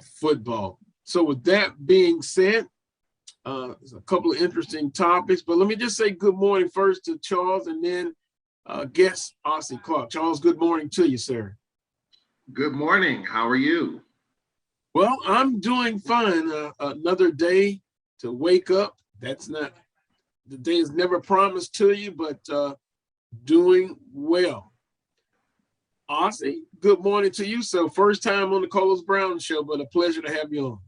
football. So with that being said, there's a couple of interesting topics, but let me just say good morning first to Charles and then guest Ossie Clark. Charles, good morning to you, sir. Good morning. How are you? Well, I'm doing fine. Another day to wake up. That's not, the day is never promised to you, but doing well. Ossie, good morning to you. So first time on the Carlos Brown Show, but a pleasure to have you on.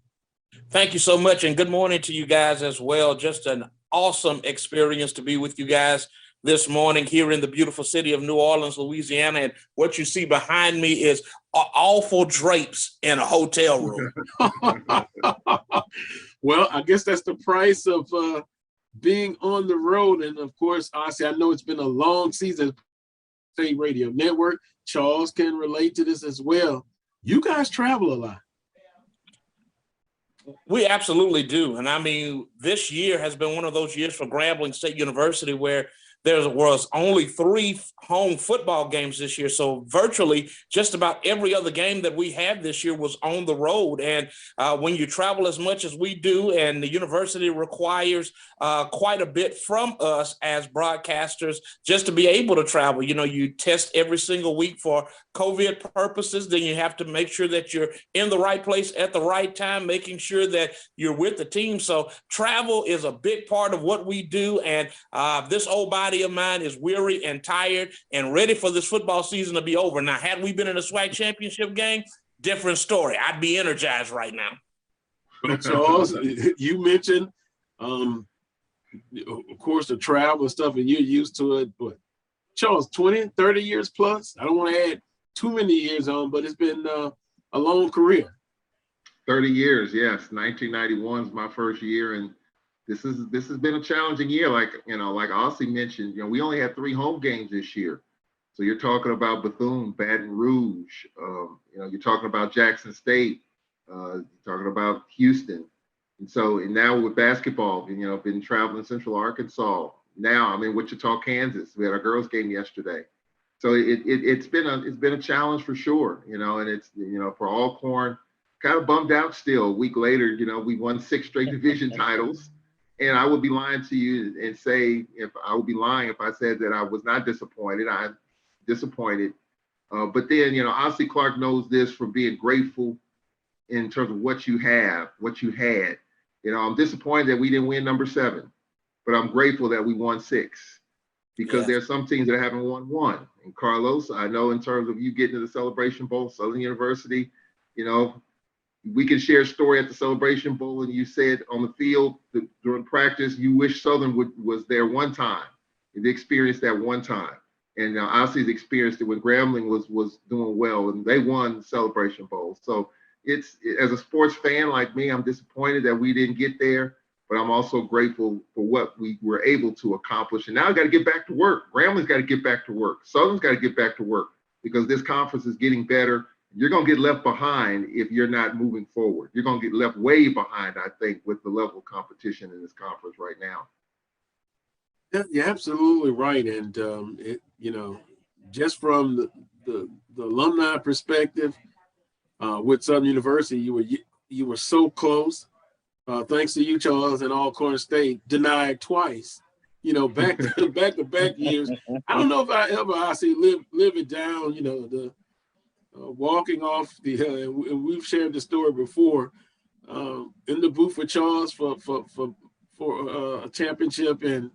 Thank you so much, and good morning to you guys as well. Just an awesome experience to be with you guys this morning here in the beautiful city of New Orleans, Louisiana. And what you see behind me is awful drapes in a hotel room. Well, I guess that's the price of being on the road. And of course, Ossie, I know it's been a long season. State Radio Network. Charles can relate to this as well. You guys travel a lot. We absolutely do. And I mean, this year has been one of those years for Grambling State University where there was only 3 home football games this year. So virtually just about every other game that we had this year was on the road. And when you travel as much as we do, and the university requires quite a bit from us as broadcasters just to be able to travel, you know, you test every single week for COVID purposes, then you have to make sure that you're in the right place at the right time, making sure that you're with the team. So travel is a big part of what we do. And this old body of mine is weary and tired and ready for this football season to be over. Now, had we been in a SWAC championship game, different story. I'd be energized right now. But Charles, you mentioned, of course, the travel and stuff, and you're used to it. But Charles, 20, 30 years plus? I don't want to add too many years on, but it's been a long career. 30 years, yes. 1991 is my first year, and this has been a challenging year. Like Ossie mentioned, we only had 3 home games this year. So you're talking about Bethune, Baton Rouge, you're talking about Jackson State, you're talking about Houston. And now with basketball, been traveling Central Arkansas. Now I'm in Wichita, Kansas. We had our girls game yesterday. So it's been a challenge for sure, and it's, for Alcorn, kind of bummed out still. A week later, we won 6 straight division titles. And I would be lying to you and say, if I said that I was not disappointed. I'm disappointed. But then, Ossie Clark knows this from being grateful in terms of what you had. I'm disappointed that we didn't win number 7, but I'm grateful that we won 6 because There are some teams that haven't won 1. And Carlos, I know in terms of you getting to the Celebration Bowl, Southern University, we can share a story at the Celebration Bowl, and you said on the field during practice, you wish Southern was there one time. They experienced that one time. And Ossie's experienced it when Grambling was doing well, and they won the Celebration Bowl. So as a sports fan like me, I'm disappointed that we didn't get there, but I'm also grateful for what we were able to accomplish. And now I got to get back to work. Grambling's got to get back to work. Southern's got to get back to work because this conference is getting better. You're going to get left behind if you're not moving forward. You're going to get left way behind, I think, with the level of competition in this conference right now. Yeah, you're absolutely right. And, just from the alumni perspective with Southern University, you were so close. Thanks to you, Charles, and Alcorn State, denied twice. Back to back years. I don't know if I see live it down, the walking off and we've shared the story before, in the booth with Charles for a championship in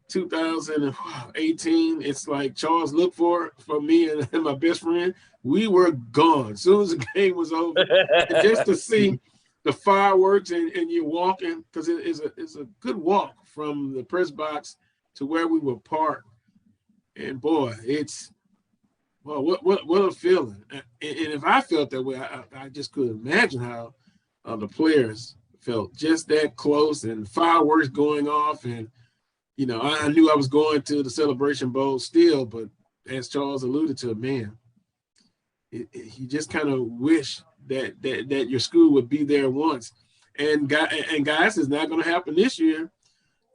2018. It's like Charles looked for me and my best friend. We were gone as soon as the game was over. And just to see the fireworks and you're walking, because it's a good walk from the press box to where we were parked. And boy, it's what a feeling. And if I felt that way, I just couldn't imagine how the players felt just that close and fireworks going off. And, I knew I was going to the Celebration Bowl still, but as Charles alluded to, man, you just kind of wish that your school would be there once. And guys, it's not going to happen this year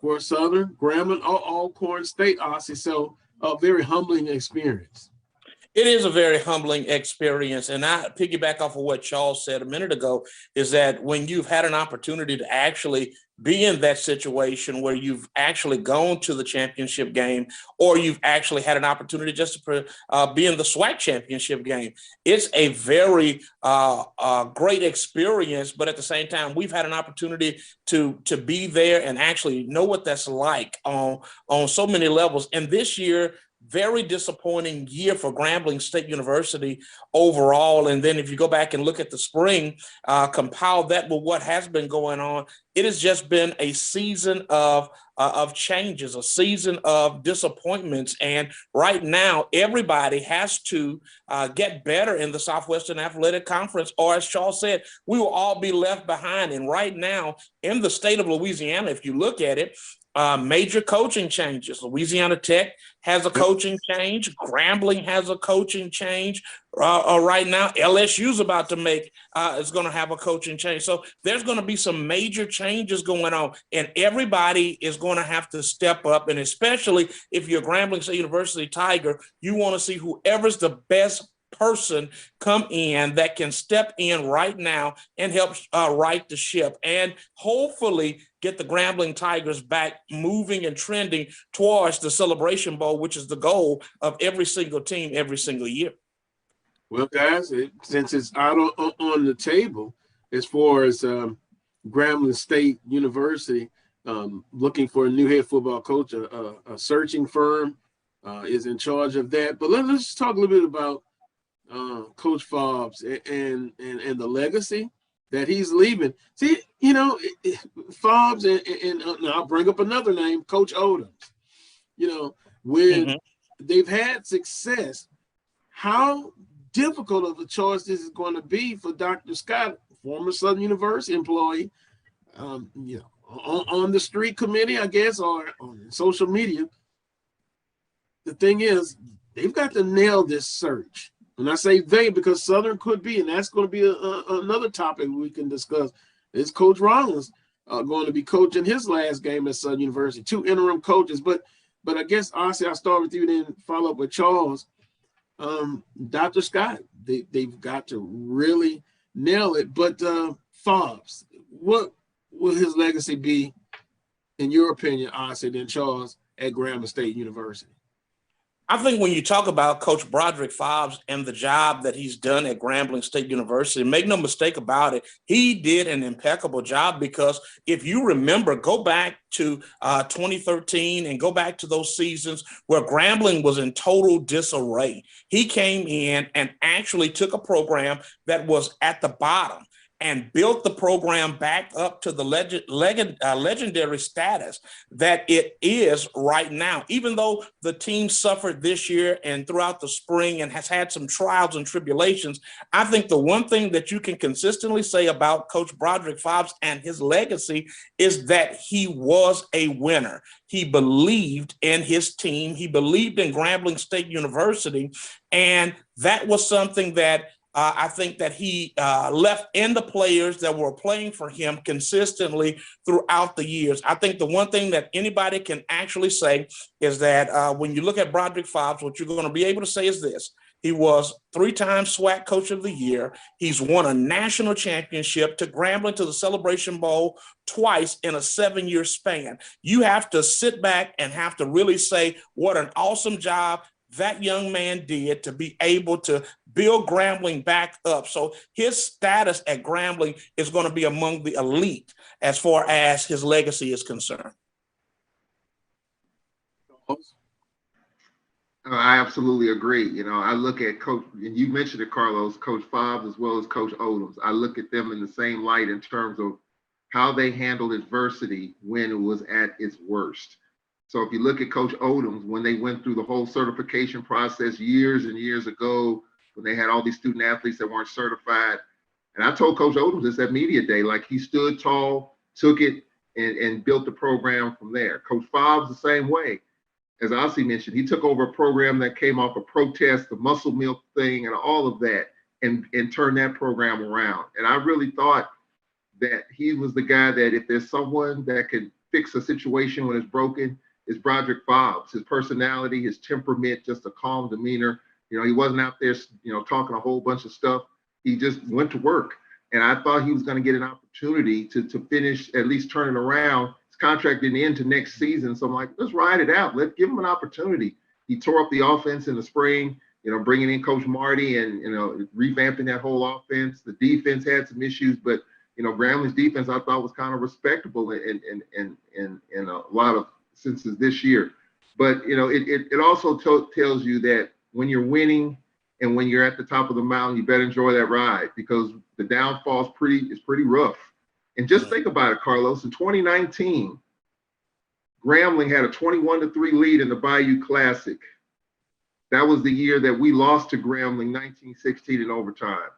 for Southern, Grambling, or Alcorn State, Ossie. So a very humbling experience. It is a very humbling experience. And I piggyback off of what Charles said a minute ago, is that when you've had an opportunity to actually be in that situation where you've actually gone to the championship game, or you've actually had an opportunity just to be in the SWAC championship game, it's a very great experience. But at the same time, we've had an opportunity to be there and actually know what that's like on so many levels. And this year, very disappointing year for Grambling State University overall. And then if you go back and look at the spring, compile that with what has been going on, it has just been a season of changes, a season of disappointments. And right now, everybody has to get better in the Southwestern Athletic Conference, or as Charles said, we will all be left behind. And right now, in the state of Louisiana, if you look at it, major coaching changes. Louisiana Tech has a coaching change. Grambling has a coaching change right now. LSU's about to is going to have a coaching change. So there's going to be some major changes going on, and everybody is going to have to step up. And especially if you're Grambling State University Tiger, you want to see whoever's the best person come in that can step in right now and help right the ship, and hopefully get the Grambling Tigers back moving and trending towards the Celebration Bowl, which is the goal of every single team every single year. Well, guys, since it's out on the table, as far as Grambling State University looking for a new head football coach, a searching firm is in charge of that. But let's talk a little bit about Coach Fobbs and the legacy that he's leaving. See, Fobbs and I'll bring up another name, Coach Odoms. When they've had success, how difficult of a choice this is going to be for Dr. Scott, former Southern University employee, on the street committee, I guess, or on social media. The thing is, they've got to nail this search. And I say they because Southern could be, and that's going to be another topic we can discuss. Is Coach Rollins going to be coaching his last game at Southern University? 2 interim coaches, but I guess honestly, I'll start with you, then follow up with Charles. Dr. Scott, they've got to really nail it. But Fobbs, what will his legacy be, in your opinion, honestly, then Charles, at Grambling State University? I think when you talk about Coach Broderick Fobbs and the job that he's done at Grambling State University, make no mistake about it, he did an impeccable job, because if you remember, go back to 2013 and go back to those seasons where Grambling was in total disarray. He came in and actually took a program that was at the bottom and built the program back up to the legendary status that it is right now. Even though the team suffered this year and throughout the spring and has had some trials and tribulations, I think the one thing that you can consistently say about Coach Broderick Fobbs and his legacy is that he was a winner. He believed in his team. He believed in Grambling State University. And that was something that I think that he left in the players that were playing for him consistently throughout the years. I think the one thing that anybody can actually say is that when you look at Broderick Fobbs, what you're going to be able to say is this: he was 3-time SWAC Coach of the Year. He's won a national championship, took Grambling to the Celebration Bowl twice in a 7-year span. You have to sit back and have to really say what an awesome job that young man did to be able to build Grambling back up. So his status at Grambling is going to be among the elite as far as his legacy is concerned. I absolutely agree. I look at Coach, and you mentioned it, Carlos, Coach Fobbs as well as Coach Odoms. I look at them in the same light in terms of how they handled adversity when it was at its worst. So if you look at Coach Odoms, when they went through the whole certification process years and years ago, when they had all these student athletes that weren't certified, and I told Coach Odoms this at media day, like, he stood tall, took it, and built the program from there. Coach Fobbs the same way. As Ossie mentioned, he took over a program that came off a protest, the muscle milk thing, and all of that, and turned that program around. And I really thought that he was the guy that if there's someone that could fix a situation when it's broken, it's Broderick Fobbs. His personality, his temperament, just a calm demeanor. He wasn't out there, talking a whole bunch of stuff. He just went to work. And I thought he was going to get an opportunity to finish, at least turn it around. His contract didn't end to next season. So I'm like, let's ride it out. Let's give him an opportunity. He tore up the offense in the spring, bringing in Coach Marty and, revamping that whole offense. The defense had some issues, but, Gramblin's defense I thought was kind of respectable in a lot of senses this year. But, it also tells you that when you're winning and when you're at the top of the mountain, you better enjoy that ride, because the downfall is pretty rough. And just think about it, Carlos. In 2019, Grambling had a 21-3 lead in the Bayou Classic. That was the year that we lost to Grambling 19-16 in overtime.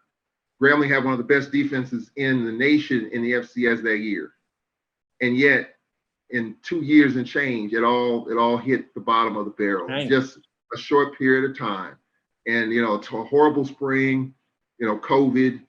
Grambling had one of the best defenses in the nation in the FCS that year. And yet, in 2 years and change, it all hit the bottom of the barrel. Right. Just a short period of time. And, it's a horrible spring, COVID,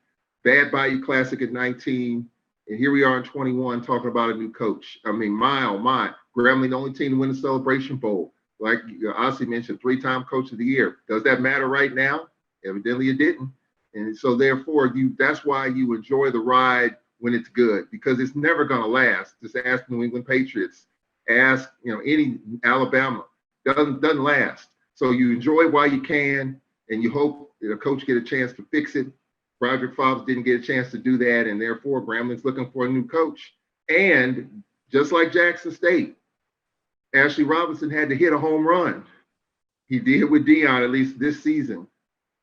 bad Bayou Classic at 19. And here we are in 21 talking about a new coach. I mean, oh my. Grambling, the only team to win the Celebration Bowl. Like Ossie mentioned, 3-time coach of the year. Does that matter right now? Evidently it didn't. And so therefore, that's why you enjoy the ride when it's good, because it's never going to last. Just ask New England Patriots. Ask, any Alabama. Doesn't last. So you enjoy while you can, and you hope a coach get a chance to fix it. Roderick Fobbs didn't get a chance to do that, and therefore Grambling's looking for a new coach. And just like Jackson State, Ashley Robinson had to hit a home run. He did with Dion, at least this season.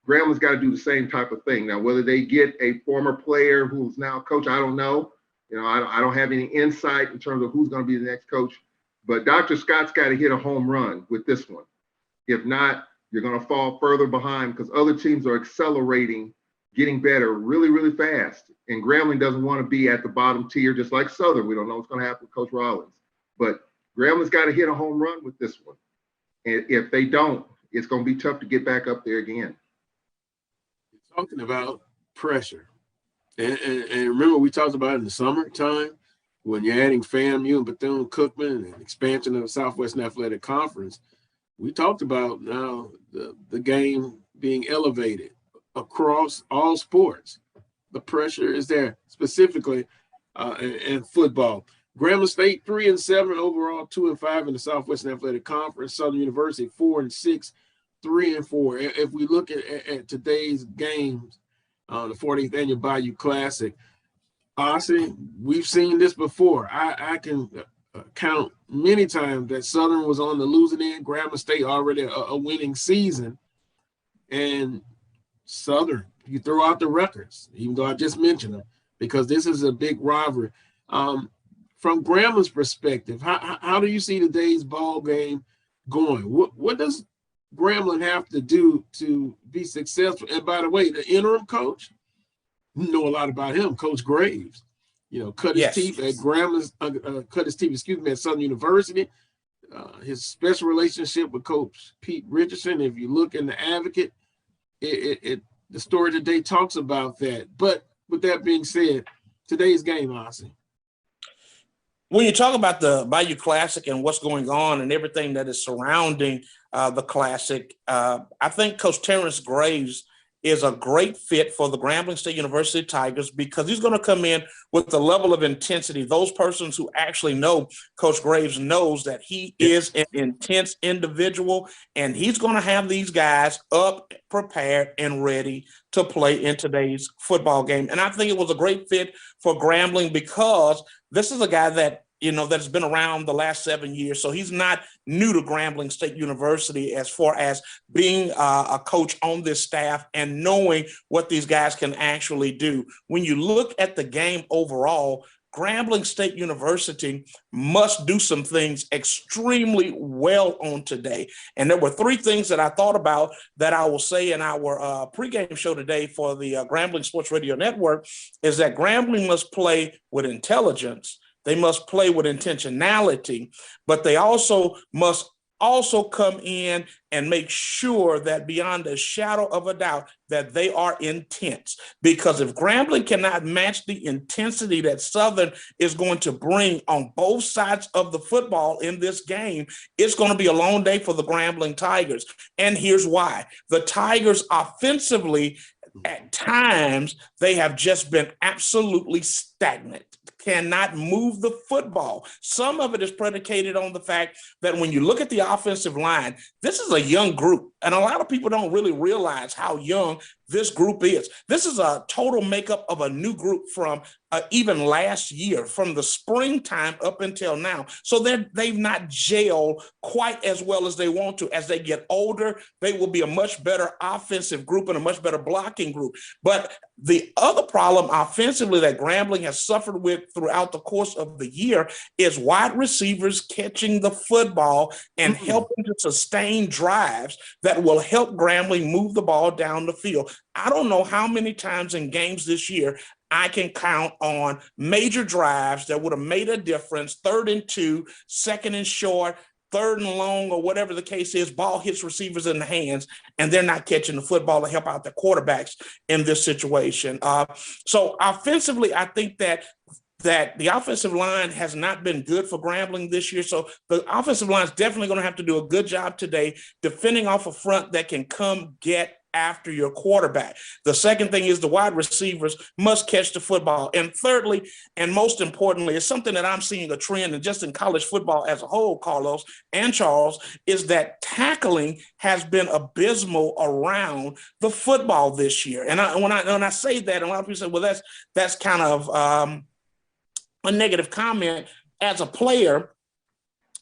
Grambling's got to do the same type of thing. Now, whether they get a former player who's now a coach, I don't know. I don't have any insight in terms of who's going to be the next coach. But Dr. Scott's got to hit a home run with this one. If not, you're going to fall further behind, because other teams are accelerating, getting better really, really fast. And Grambling doesn't want to be at the bottom tier, just like Southern. We don't know what's going to happen with Coach Rollins. But Grambling's got to hit a home run with this one. And if they don't, it's going to be tough to get back up there again. You're talking about pressure. And remember, we talked about it in the summertime when you're adding FAMU and Bethune-Cookman and expansion of the Southwestern Athletic Conference. We talked about now the game being elevated across all sports. The pressure is there, specifically in football. Grambling State 3-7 overall, 2-5 in the Southwestern Athletic Conference. Southern University 4-6, 3-4. If we look at today's games, the 40th annual Bayou Classic, honestly, we've seen this before. I can count many times that Southern was on the losing end. Grambling State already a winning season, and Southern, you throw out the records, even though I just mentioned them, because this is a big rivalry. From Grambling's perspective, how do you see today's ball game going? What does Grambling have to do to be successful? And by the way, the interim coach, you know a lot about him, Coach Graves. Cut his teeth at Grambling's, at Southern University. His special relationship with Coach Pete Richardson. If you look in the Advocate, the story today talks about that. But with that being said, today's game, Ossie. When you talk about the Bayou Classic and what's going on and everything that is surrounding the Classic, I think Coach Terrence Graves is a great fit for the Grambling State University Tigers, because he's going to come in with a level of intensity. Those persons who actually know Coach Graves knows that he is an intense individual, and he's going to have these guys up, prepared, and ready to play in today's football game. And I think it was a great fit for Grambling, because this is a guy that that's been around the last 7 years. So he's not new to Grambling State University as far as being a coach on this staff and knowing what these guys can actually do. When you look at the game overall, Grambling State University must do some things extremely well on today. And there were 3 things that I thought about that I will say in our pregame show today for the Grambling Sports Radio Network, is that Grambling must play with intelligence. They must play with intentionality, but they also must also come in and make sure that beyond a shadow of a doubt that they are intense. Because if Grambling cannot match the intensity that Southern is going to bring on both sides of the football in this game, it's going to be a long day for the Grambling Tigers. And here's why. The Tigers offensively, at times, they have just been absolutely stagnant, cannot move the football. Some of it is predicated on the fact that when you look at the offensive line, this is a young group. And a lot of people don't really realize how young this group is. This is a total makeup of a new group from even last year, from the springtime up until now. So they've not gelled quite as well as they want to. As they get older, they will be a much better offensive group and a much better blocking group. But the other problem offensively that Grambling has suffered with throughout the course of the year is wide receivers catching the football and helping to sustain drives that will help Grambling move the ball down the field. I don't know how many times in games this year I can count on major drives that would have made a difference, 3rd and 2, 2nd and short, 3rd and long, or whatever the case is, ball hits receivers in the hands, and they're not catching the football to help out the quarterbacks in this situation. So offensively, I think that the offensive line has not been good for Grambling this year. So the offensive line is definitely going to have to do a good job today defending off a front that can come get after your quarterback. The second thing is the wide receivers must catch the football. And thirdly, and most importantly, it's something that I'm seeing a trend, and just in college football as a whole, Carlos and Charles, is that tackling has been abysmal around the football this year. And when I say that, a lot of people say, well, that's kind of a negative comment. As a player,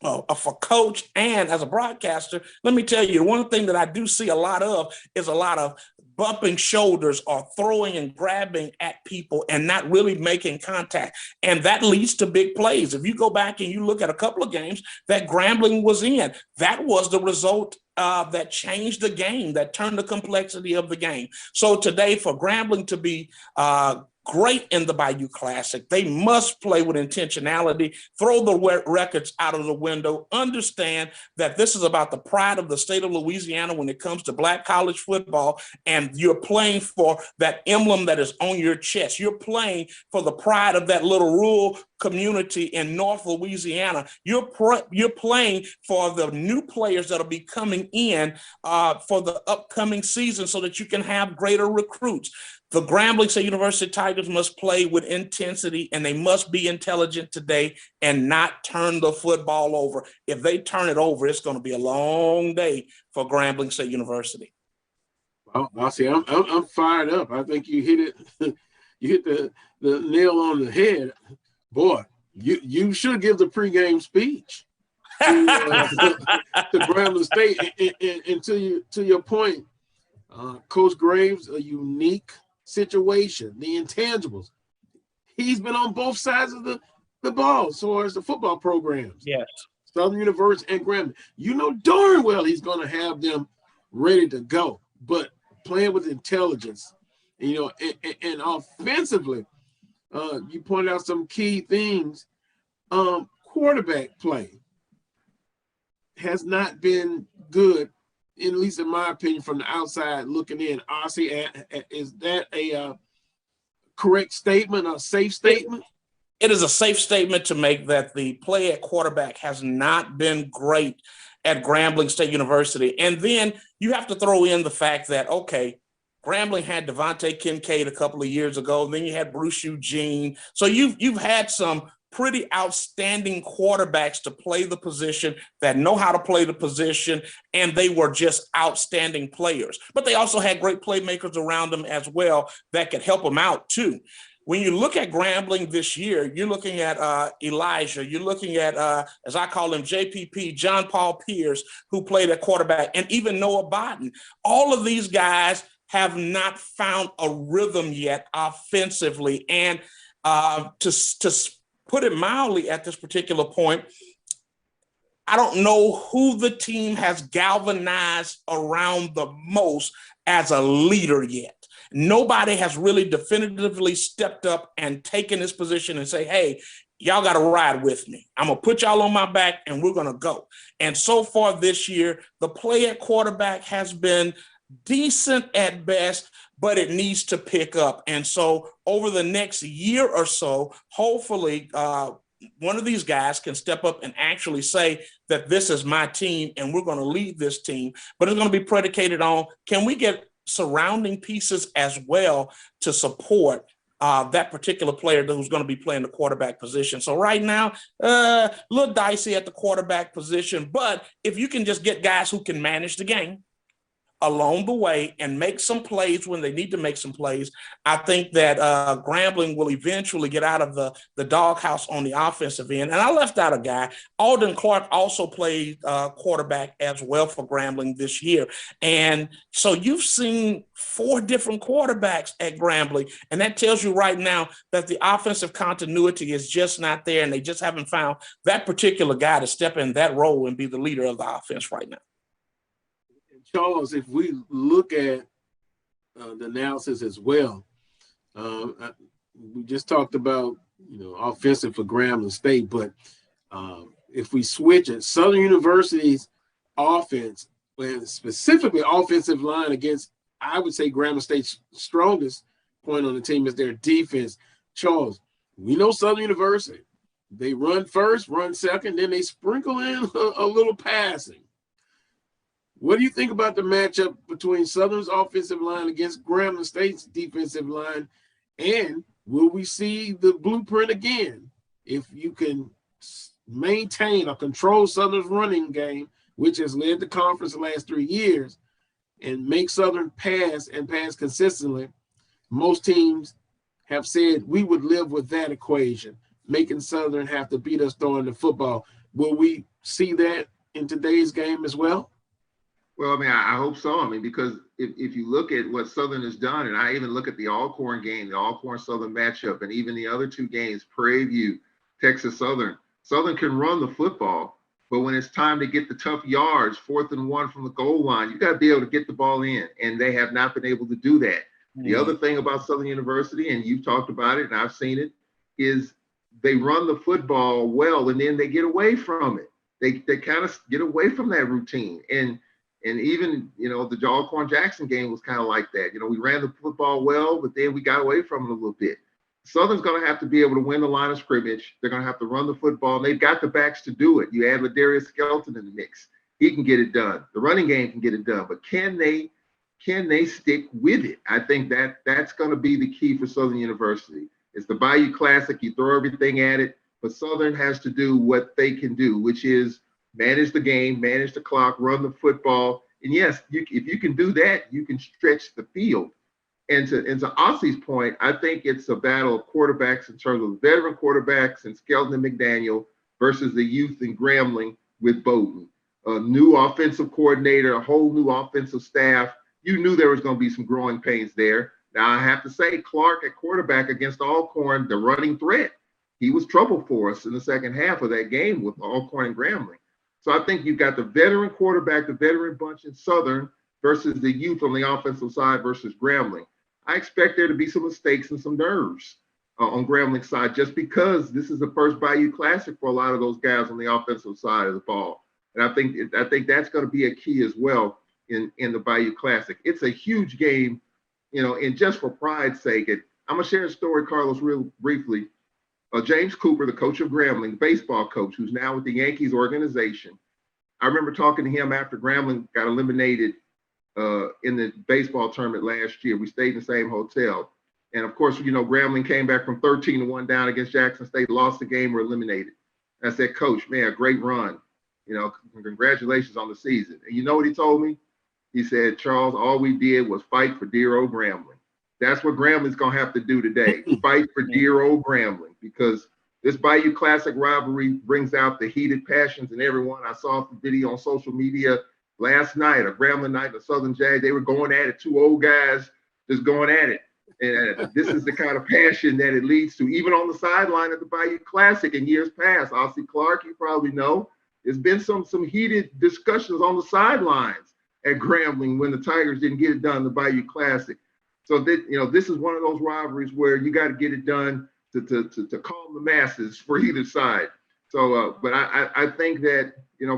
a coach, and as a broadcaster, let me tell you, one thing that I do see a lot of is a lot of bumping shoulders or throwing and grabbing at people and not really making contact. And that leads to big plays. If you go back and you look at a couple of games that Grambling was in, that was the result that changed the game, that turned the complexity of the game. So today, for Grambling to be great in the Bayou Classic, they must play with intentionality, throw the records out of the window, understand that this is about the pride of the state of Louisiana when it comes to Black college football, and you're playing for that emblem that is on your chest. You're playing for the pride of that little rural community in North Louisiana. You're playing for the new players that'll be coming in for the upcoming season so that you can have greater recruits. The Grambling State University Tigers must play with intensity, and they must be intelligent today and not turn the football over. If they turn it over, it's going to be a long day for Grambling State University. Well, I'll see. I'm fired up. I think you hit it. You hit the nail on the head. Boy, you should give the pregame speech to Grambling State. And to your point, Coach Graves, a unique situation, the intangibles. He's been on both sides of the ball, so as the football programs. Yes. Southern University and Grambling. You know darn well he's going to have them ready to go, but playing with intelligence, and offensively, you pointed out some key things. Quarterback play has not been good, at least in my opinion, from the outside looking in. RC, is that a correct statement, a safe statement? It is a safe statement to make that the play at quarterback has not been great at Grambling State University. And then you have to throw in the fact that, okay, Grambling had Devontae Kincaid a couple of years ago, and then you had Bruce Eugene. So you've had some pretty outstanding quarterbacks to play the position, that know how to play the position, and they were just outstanding players. But they also had great playmakers around them as well that could help them out too. When you look at Grambling this year, you're looking at Elijah, you're looking at, as I call him, JPP, John Paul Pierce, who played at quarterback, and even Noah Bodden. All of these guys have not found a rhythm yet offensively. And to put it mildly at this particular point, I don't know who the team has galvanized around the most as a leader yet. Nobody has really definitively stepped up and taken this position and say, hey, y'all got to ride with me. I'm going to put y'all on my back and we're going to go. And so far this year, the play at quarterback has been decent at best, but it needs to pick up. And so over the next year or so, hopefully one of these guys can step up and actually say that this is my team and we're going to lead this team. But it's going to be predicated on, can we get surrounding pieces as well to support that particular player who's going to be playing the quarterback position. So right now, a little dicey at the quarterback position, but if you can just get guys who can manage the game along the way and make some plays when they need to make some plays, I think that Grambling will eventually get out of the doghouse on the offensive end. And I left out a guy. Alden Clark also played quarterback as well for Grambling this year. And so you've seen 4 different quarterbacks at Grambling, and that tells you right now that the offensive continuity is just not there, and they just haven't found that particular guy to step in that role and be the leader of the offense right now. Charles, if we look at the analysis as well, we just talked about, offensive for Grambling State, but if we switch it, Southern University's offense, and specifically offensive line against, I would say, Grambling State's strongest point on the team is their defense. Charles, we know Southern University, they run first, run second, then they sprinkle in a little passing. What do you think about the matchup between Southern's offensive line against Grambling State's defensive line? And will we see the blueprint again if you can maintain or control Southern's running game, which has led the conference the last 3 years, and make Southern pass and pass consistently? Most teams have said we would live with that equation, making Southern have to beat us throwing the football. Will we see that in today's game as well? Well, I mean, I hope so. I mean, because if you look at what Southern has done, and I even look at the Alcorn game, the Alcorn-Southern matchup, and even the other 2 games, Prairie View, Texas Southern, Southern can run the football, but when it's time to get the tough yards, 4th and 1 from the goal line, you got to be able to get the ball in, and they have not been able to do that. The other thing about Southern University, and you've talked about it, and I've seen it, is they run the football well, and then they get away from it. They kind of get away from that routine. And even, the Alcorn-Jackson game was kind of like that. We ran the football well, but then we got away from it a little bit. Southern's going to have to be able to win the line of scrimmage. They're going to have to run the football, and they've got the backs to do it. You add Ladarius Skelton in the mix. He can get it done. The running game can get it done. But can they stick with it? I think that's going to be the key for Southern University. It's the Bayou Classic. You throw everything at it, but Southern has to do what they can do, which is manage the game, manage the clock, run the football. And yes, if you can do that, you can stretch the field. And to Ossie's point, I think it's a battle of quarterbacks in terms of veteran quarterbacks and Skelton and McDaniel versus the youth in Grambling with Bowden. A new offensive coordinator, a whole new offensive staff. You knew there was going to be some growing pains there. Now, I have to say, Clark at quarterback against Alcorn, the running threat, he was trouble for us in the second half of that game with Alcorn and Grambling. So I think you've got the veteran quarterback, the veteran bunch in Southern versus the youth on the offensive side versus Grambling. I expect there to be some mistakes and some nerves on Grambling's side, just because this is the first Bayou Classic for a lot of those guys on the offensive side of the ball. And I think that's going to be a key as well in the Bayou Classic. It's a huge game, and just for pride's sake, I'm going to share a story, Carlos, real briefly. James Cooper, the coach of Grambling, the baseball coach, who's now with the Yankees organization. I remember talking to him after Grambling got eliminated in the baseball tournament last year. We stayed in the same hotel. And of course, Grambling came back from 13-1 down against Jackson State, lost the game, were eliminated. And I said, Coach, man, a great run. Congratulations on the season. And you know what he told me? He said, Charles, all we did was fight for dear old Grambling. That's what Grambling's going to have to do today, fight for dear old Grambling, because this Bayou Classic rivalry brings out the heated passions in everyone. I saw the video on social media last night, a Grambling night, the Southern Jags. They were going at it, 2 old guys just going at it. And this is the kind of passion that it leads to, even on the sideline of the Bayou Classic in years past. Ossie Clark, you probably know, there's been some heated discussions on the sidelines at Grambling when the Tigers didn't get it done in the Bayou Classic. So this is one of those rivalries where you got to get it done. to calm the masses for either side. So, but I think that,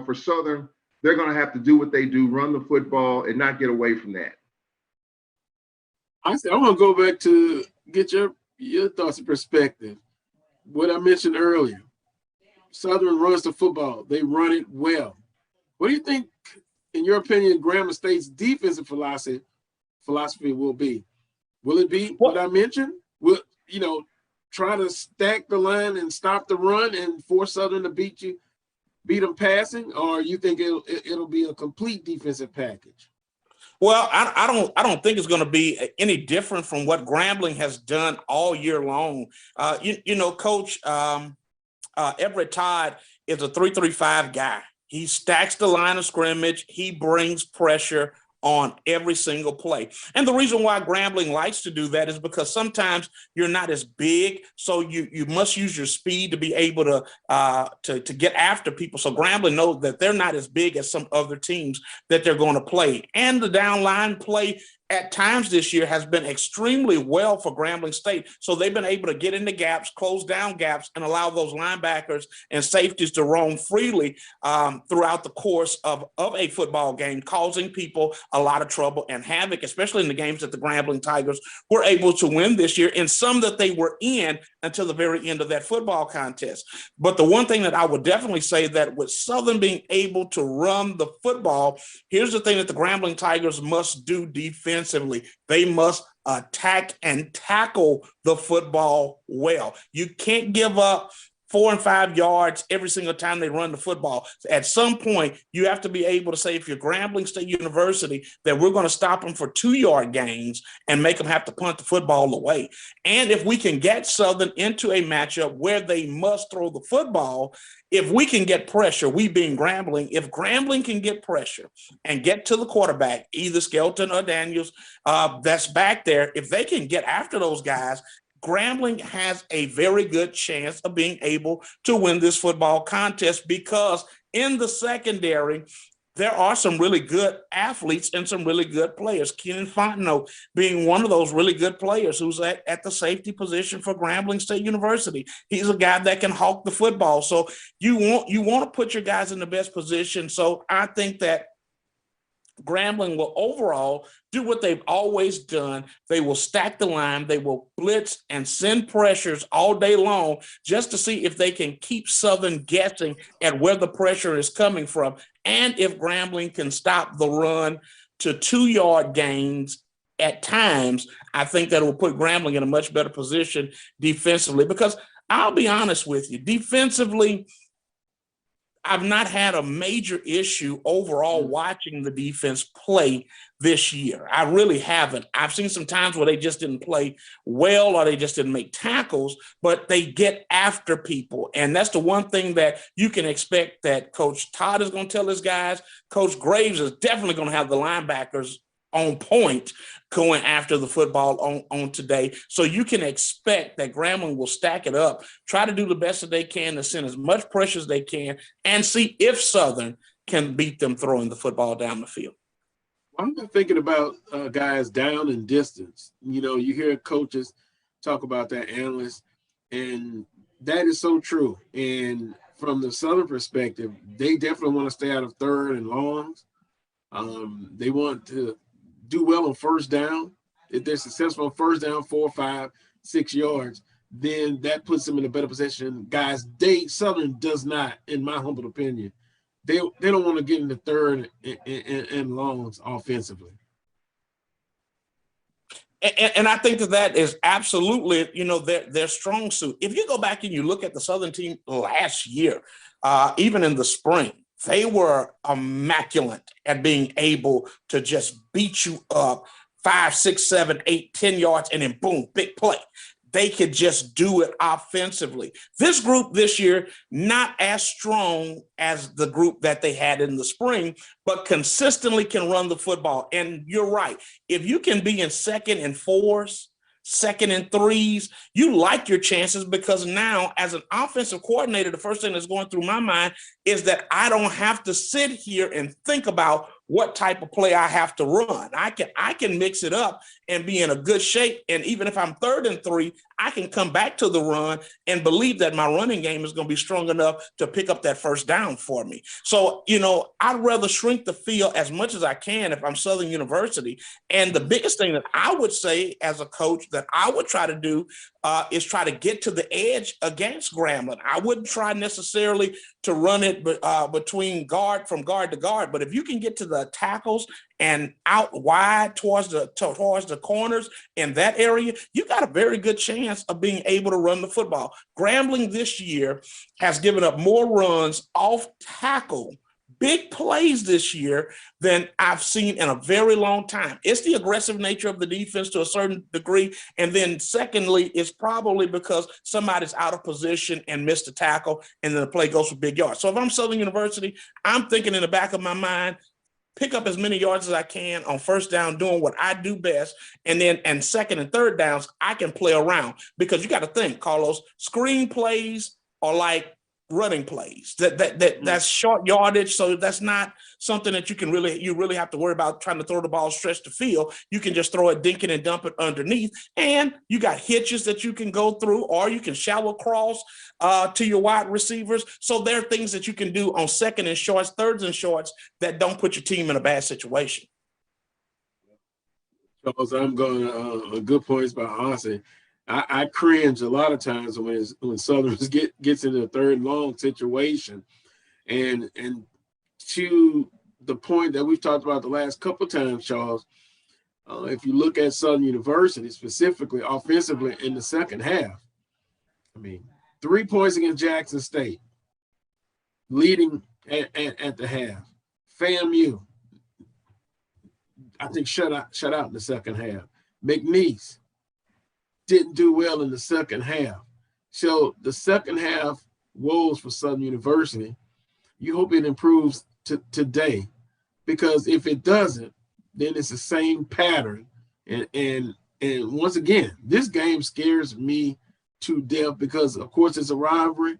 for Southern, they're going to have to do what they do, run the football and not get away from that. I want to go back to get your thoughts and perspective. What I mentioned earlier, Southern runs the football. They run it well. What do you think, in your opinion, Grambling State's defensive philosophy will be? Will it be what I mentioned? Will, try to stack the line and stop the run and force Southern to beat them passing, or you think it'll be a complete defensive package? Well, I don't think it's going to be any different from what Grambling has done all year long. Coach Everett Todd is a 3-3-5 guy. He stacks the line of scrimmage. He brings pressure on every single play. And the reason why Grambling likes to do that is because sometimes you're not as big, so you must use your speed to be able to get after people. So Grambling knows that they're not as big as some other teams that they're going to play. And the down line play at times this year has been extremely well for Grambling State. So they've been able to get into gaps, close down gaps, and allow those linebackers and safeties to roam freely throughout the course of a football game, causing people a lot of trouble and havoc, especially in the games that the Grambling Tigers were able to win this year, and some that they were in until the very end of that football contest. But the one thing that I would definitely say, that with Southern being able to run the football, here's the thing that the Grambling Tigers must do defensively. They must attack and tackle the football well. You can't give up 4 and 5 yards every single time they run the football. At some point, you have to be able to say, if you're Grambling State University, that we're going to stop them for 2-yard gains and make them have to punt the football away. And if we can get Southern into a matchup where they must throw the football, if we can get pressure, we being Grambling, if Grambling can get pressure and get to the quarterback, either Skelton or Daniels, that's back there, if they can get after those guys, Grambling has a very good chance of being able to win this football contest, because in the secondary, there are some really good athletes and some really good players. Kenan Fontenot being one of those really good players who's at the safety position for Grambling State University. He's a guy that can hawk the football. So you want to put your guys in the best position. So I think that Grambling will overall do what they've always done. They will stack the line. They will blitz and send pressures all day long just to see if they can keep Southern guessing at where the pressure is coming from. And if Grambling can stop the run to 2-yard gains at times, I think that will put Grambling in a much better position defensively. Because I'll be honest with you, defensively, I've not had a major issue overall watching the defense play this year. I really haven't. I've seen some times where they just didn't play well or they just didn't make tackles, but they get after people. And that's the one thing that you can expect that Coach Todd is going to tell his guys. Coach Graves is definitely going to have the linebackers on point going after the football on today. So you can expect that Grambling will stack it up, try to do the best that they can to send as much pressure as they can, and see if Southern can beat them throwing the football down the field. I'm thinking about guys down in distance. You hear coaches talk about that, analysts, and that is so true. And from the Southern perspective, they definitely want to stay out of third and longs. They want to do well on first down. If they're successful on first down, 4, 5, 6 yards, then that puts them in a better position. Guys, Southern does not, in my humble opinion, they don't want to get into third and longs offensively. And I think that is absolutely, their strong suit. If you go back and you look at the Southern team last year, even in the spring, they were immaculate at being able to just beat you up 5, 6, 7, 8, 10 yards, and then boom, big play. They could just do it offensively. This group this year, not as strong as the group that they had in the spring, but consistently can run the football. And you're right. If you can be in 2nd and 4s, 2nd and 3s, you like your chances, because now as an offensive coordinator, the first thing that's going through my mind is that I don't have to sit here and think about what type of play I have to run. I can mix it up and be in a good shape. And even if I'm 3rd and 3, I can come back to the run and believe that my running game is going to be strong enough to pick up that first down for me. So, I'd rather shrink the field as much as I can if I'm Southern University. And the biggest thing that I would say as a coach that I would try to do is try to get to the edge against Grambling. I wouldn't try necessarily to run it between from guard to guard, but if you can get to the tackles and out wide towards the corners in that area, you got a very good chance of being able to run the football. Grambling this year has given up more runs off tackle, big plays this year than I've seen in a very long time. It's the aggressive nature of the defense to a certain degree. And then secondly, it's probably because somebody's out of position and missed a tackle, and then the play goes for big yards. So if I'm Southern University, I'm thinking in the back of my mind, pick up as many yards as I can on first down, doing what I do best. And then, and 2nd and 3rd downs, I can play around, because you got to think, Carlos, screen plays are like running plays. That's short yardage. So that's not something that you really have to worry about trying to throw the ball stretch the field. You can just throw it, dink it, and dump it underneath. And you got hitches that you can go through, or you can shallow cross to your wide receivers. So there are things that you can do on 2nd and shorts, 3rds and shorts that don't put your team in a bad situation. Charles, I'm going good points by Austin. I cringe a lot of times when Southerners gets into a 3rd and long situation, and to the point that we've talked about the last couple of times, Charles. If you look at Southern University specifically offensively in the second half, 3 points against Jackson State, leading at the half. FAMU, I think shut out in the second half. McNeese didn't do well in the second half. So the second half woes for Southern University. You hope it improves today, because if it doesn't, then it's the same pattern. And once again, this game scares me to death, because of course it's a rivalry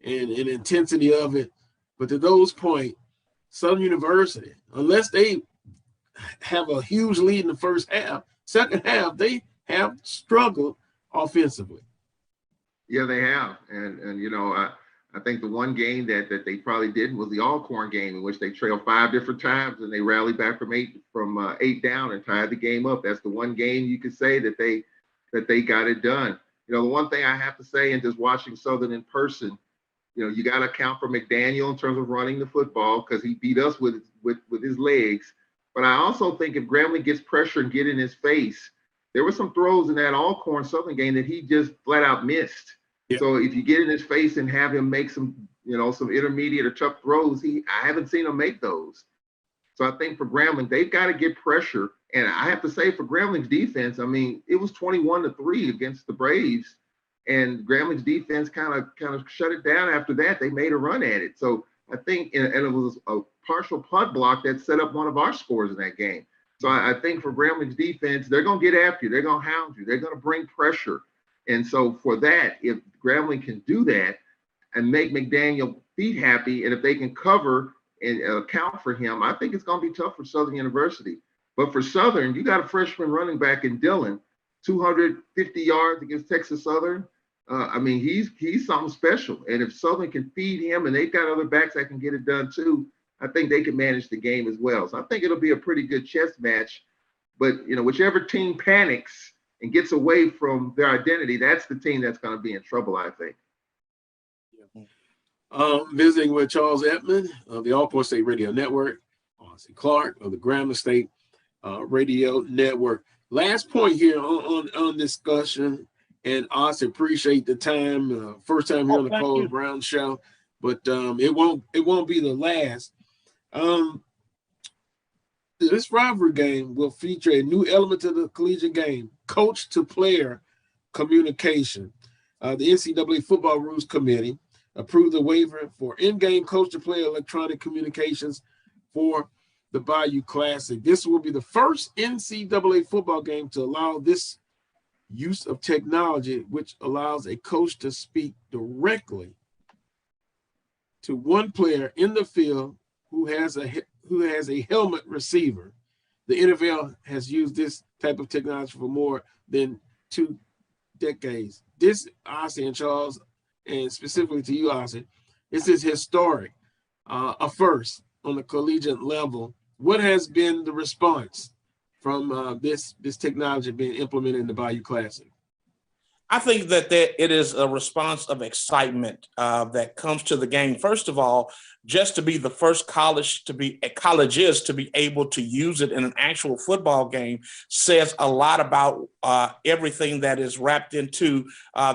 and an intensity of it. But to those point, Southern University, unless they have a huge lead in the first half, second half, they have struggled offensively. Yeah, they have. And I think the one game that they probably didn't was the Alcorn game, in which they trailed 5 different times and they rallied back from eight down and tied the game up. That's the one game you could say that they got it done. The one thing I have to say, in just watching Southern in person, you got to account for McDaniel in terms of running the football, because he beat us with his legs. But I also think if Grambling gets pressure and get in his face, there were some throws in that Alcorn Southern game that he just flat out missed. Yep. So if you get in his face and have him make some intermediate or tough throws, I haven't seen him make those. So I think for Grambling, they've got to get pressure. And I have to say, for Grambling's defense, it was 21-3 against the Braves, and Grambling's defense kind of shut it down after that. They made a run at it. So I think, and it was a partial punt block that set up one of our scores in that game. So I think for Grambling's defense, they're going to get after you. They're going to hound you. They're going to bring pressure. And so for that, if Grambling can do that and make McDaniel feet happy, and if they can cover and account for him, I think it's going to be tough for Southern University. But for Southern, you got a freshman running back in Dillon, 250 yards against Texas Southern. He's something special. And if Southern can feed him, and they've got other backs that can get it done too, I think they can manage the game as well. So I think it'll be a pretty good chess match. But, whichever team panics and gets away from their identity, that's the team that's going to be in trouble, I think. Visiting with Charles Edmond of the Alcorn State Radio Network, Austin Clark of the Grambling State Radio Network. Last point here on discussion, and Austin, appreciate the time. First time here on the Carlos Brown Show, but it won't be the last. This rivalry game will feature a new element to the collegiate game: coach-to-player communication. The NCAA Football Rules Committee approved the waiver for in-game coach-to-player electronic communications for the Bayou Classic. This will be the first NCAA football game to allow this use of technology, which allows a coach to speak directly to one player in the field who has who has a helmet receiver. The NFL has used this type of technology for more than 2 decades. This, Ossie and Charles, and specifically to you, Ossie, this is historic, a first on the collegiate level. What has been the response from this technology being implemented in the Bayou Classic? I think that it is a response of excitement that comes to the game. First of all, just to be the first colleges to be able to use it in an actual football game says a lot about everything that is wrapped into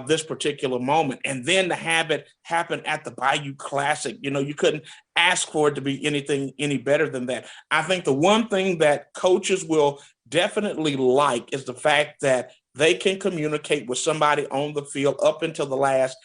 this particular moment. And then to have it happen at the Bayou Classic, you couldn't ask for it to be anything any better than that. I think the one thing that coaches will definitely like is the fact that they can communicate with somebody on the field up until the last,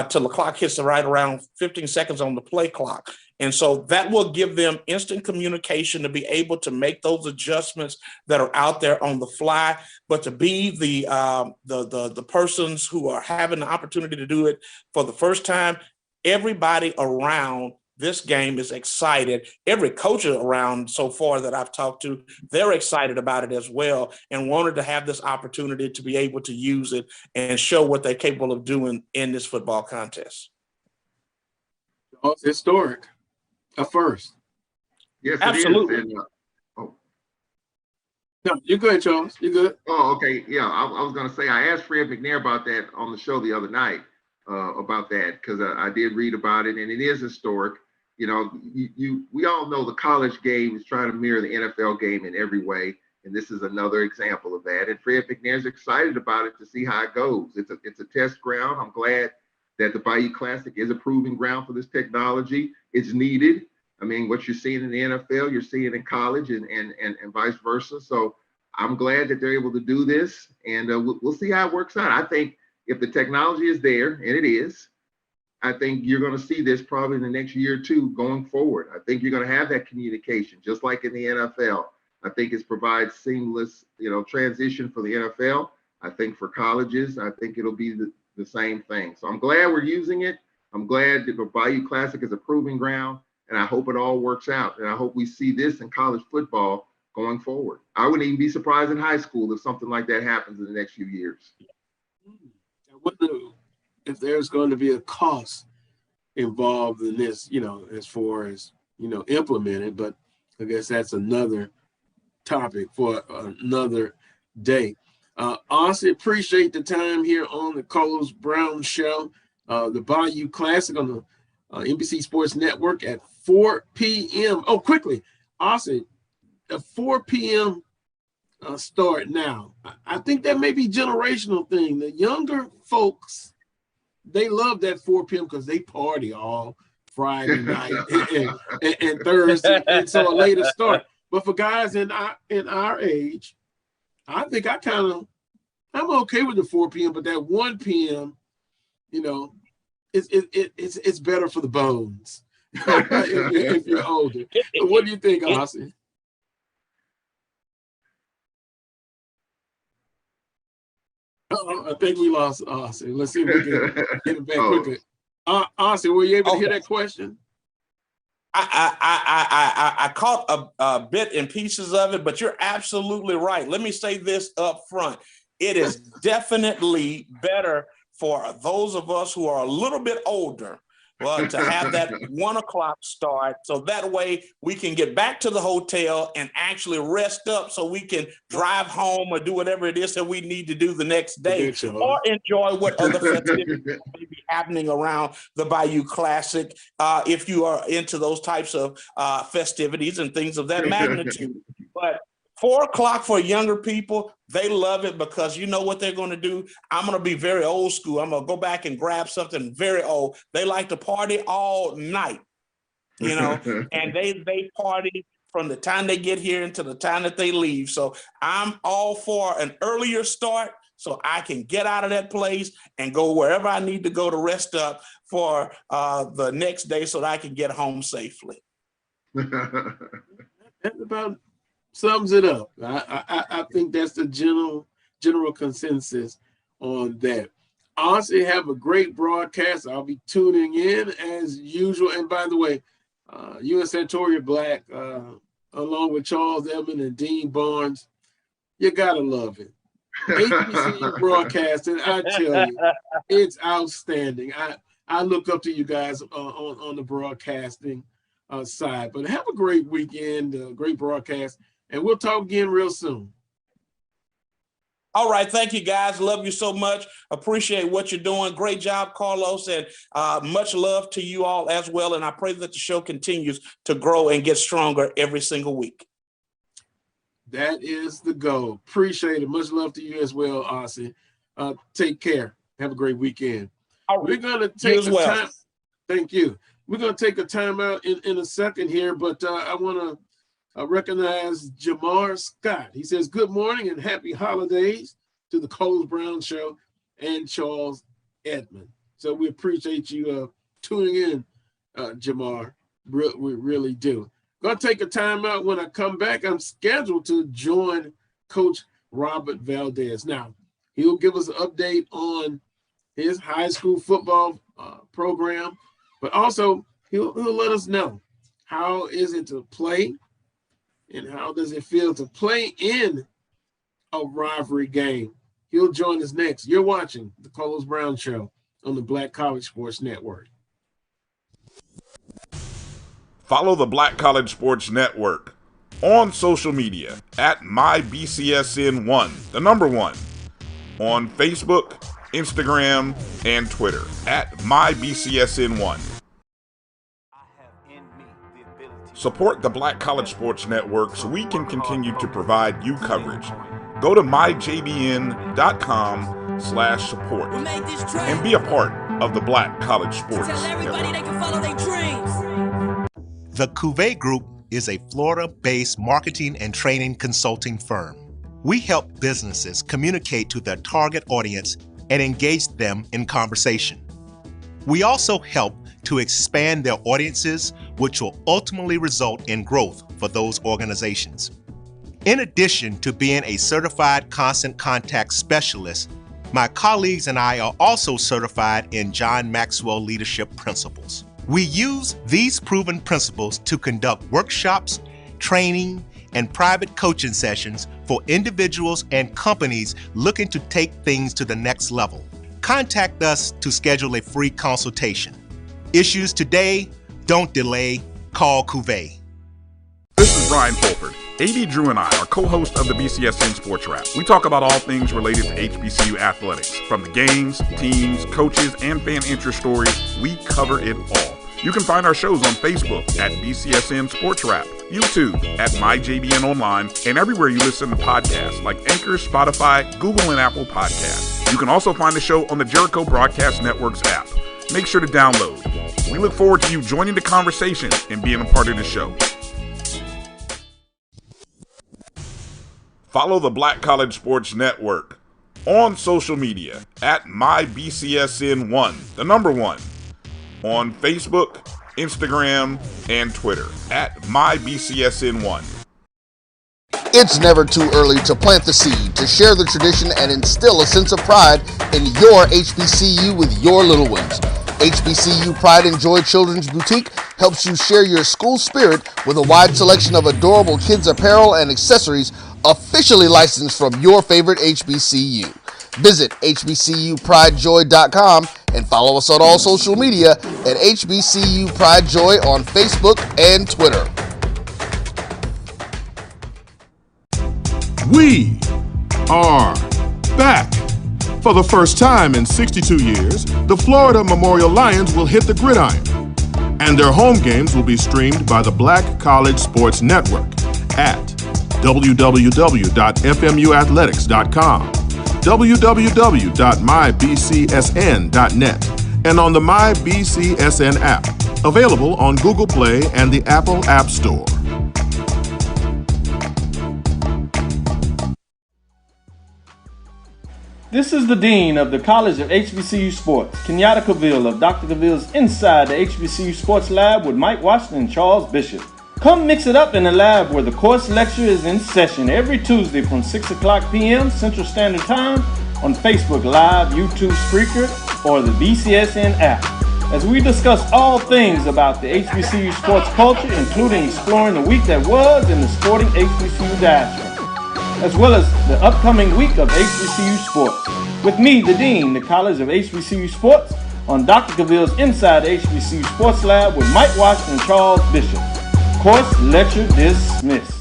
till the clock hits right around 15 seconds on the play clock. And so that will give them instant communication to be able to make those adjustments that are out there on the fly. But to be the persons who are having the opportunity to do it for the first time, everybody around this game is excited. Every coach around so far that I've talked to, they're excited about it as well and wanted to have this opportunity to be able to use it and show what they're capable of doing in this football contest. Oh, it's historic, a first. Yes, absolutely. It is. And, No, you're good, Charles. You're good. Oh, okay. Yeah, I was going to say, I asked Fred McNair about that on the show the other night, about that, because I did read about it, and it is historic. We all know the college game is trying to mirror the NFL game in every way, and this is another example of that. And Fred McNair's excited about it to see how it goes. It's a test ground. I'm glad that the Bayou Classic is a proving ground for this technology. It's needed. I mean, what you're seeing in the NFL, you're seeing in college, and vice versa. So I'm glad that they're able to do this, and we'll see how it works out. I think if the technology is there, and it is, I think you're going to see this probably in the next year or two going forward. I think you're going to have that communication, just like in the NFL. I think it provides seamless, transition for the NFL. I think for colleges, I think it'll be the same thing. So I'm glad we're using it. I'm glad that the Bayou Classic is a proving ground, and I hope it all works out. And I hope we see this in college football going forward. I wouldn't even be surprised in high school if something like that happens in the next few years. I wonder if there's going to be a cost involved in this, as far as, implemented, but I guess that's another topic for another day. Austin, appreciate the time here on the Carlos Brown Show, the Bayou Classic on the NBC Sports Network at 4 p.m. Oh, quickly, Austin, a 4 p.m. Start now. I think that may be a generational thing. The younger folks, they love that 4 p.m. because they party all Friday night and Thursday, and so a later start. But for guys in our age, I think I'm okay with the 4 p.m. But that 1 p.m., it's better for the bones if you're older. What do you think, Austin? I think we lost Austin. Let's see if we can get it back quickly. Austin, were you able to hear that question? I caught a bit and pieces of it, but you're absolutely right. Let me say this up front. It is definitely better for those of us who are a little bit older to have that 1 o'clock start. So that way we can get back to the hotel and actually rest up so we can drive home or do whatever it is that we need to do the next day, or enjoy what other festivities may be happening around the Bayou Classic, if you are into those types of festivities and things of that magnitude. But 4 o'clock for younger people, they love it because you know what they're going to do? I'm going to be very old school. I'm going to go back and grab something very old. They like to party all night, and they party from the time they get here until the time that they leave. So I'm all for an earlier start so I can get out of that place and go wherever I need to go to rest up for the next day so that I can get home safely. That's about sums it up. I think that's the general consensus on that. Honestly, have a great broadcast. I'll be tuning in as usual. And by the way, you and Santoria Black, along with Charles Edmond and Dean Barnes, you gotta love it. HBCU broadcasting, I tell you, it's outstanding. I look up to you guys on the broadcasting side. But have a great weekend, great broadcast, and we'll talk again real soon. All right. Thank you, guys. Love you so much. Appreciate what you're doing. Great job, Carlos, and much love to you all as well. And I pray that the show continues to grow and get stronger every single week. That is the goal. Appreciate it. Much love to you as well, Aussie. Take care. Have a great weekend. Right. We're going to take a time. Thank you. We're going to take a time out in a second here, but I want to recognize Jamar Scott. He says, good morning and happy holidays to the Coles Brown Show and Charles Edmond. So we appreciate you tuning in, Jamar. We really do. Going to take a time out. When I come back, I'm scheduled to join Coach Robert Valdez. Now, he'll give us an update on his high school football program, but also he'll let us know how is it to play and how does it feel to play in a rivalry game. He'll join us next. You're watching the Carlos Brown Show on the Black College Sports Network. Follow the Black College Sports Network on social media at MyBCSN1, the number 1, on Facebook, Instagram, and Twitter at MyBCSN1. Support the Black College Sports Network so we can continue to provide you coverage. Go to myjbn.com/support and be a part of the Black College Sports Network. The Cuvée Group is a Florida-based marketing and training consulting firm. We help businesses communicate to their target audience and engage them in conversation. We also help to expand their audiences, which will ultimately result in growth for those organizations. In addition to being a certified constant contact specialist, my colleagues and I are also certified in John Maxwell Leadership Principles. We use these proven principles to conduct workshops, training, and private coaching sessions for individuals and companies looking to take things to the next level. Contact us to schedule a free consultation. Issues today, don't delay, call Cuvée. This is Brian Fulford. AD Drew and I are co-hosts of the BCSN Sports Wrap. We talk about all things related to HBCU athletics. From the games, teams, coaches, and fan interest stories, we cover it all. You can find our shows on Facebook at BCSN Sports Wrap, YouTube at MyJBN Online, and everywhere you listen to podcasts like Anchor, Spotify, Google, and Apple Podcasts. You can also find the show on the Jericho Broadcast Network's app. Make sure to download. We look forward to you joining the conversation and being a part of the show. Follow the Black College Sports Network on social media at MyBCSN1, the number 1, on Facebook, Instagram, and Twitter at MyBCSN1. It's never too early to plant the seed, to share the tradition, and instill a sense of pride in your HBCU with your little ones. HBCU Pride and Joy Children's Boutique helps you share your school spirit with a wide selection of adorable kids apparel and accessories officially licensed from your favorite HBCU. Visit hbcupridejoy.com and follow us on all social media at HBCU Pride Joy on Facebook and Twitter. We are back. For the first time in 62 years, the Florida Memorial Lions will hit the gridiron, and their home games will be streamed by the Black College Sports Network at www.fmuathletics.com, www.mybcsn.net, and on the MyBCSN app, available on Google Play and the Apple App Store. This is the Dean of the College of HBCU Sports, Kenyatta Cavill of Dr. Cavill's Inside the HBCU Sports Lab with Mike Washington and Charles Bishop. Come mix it up in the lab where the course lecture is in session every Tuesday from 6 o'clock p.m. Central Standard Time on Facebook Live, YouTube Spreaker, or the BCSN app. as we discuss all things about the HBCU sports culture, including exploring the week that was in the sporting HBCU diaspora, as well as the upcoming week of HBCU sports. With me, the Dean, the College of HBCU Sports, on Dr. Cavill's Inside the HBCU Sports Lab with Mike Washington and Charles Bishop. Course lecture dismissed.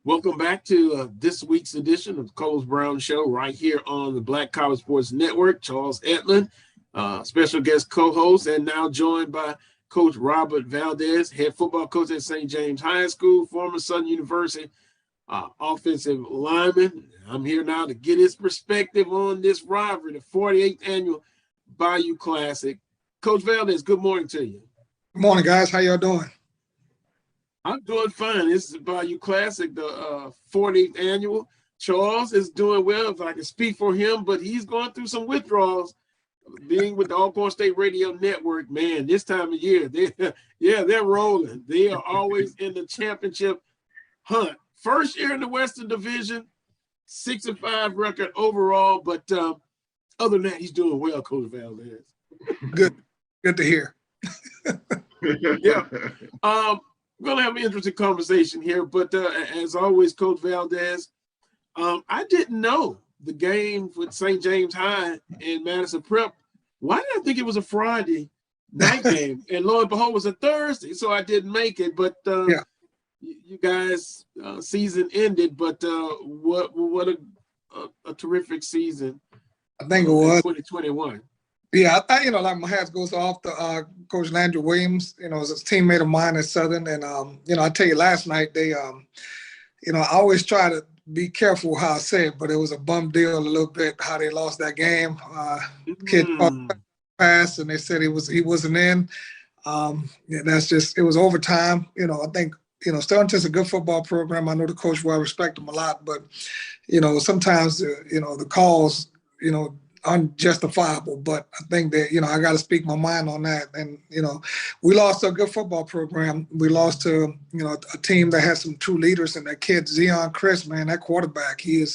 Welcome back to this week's edition of the Coles Brown Show right here on the Black College Sports Network. Charles Etland, special guest co-host, and now joined by Coach Robert Valdez, head football coach at St. James High School, former Southern University offensive lineman. I'm here now to get his perspective on this rivalry, the 48th annual Bayou Classic. Coach Valdez, good morning to you. Good morning, guys. How y'all doing? I'm doing fine. This is the Bayou Classic, the 48th annual. Charles is doing well, if I can speak for him, but he's going through some withdrawals. Being with the Alcorn State Radio Network, man, this time of year, they're rolling. They are always in the championship hunt. First year in the Western Division, 6-5 record overall, but other than that, he's doing well, Coach Valdez. Good to hear. Yeah. We're going to have an interesting conversation here, but as always, Coach Valdez, I didn't know the game with St. James High and Madison Prep. Why did I think it was a Friday night game? And lo and behold, it was a Thursday, so I didn't make it. But you guys' season ended, but what a terrific season. I think it was 2021. Yeah, I thought, like my hat goes off to Coach Landry Williams, as a teammate of mine at Southern. And, I tell you, last night, they, I always try to be careful how I say it, but it was a bum deal a little bit how they lost that game. Kid passed, and they said he wasn't in. It was overtime. I think, Sterlington's a good football program. I know the coach well, I respect him a lot, but, sometimes, the calls, unjustifiable, but I think that, I got to speak my mind on that. And, we lost to a good football program. We lost to, a team that has some true leaders, and that kid, Zion Chris, man, that quarterback, he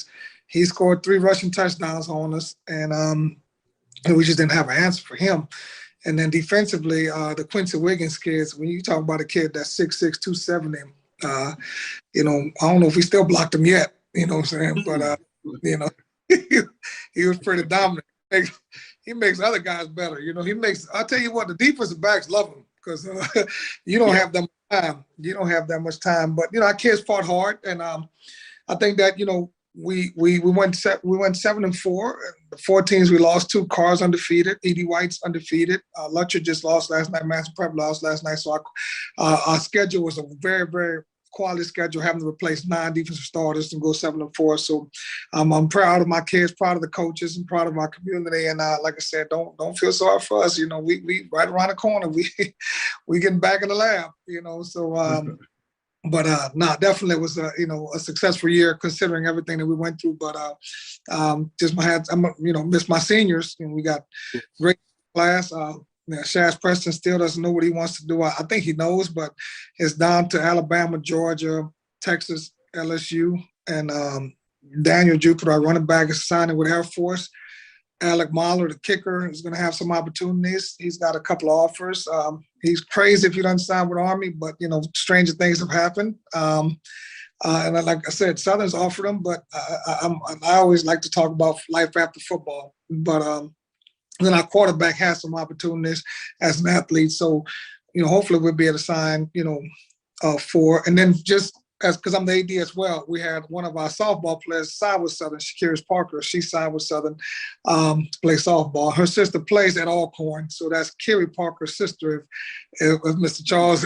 scored 3 rushing touchdowns on us, and we just didn't have an answer for him. And then defensively, the Quincy Wiggins kids, when you talk about a kid that's 6'6", 270, I don't know if we still blocked him yet, you know what I'm saying? But, he was pretty dominant. He makes other guys better. I'll tell you what, the defensive backs love him because you don't have that much time. You don't have that much time. But, our kids fought hard. And I think that, we went 7-4. The 4 teams we lost to, Carr's undefeated, Edie White's undefeated. Lutcher just lost last night. Madison Prep lost last night. So our schedule was a very, very quality schedule, having to replace 9 defensive starters and go 7-4. So I'm proud of my kids, proud of the coaches, and proud of our community. And like I said, don't feel sorry for us. We right around the corner. We getting back in the lab. So definitely was a successful year considering everything that we went through. But miss my seniors, and we got great class. Shaz Preston still doesn't know what he wants to do. I think he knows, but it's down to Alabama, Georgia, Texas, LSU, and Daniel Jupiter, our running back, is signing with Air Force. Alec Mahler, the kicker, is going to have some opportunities. He's got a couple of offers. He's crazy if he doesn't sign with Army, but, stranger things have happened. And like I said, Southern's offered him, but I always like to talk about life after football. But then our quarterback has some opportunities as an athlete. So, hopefully we'll be able to sign, for, and then just because I'm the AD as well, we had one of our softball players sign with Southern, Shakira Parker. She signed with Southern to play softball. Her sister plays at Alcorn. So that's Kiri Parker's sister, if Mr. Charles,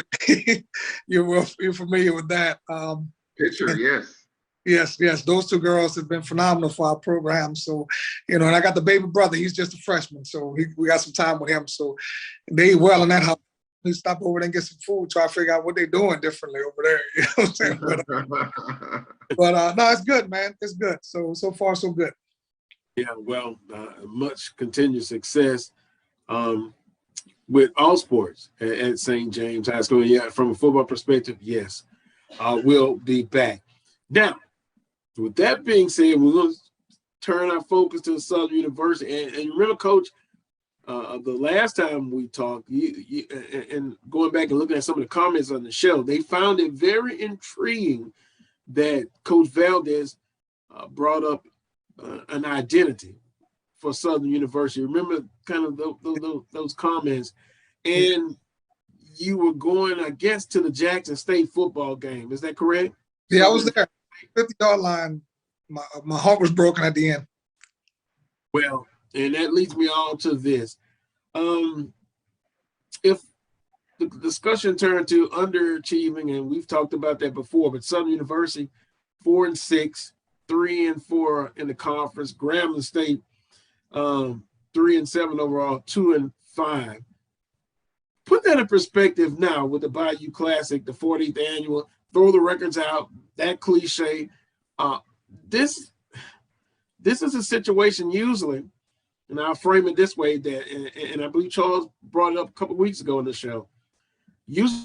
you're familiar with that. Pitcher, yes. Yes. Those 2 girls have been phenomenal for our program. So, and I got the baby brother. He's just a freshman. So we got some time with him. So they well in that house. We stop over there and get some food, try to figure out what they're doing differently over there. You know what I'm saying? But no, it's good, man. It's good. So far, so good. Yeah, well, much continued success with all sports at St. James High School. Yeah, from a football perspective, yes, we'll be back. Now, with that being said, we're going to turn our focus to Southern University. And remember, Coach, the last time we talked, and going back and looking at some of the comments on the show, they found it very intriguing that Coach Valdez brought up an identity for Southern University. Remember kind of those comments. And you were going, I guess, to the Jackson State football game. Is that correct? Yeah, I was there. 50-yard line. My heart was broken at the end. Well, and that leads me on to this. If the discussion turned to underachieving, and we've talked about that before, but Southern University, 4-6, 3-4 in the conference. Grambling State, 3-7 overall, 2-5. Put that in perspective now with the Bayou Classic, the 40th annual, throw the records out, that cliche. This is a situation usually, and I'll frame it this way, that, and I believe Charles brought it up a couple of weeks ago in the show. Usually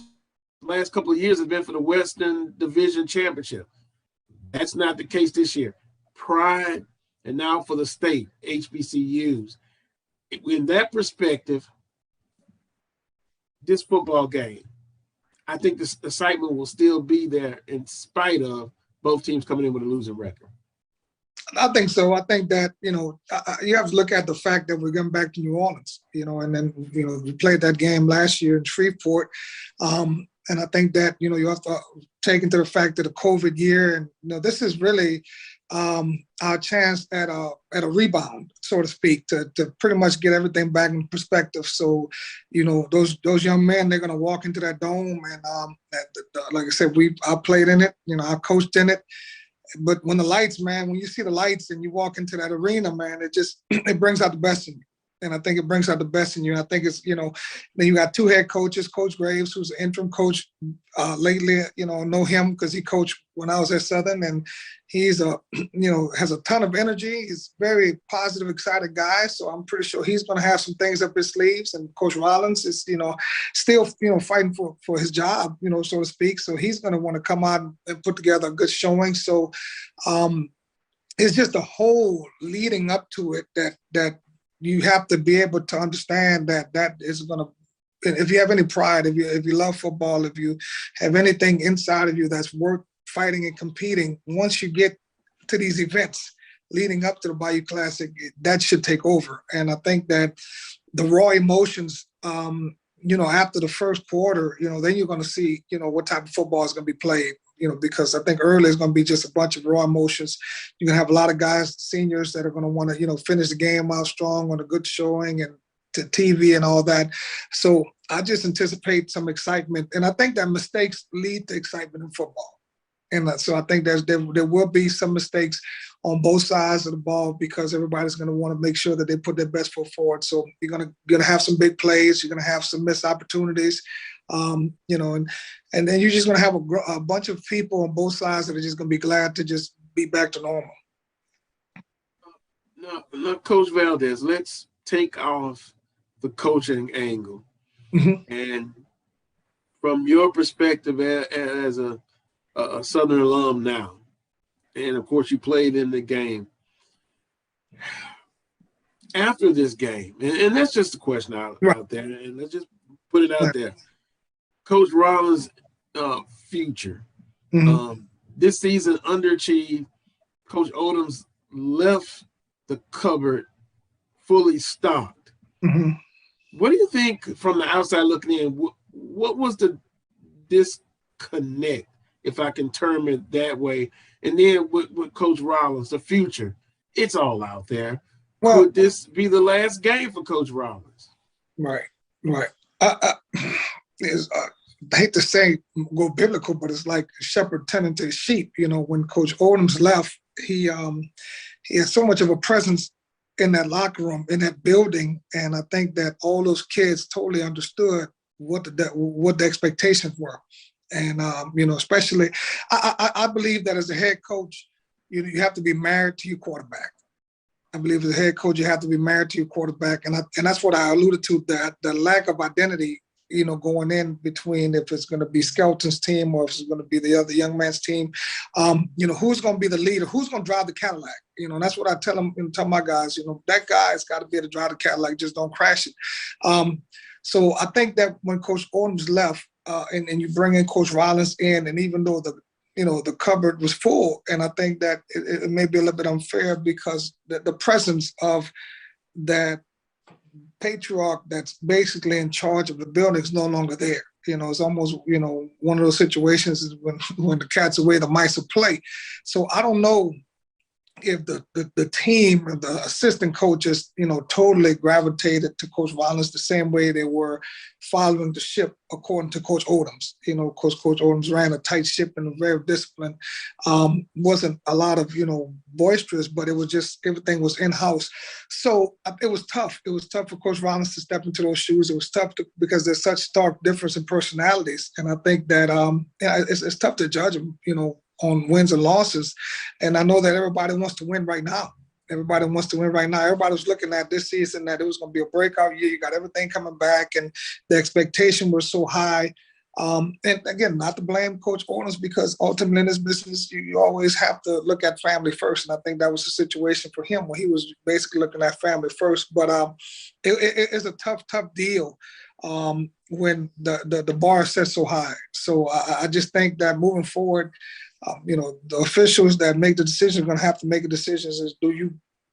the last couple of years have been for the Western Division Championship. That's not the case this year. Pride, and now for the state, HBCUs. In that perspective, this football game, I think the excitement will still be there in spite of both teams coming in with a losing record. I think so. I think that, you have to look at the fact that we're going back to New Orleans, and then, we played that game last year in Shreveport. And I think that, you have to take into the fact that the COVID year, and, this is really our chance at a rebound, so to speak, to pretty much get everything back in perspective. So, those young men, they're going to walk into that dome, and like I said, I played in it, I coached in it. But when the lights, man, when you see the lights and you walk into that arena, man, it brings out the best in you. And I think it brings out the best in you. And I think it's, then you got two head coaches, Coach Graves, who's an interim coach lately, know him because he coached when I was at Southern, and he's has a ton of energy. He's a very positive, excited guy. So I'm pretty sure he's going to have some things up his sleeves. And Coach Rollins is, still, fighting for his job, so to speak. So he's going to want to come out and put together a good showing. So it's just a whole leading up to it that you have to be able to understand that is going to, if you have any pride, if you love football, if you have anything inside of you that's worth fighting and competing, once you get to these events leading up to the Bayou Classic, that should take over. And I think that the raw emotions, after the first quarter, then you're going to see, what type of football is going to be played. Because I think early is going to be just a bunch of raw emotions. You're going to have a lot of guys, seniors, that are going to want to, finish the game out strong on a good showing and to TV and all that. So I just anticipate some excitement. And I think that mistakes lead to excitement in football. And so I think there will be some mistakes on both sides of the ball because everybody's going to want to make sure that they put their best foot forward. So you're going to have some big plays. You're going to have some missed opportunities. And then you're just going to have a bunch of people on both sides that are just going to be glad to just be back to normal. Now, Coach Valdez, let's take off the coaching angle. Mm-hmm. And from your perspective as a Southern alum now, and of course you played in the game, after this game, and that's just a question out there, and let's just put it out there. Coach Rollins' future. Mm-hmm. This season underachieved. Coach Odom's left the cupboard fully stocked. Mm-hmm. What do you think from the outside looking in? What was the disconnect, if I can term it that way? And then with Coach Rollins, the future, it's all out there. Well, could this be the last game for Coach Rollins? Right. I hate to say go biblical, but it's like a shepherd tending to his sheep. When Coach Odom's left, he has so much of a presence in that locker room, in that building, and I think that all those kids totally understood what the expectations were. And especially, I believe that as a head coach, you have to be married to your quarterback. I believe as a head coach, you have to be married to your quarterback. And that's what I alluded to, that the lack of identity, going in between if it's going to be Skelton's team or if it's going to be the other young man's team. Who's going to be the leader? Who's going to drive the Cadillac? And that's what I tell them, tell my guys, that guy's got to be able to drive the Cadillac, just don't crash it. So I think that when Coach Odoms left and you bring in Coach Rollins in, and even though the cupboard was full, and I think that it may be a little bit unfair because the presence of that patriarch that's basically in charge of the building is no longer there. It's almost, one of those situations is when the cat's away, the mice will play. So I don't know if the team and the assistant coaches, totally gravitated to Coach Rollins the same way they were following the ship according to Coach Odoms. Coach Odoms ran a tight ship and very disciplined. Wasn't a lot of, boisterous, but it was just, everything was in-house. So it was tough. It was tough for Coach Rollins to step into those shoes. It was tough because there's such stark difference in personalities. And I think that it's tough to judge them, on wins and losses. And I know that everybody wants to win right now. Everybody wants to win right now. Everybody was looking at this season that it was going to be a breakout year. You got everything coming back, and the expectation was so high. And again, not to blame Coach Odoms, because ultimately in this business, you always have to look at family first. And I think that was the situation for him when he was basically looking at family first. But it's a tough deal when the bar is set so high. So I just think that moving forward, the officials that make the decision are going to have to make the decisions. Is do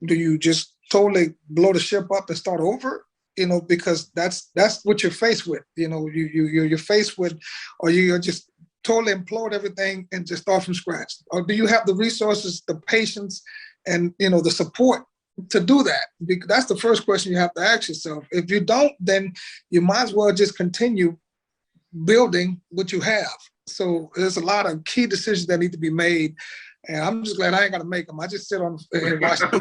you just totally blow the ship up and start over? Because that's what you're faced with. You're faced with, or you're just totally implode everything and just start from scratch. Or do you have the resources, the patience, and the support to do that? Because that's the first question you have to ask yourself. If you don't, then you might as well just continue building what you have. So there's a lot of key decisions that need to be made, and I'm just glad I ain't got to make them. I just sit on and watch them.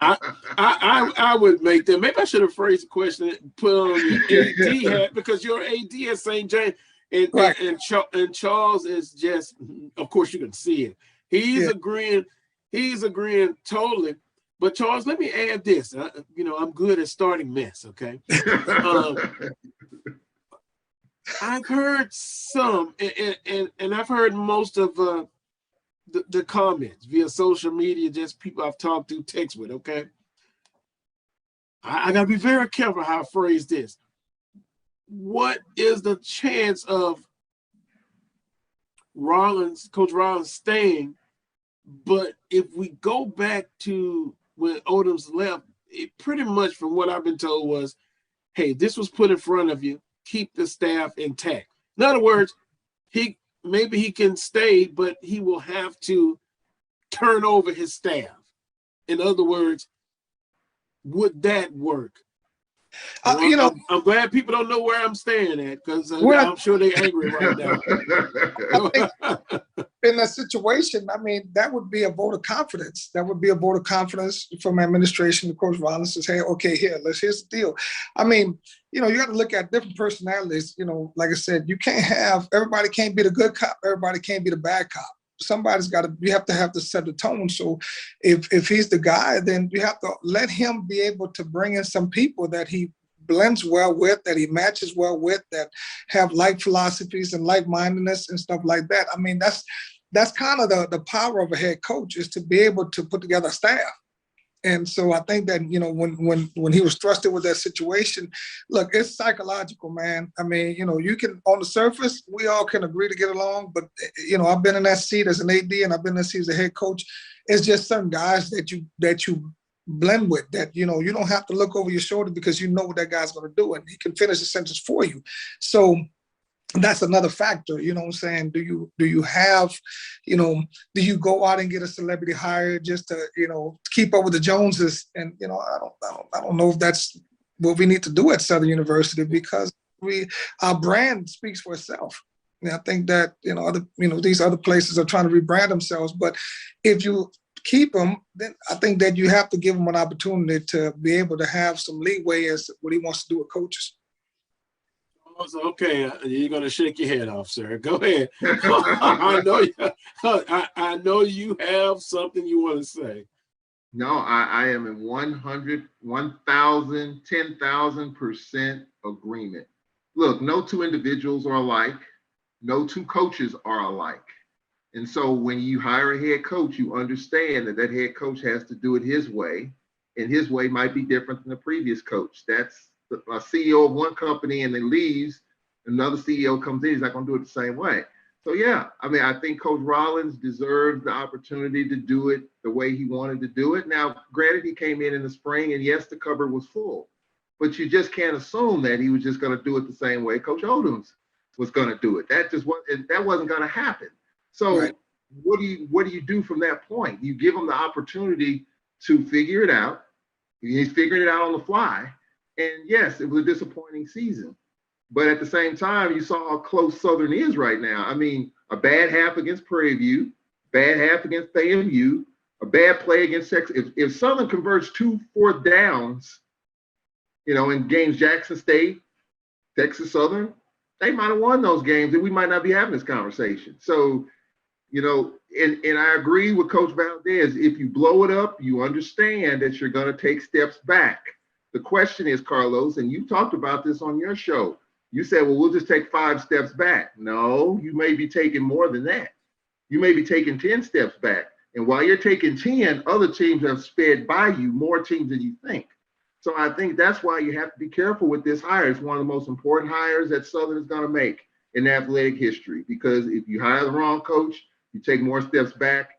I would make them. Maybe I should have phrased the question, put on your AD hat, because your AD at St. James and Charles is just, of course you can see it. He's agreeing totally. But Charles, let me add this. I'm good at starting mess, okay? I've heard some, and I've heard most of the comments via social media, just people I've talked to, text with, okay? I got to be very careful how I phrase this. What is the chance of Coach Rollins staying? But if we go back to when Odoms left, it pretty much from what I've been told was, hey, this was put in front of you. Keep the staff intact. In other words, maybe he can stay, but he will have to turn over his staff. In other words, would that work? I'm glad people don't know where I'm staying at, because I'm sure they're angry right now. In that situation, that would be a vote of confidence. That would be a vote of confidence from administration to Coach Rollins to say, okay, here's the deal. You got to look at different personalities. Like I said, everybody can't be the good cop. Everybody can't be the bad cop. You have to set the tone. So if he's the guy, then you have to let him be able to bring in some people that he blends well with, that he matches well with, that have like philosophies and like-mindedness and stuff like that. That's kind of the power of a head coach, is to be able to put together a staff. And so I think that, when he was thrusted with that situation, look, it's psychological, man. You can, on the surface, we all can agree to get along, but, I've been in that seat as an AD and I've been in that seat as a head coach. It's just certain guys that you blend with, that, you don't have to look over your shoulder because you know what that guy's going to do, and he can finish the sentence for you. So that's another factor. You know what I'm saying? Do you have, do you go out and get a celebrity hire just to, keep up with the Joneses? And, I don't know if that's what we need to do at Southern University, because our brand speaks for itself. And I think that, these other places are trying to rebrand themselves, but if you keep them, then I think that you have to give them an opportunity to be able to have some leeway as what he wants to do with coaches. Okay, you're going to shake your head off, sir. Go ahead. I know you have something you want to say. No, I am in 100, 1,000, 10,000% agreement. Look, no two individuals are alike. No two coaches are alike. And so when you hire a head coach, you understand that that head coach has to do it his way, and his way might be different than the previous coach. That's a CEO of one company and then leaves, another CEO comes in, he's not going to do it the same way. So, yeah, I mean, I think Coach Rollins deserved the opportunity to do it the way he wanted to do it. Now, granted, he came in the spring, and yes, the cupboard was full, but you just can't assume that he was just going to do it the same way Coach Odoms was going to do it. That wasn't going to happen. So right. What do you do from that point? You give him the opportunity to figure it out. He's figuring it out on the fly. And yes, it was a disappointing season. But at the same time, you saw how close Southern is right now. I mean, a bad half against Prairie View, bad half against FAMU, a bad play against Texas. If Southern converts 2 4th downs, in games Jackson State, Texas Southern, they might have won those games, and we might not be having this conversation. So, and I agree with Coach Valdez. If you blow it up, you understand that you're going to take steps back. The question is, Carlos, and you talked about this on your show. You said, well, we'll just take 5 steps back. No, you may be taking more than that. You may be taking 10 steps back. And while you're taking 10, other teams have sped by you, more teams than you think. So I think that's why you have to be careful with this hire. It's one of the most important hires that Southern is going to make in athletic history, because if you hire the wrong coach, you take more steps back.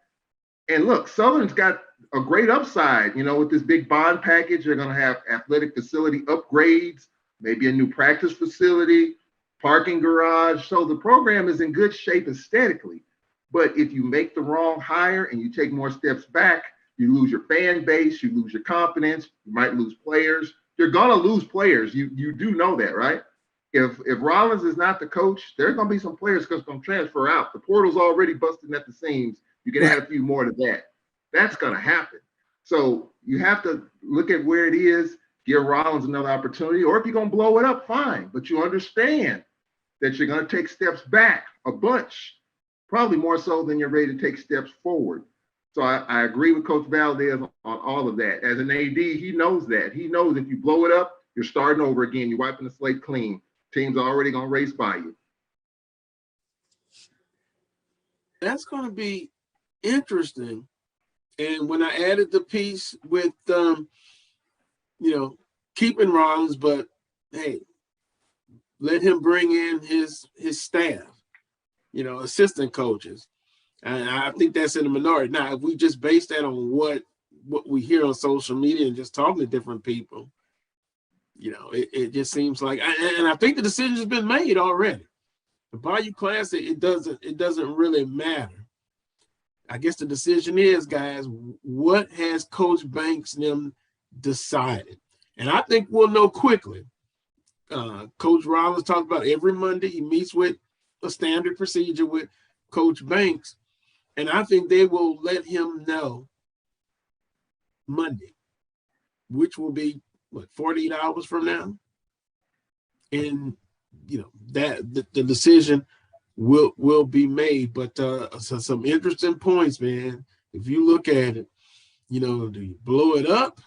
And look, Southern's got a great upside, with this big bond package. They're going to have athletic facility upgrades, maybe a new practice facility, parking garage. So the program is in good shape aesthetically. But if you make the wrong hire and you take more steps back, you lose your fan base, you lose your confidence, you might lose players. You're going to lose players. You do know that, right? If Rollins is not the coach, there's going to be some players that's going to transfer out. The portal's already busting at the seams. You can add a few more to that. That's going to happen. So you have to look at where it is, give Rollins another opportunity, or if you're going to blow it up, fine. But you understand that you're going to take steps back a bunch, probably more so than you're ready to take steps forward. So I agree with Coach Valdez on all of that. As an AD, he knows that. He knows if you blow it up, you're starting over again. You're wiping the slate clean. Teams are already going to race by you. That's going to be interesting. And when I added the piece with, keeping Rollins, but hey, let him bring in his staff, assistant coaches. And I think that's in the minority. Now, if we just base that on what we hear on social media and just talking to different people, it just seems like, and I think the decision has been made already. The Bayou Classic, it doesn't really matter. I guess the decision is, guys, what has Coach Banks and them decided? And I think we'll know quickly. Coach Rollins talked about every Monday he meets with a standard procedure with Coach Banks, and I think they will let him know Monday, which will be 48 hours from now, and that the decision will be made. But so some interesting points, man. If you look at it, do you blow it up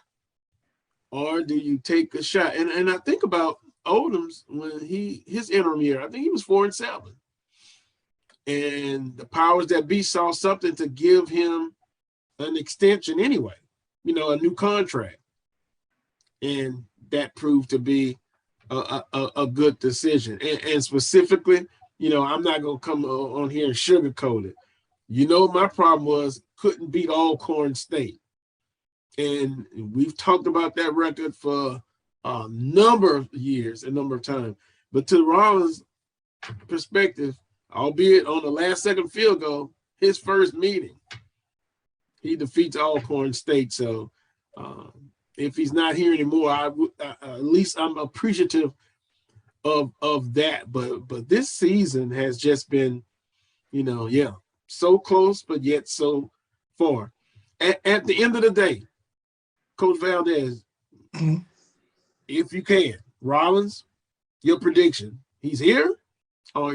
or do you take a shot? And I think about Odoms when his interim year, I think he was 4-7. And the powers that be saw something to give him an extension anyway, a new contract. And that proved to be a good decision. And specifically, I'm not going to come on here and sugarcoat it. My problem was couldn't beat Alcorn State. And we've talked about that record for a number of years, a number of times. But to Rollins' perspective, albeit on the last second field goal, his first meeting, he defeats Alcorn State. So if he's not here anymore, at least I'm appreciative of that. But this season has just been, so close, but yet so far. At the end of the day, Coach Valdez, if you can, Rollins, your prediction, he's here or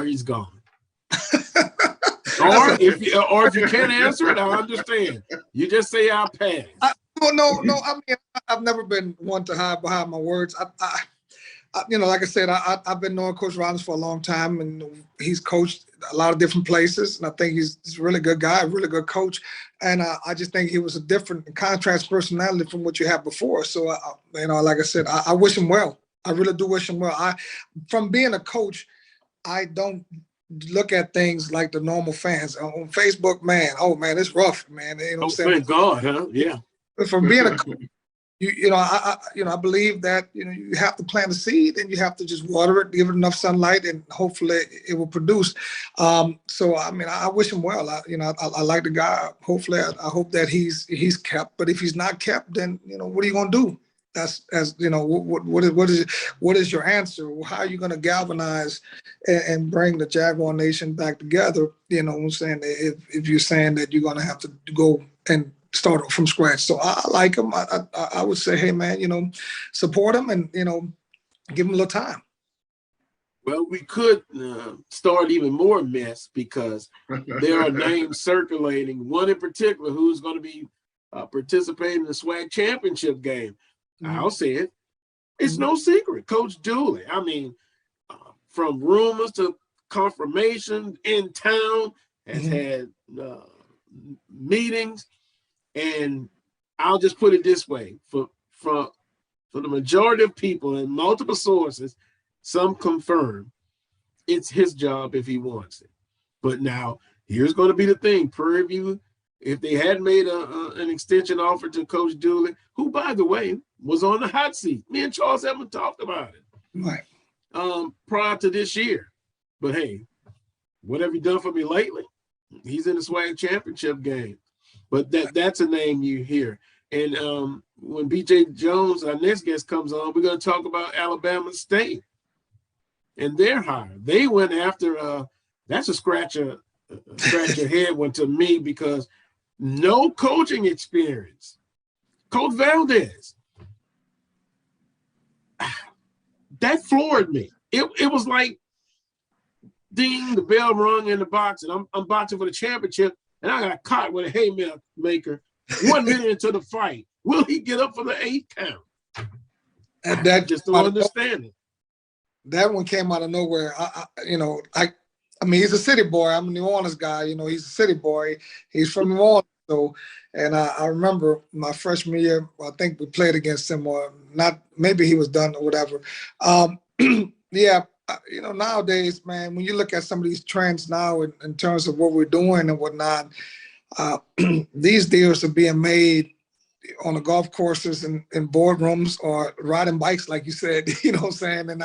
he's gone? Or if you can't answer it, I understand. You just say I'll pass. No. I mean, I've never been one to hide behind my words. Like I said, I've been knowing Coach Rollins for a long time, and he's coached a lot of different places. And I think he's a really good guy, a really good coach. And I just think he was a different contrast personality from what you had before. So, like I said, I wish him well. I really do wish him well. From being a coach, I don't look at things like the normal fans on Facebook. Man, it's rough, man. You know what I'm saying? Thank God, huh? Yeah. From being a coach, I believe that you have to plant a seed and you have to just water it, give it enough sunlight, and hopefully it will produce. So I mean, I wish him well. I like the guy. Hopefully, I hope that he's kept. But if he's not kept, then what are you gonna do? That's what is your answer? How are you going to galvanize and bring the Jaguar Nation back together? You know what I'm saying? If you're saying that you're going to have to go and start from scratch. So I like him. I would say, hey man, support him and give him a little time. Well, we could start even more mess because there are names circulating. One in particular who's going to be participating in the SWAC championship game. I'll say it. It's no secret. Coach Dooley. I mean, from rumors to confirmation in town, has had meetings, and I'll just put it this way: for the majority of people and multiple sources, some confirm it's his job if he wants it. But now here's going to be the thing: Prairie View, if they had made an extension offer to Coach Dooley, who, by the way, was on the hot seat. Me and Charles haven't talked about it prior to this year. But hey, what have you done for me lately? He's in the SWAC championship game. But that's a name you hear. And when BJ Jones, our next guest, comes on, we're going to talk about Alabama State and their hire. They went after that's a scratch your head one to me because no coaching experience. Coach Valdez. That floored me. It was like, ding, the bell rung in the box, and I'm boxing for the championship, and I got caught with a haymaker 1 minute into the fight. Will he get up for the 8th count? And that just don't understand it. That one came out of nowhere. I mean, he's a city boy. I'm a New Orleans guy. He's a city boy. He's from New Orleans. So, and I remember my freshman year, I think we played against him, or not, maybe he was done or whatever. Yeah, nowadays, man, when you look at some of these trends now in terms of what we're doing and whatnot, these deals are being made on the golf courses and in boardrooms or riding bikes, like you said, you know what I'm saying? And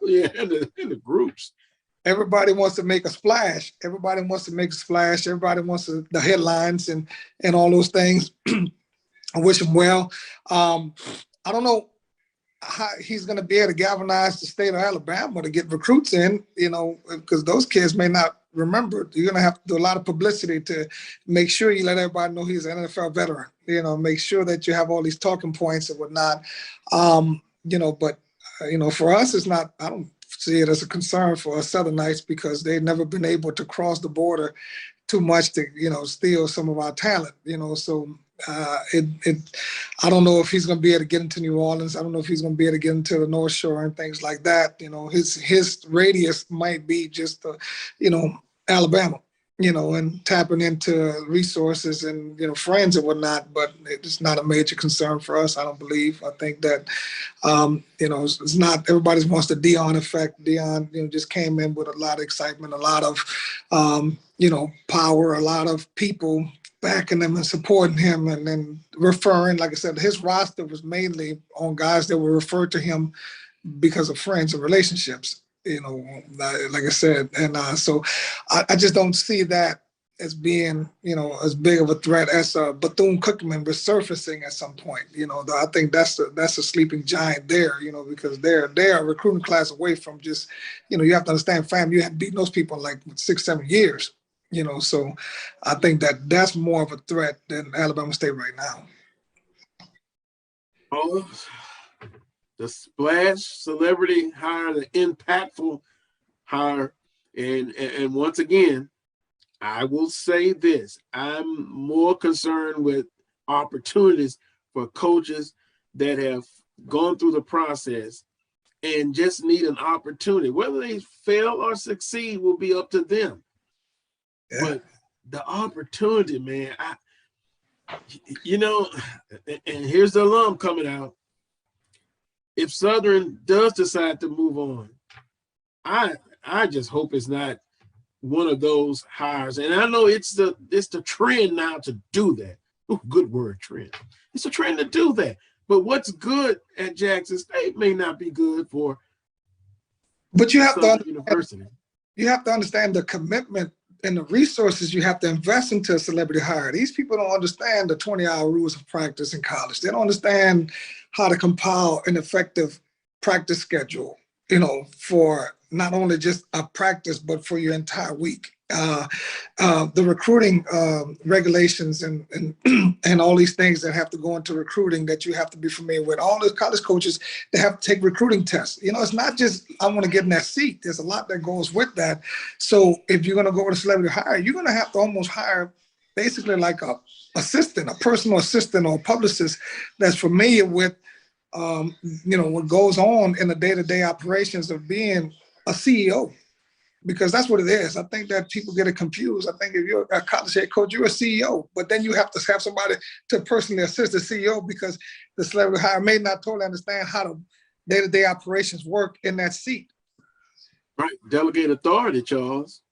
yeah, in the groups. Everybody wants to make a splash. Everybody wants the headlines and all those things. I wish him well. I don't know how he's going to be able to galvanize the state of Alabama to get recruits in, because those kids may not remember. You're going to have to do a lot of publicity to make sure you let everybody know he's an NFL veteran, make sure that you have all these talking points and whatnot. But for us, it's not, I don't see it as a concern for us Southernites because they've never been able to cross the border too much to, steal some of our talent, so I don't know if he's going to be able to get into New Orleans. I don't know if he's going to be able to get into the North Shore and things like that. His radius might be just, Alabama, and tapping into resources and, friends and whatnot, but it's not a major concern for us, I don't believe. I think that, it's not, everybody wants the Deion effect. Deion, just came in with a lot of excitement, a lot of, power, a lot of people backing him and supporting him and then referring. Like I said, his roster was mainly on guys that were referred to him because of friends and relationships, like I said. And so I just don't see that as being, as big of a threat as Bethune-Cookman resurfacing at some point. I think that's a sleeping giant there, because they're a recruiting class away from just, you have to understand, fam, you have beaten those people in like 6-7 years. So I think that's more of a threat than Alabama State right now. Oh, the splash celebrity hire, the impactful hire, and once again, I will say this. I'm more concerned with opportunities for coaches that have gone through the process and just need an opportunity. Whether they fail or succeed will be up to them. Yeah. But the opportunity, man, and here's the alum coming out. If Southern does decide to move on, I just hope it's not one of those hires. And I know it's the trend now to do that. Ooh, good word, trend. It's a trend to do that. But what's good at Jackson State may not be good for university. You have to understand the commitment and the resources you have to invest into a celebrity hire. These people don't understand the 20-hour rules of practice in college. They don't understand how to compile an effective practice schedule, for not only just a practice, but for your entire week. The recruiting regulations and all these things that have to go into recruiting that you have to be familiar with. All the college coaches, they have to take recruiting tests. It's not just, I want to get in that seat. There's a lot that goes with that. So if you're going to go with a celebrity hire, you're going to have to almost hire basically like a personal assistant or publicist that's familiar with, what goes on in the day-to-day operations of being a CEO. Because that's what it is. I think that people get it confused. I think if you're a college head coach, you're a CEO, but then you have to have somebody to personally assist the CEO because the celebrity hire may not totally understand how the day-to-day operations work in that seat. Right, delegate authority, Charles.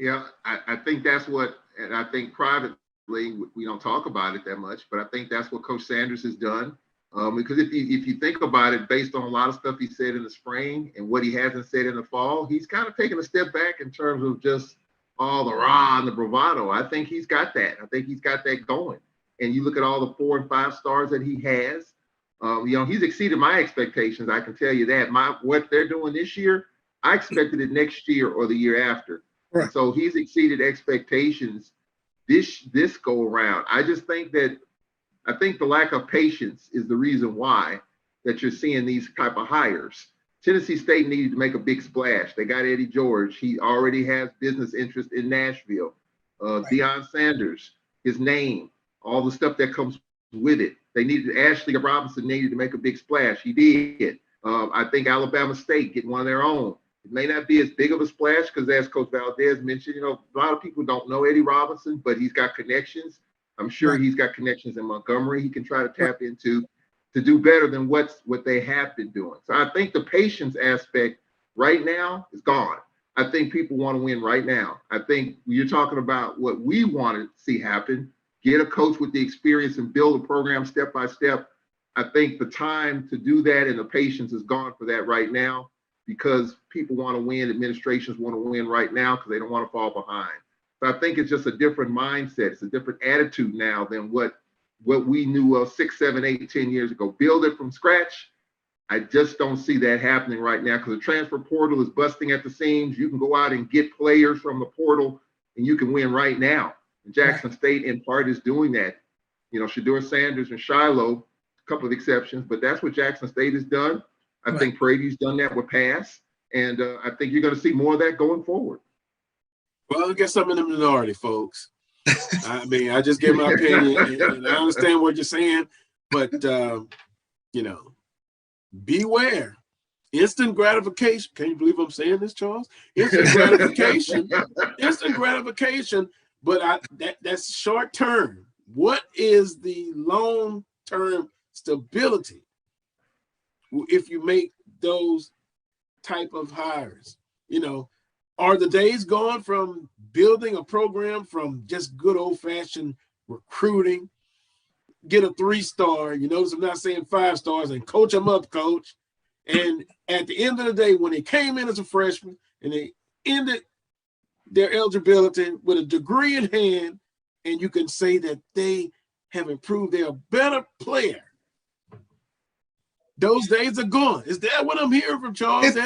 Yeah, I think that's what, and I think privately we don't talk about it that much, but I think that's what Coach Sanders has done. Because if you think about it, based on a lot of stuff he said in the spring and what he hasn't said in the fall, he's kind of taken a step back in terms of just all the rah and the bravado. I think he's got that. I think he's got that going. And you look at all the 4 and 5 stars that he has. He's exceeded my expectations. I can tell you that. What they're doing this year, I expected it next year or the year after. Right. So he's exceeded expectations this go around. I think the lack of patience is the reason why that you're seeing these type of hires. Tennessee State needed to make a big splash. They got Eddie George. He already has business interest in Nashville. Deion Sanders, his name, all the stuff that comes with it. Ashley Robinson needed to make a big splash. He did. I think Alabama State getting one of their own. It may not be as big of a splash because, as Coach Valdez mentioned, a lot of people don't know Eddie Robinson, but he's got connections. I'm sure he's got connections in Montgomery he can try to tap into to do better than what they have been doing. So I think the patience aspect right now is gone. I think people want to win right now. I think you're talking about what we want to see happen, get a coach with the experience and build a program step by step. I think the time to do that and the patience is gone for that right now because people want to win. Administrations want to win right now because they don't want to fall behind. So I think it's just a different mindset. It's a different attitude now than what we knew of 6, 7, 8, 10 years ago. Build it from scratch. I just don't see that happening right now because the transfer portal is busting at the seams. You can go out and get players from the portal and you can win right now. And Jackson State in part is doing that. Shedeur Sanders and Shiloh, a couple of exceptions, but that's what Jackson State has done. I think Prady's done that with Pass. And I think you're going to see more of that going forward. Well, I guess I'm in the minority, folks. I mean, I just give my opinion, and I understand what you're saying, but, beware. Instant gratification. Can you believe I'm saying this, Charles? Instant gratification, but that's short term. What is the long-term stability if you make those type of hires? Are the days gone from building a program from just good old-fashioned recruiting, get a 3-star, you notice I'm not saying 5 stars, and coach them up, coach. And at the end of the day, when they came in as a freshman and they ended their eligibility with a degree in hand, and you can say that they have improved, they're a better player. Those days are gone. Is that what I'm hearing from Charles?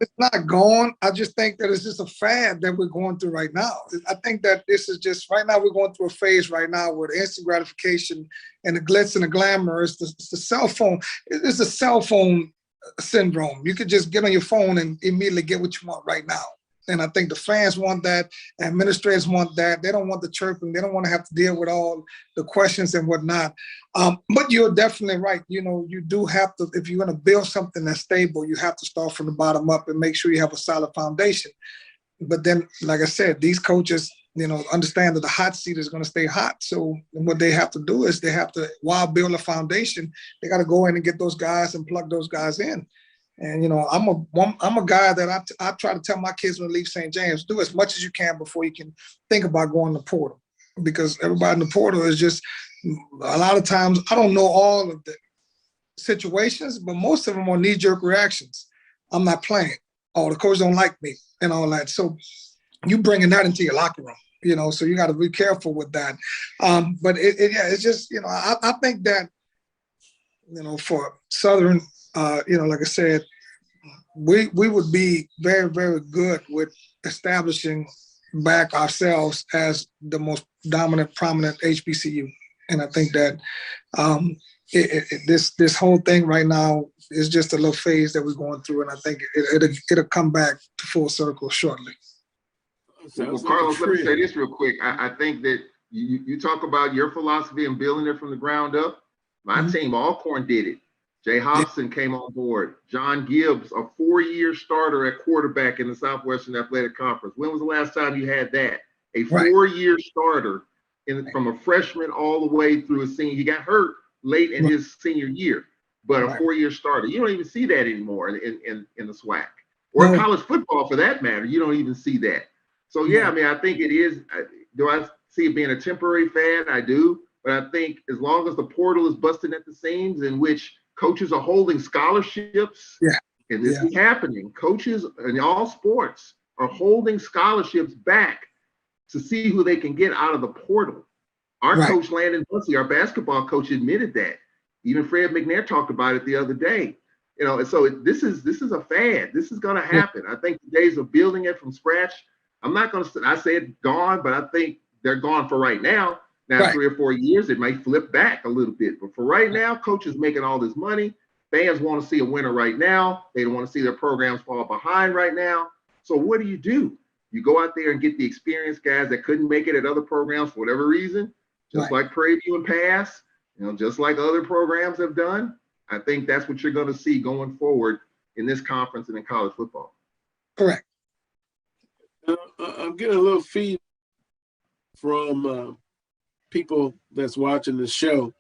It's not gone. I just think that it's just a fad that we're going through right now. I think that this is just right now we're going through a phase right now where the instant gratification and the glitz and the glamour is the cell phone. It's a cell phone syndrome. You could just get on your phone and immediately get what you want right now. And I think the fans want that, administrators want that. They don't want the chirping. They don't want to have to deal with all the questions and whatnot. But you're definitely right. You do have to, if you're going to build something that's stable, you have to start from the bottom up and make sure you have a solid foundation. But then, like I said, these coaches, understand that the hot seat is going to stay hot. So what they have to do is they have to, while building a foundation, they got to go in and get those guys and plug those guys in. And, I'm a guy that I try to tell my kids when they leave St. James, do as much as you can before you can think about going to the portal. Because everybody in the portal is just, a lot of times, I don't know all of the situations, but most of them are knee-jerk reactions. I'm not playing. Oh, the coach don't like me and all that. So you bringing that into your locker room, so you got to be careful with that. But it's just, I think that, for Southern, like I said, we would be very, very good with establishing back ourselves as the most dominant, prominent HBCU. And I think that this whole thing right now is just a little phase that we're going through, and I think it'll come back to full circle shortly. Well, Carlos, let me say this real quick. I think that you talk about your philosophy and building it from the ground up. My team, Alcorn, did it. Jay Hobson came on board. John Gibbs, a 4-year starter at quarterback in the Southwestern Athletic Conference. When was the last time you had that? A 4-year starter from a freshman all the way through a senior. He got hurt late in his senior year, but a 4-year starter. You don't even see that anymore in the SWAC or in college football for that matter. You don't even see that. So, yeah, I mean, I think it is. Do I see it being a temporary fad? I do. But I think as long as the portal is busting at the seams, in which coaches are holding scholarships, and this is happening, coaches in all sports are holding scholarships back to see who they can get out of the portal. Our coach, Landon Bussey, our basketball coach, admitted that. Even Fred McNair talked about it the other day. And so this is a fad. This is going to happen. I think the days of building it from scratch, I'm not going to, I say it's gone, but I think they're gone for right now. Now, 3 or 4 years, it might flip back a little bit. But for right now, coaches making all this money. Fans want to see a winner right now. They don't want to see their programs fall behind right now. So what do? You go out there and get the experienced guys that couldn't make it at other programs for whatever reason, just like Prairie View and Pass, just like other programs have done. I think that's what you're going to see going forward in this conference and in college football. Correct. I'm getting a little feedback from people that's watching the show.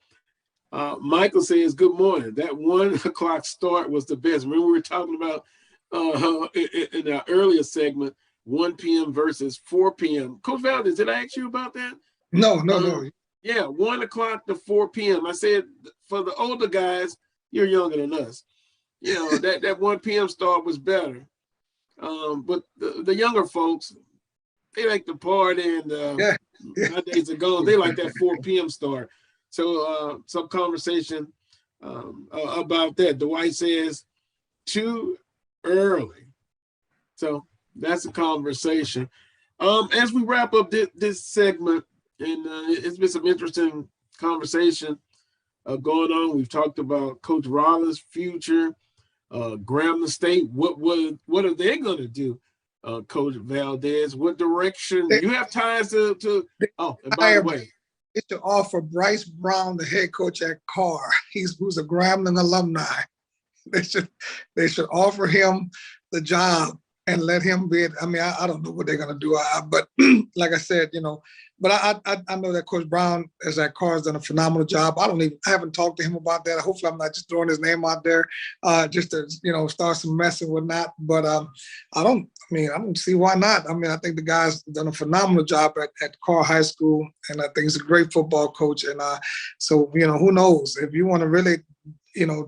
Michael says, good morning. That 1 o'clock start was the best. Remember we were talking about in our earlier segment, 1 p.m. versus 4 p.m. Coach Valdez, did I ask you about that? No. Yeah, 1 o'clock to 4 p.m. I said, for the older guys, you're younger than us. That 1 p.m. start was better. But the younger folks, they like to party, and my days are gone. They like that 4 p.m. start. So some conversation about that. Dwight says, too early. So that's a conversation. As we wrap up this segment, and it's been some interesting conversation going on. We've talked about Coach Rollins' future, Grambling State. What are they going to do? Coach Valdez, what direction you have ties to? Oh, and by the way, it's to offer Bryce Brown, the head coach at Carr. Who's a Grambling alumni. They should offer him the job and let him be it. I mean, I don't know what they're gonna do, but like I said, but I know that Coach Brown as at Carr has done a phenomenal job. I haven't talked to him about that. Hopefully, I'm not just throwing his name out there just to start some mess and whatnot. But I don't see why not. I mean, I think the guy's done a phenomenal job at Carr High School, and I think he's a great football coach. And so who knows, if you want to really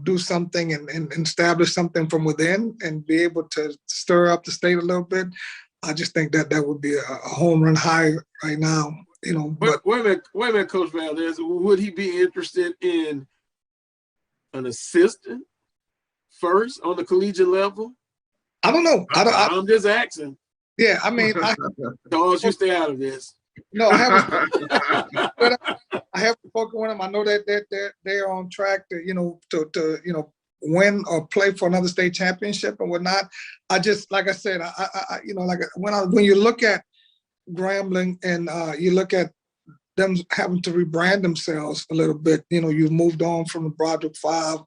do something and establish something from within and be able to stir up the state a little bit, I just think that would be a home run hire right now. But wait a minute, Coach Valdez. Would he be interested in an assistant first on the collegiate level? I don't know. I'm just asking. Yeah, I mean, Charles, you stay out of this. No, I haven't spoken with them. I know that they're on track to win or play for another state championship and whatnot. I just, like I said, when you look at Grambling and you look at them having to rebrand themselves a little bit, you've moved on from the Broderick 5,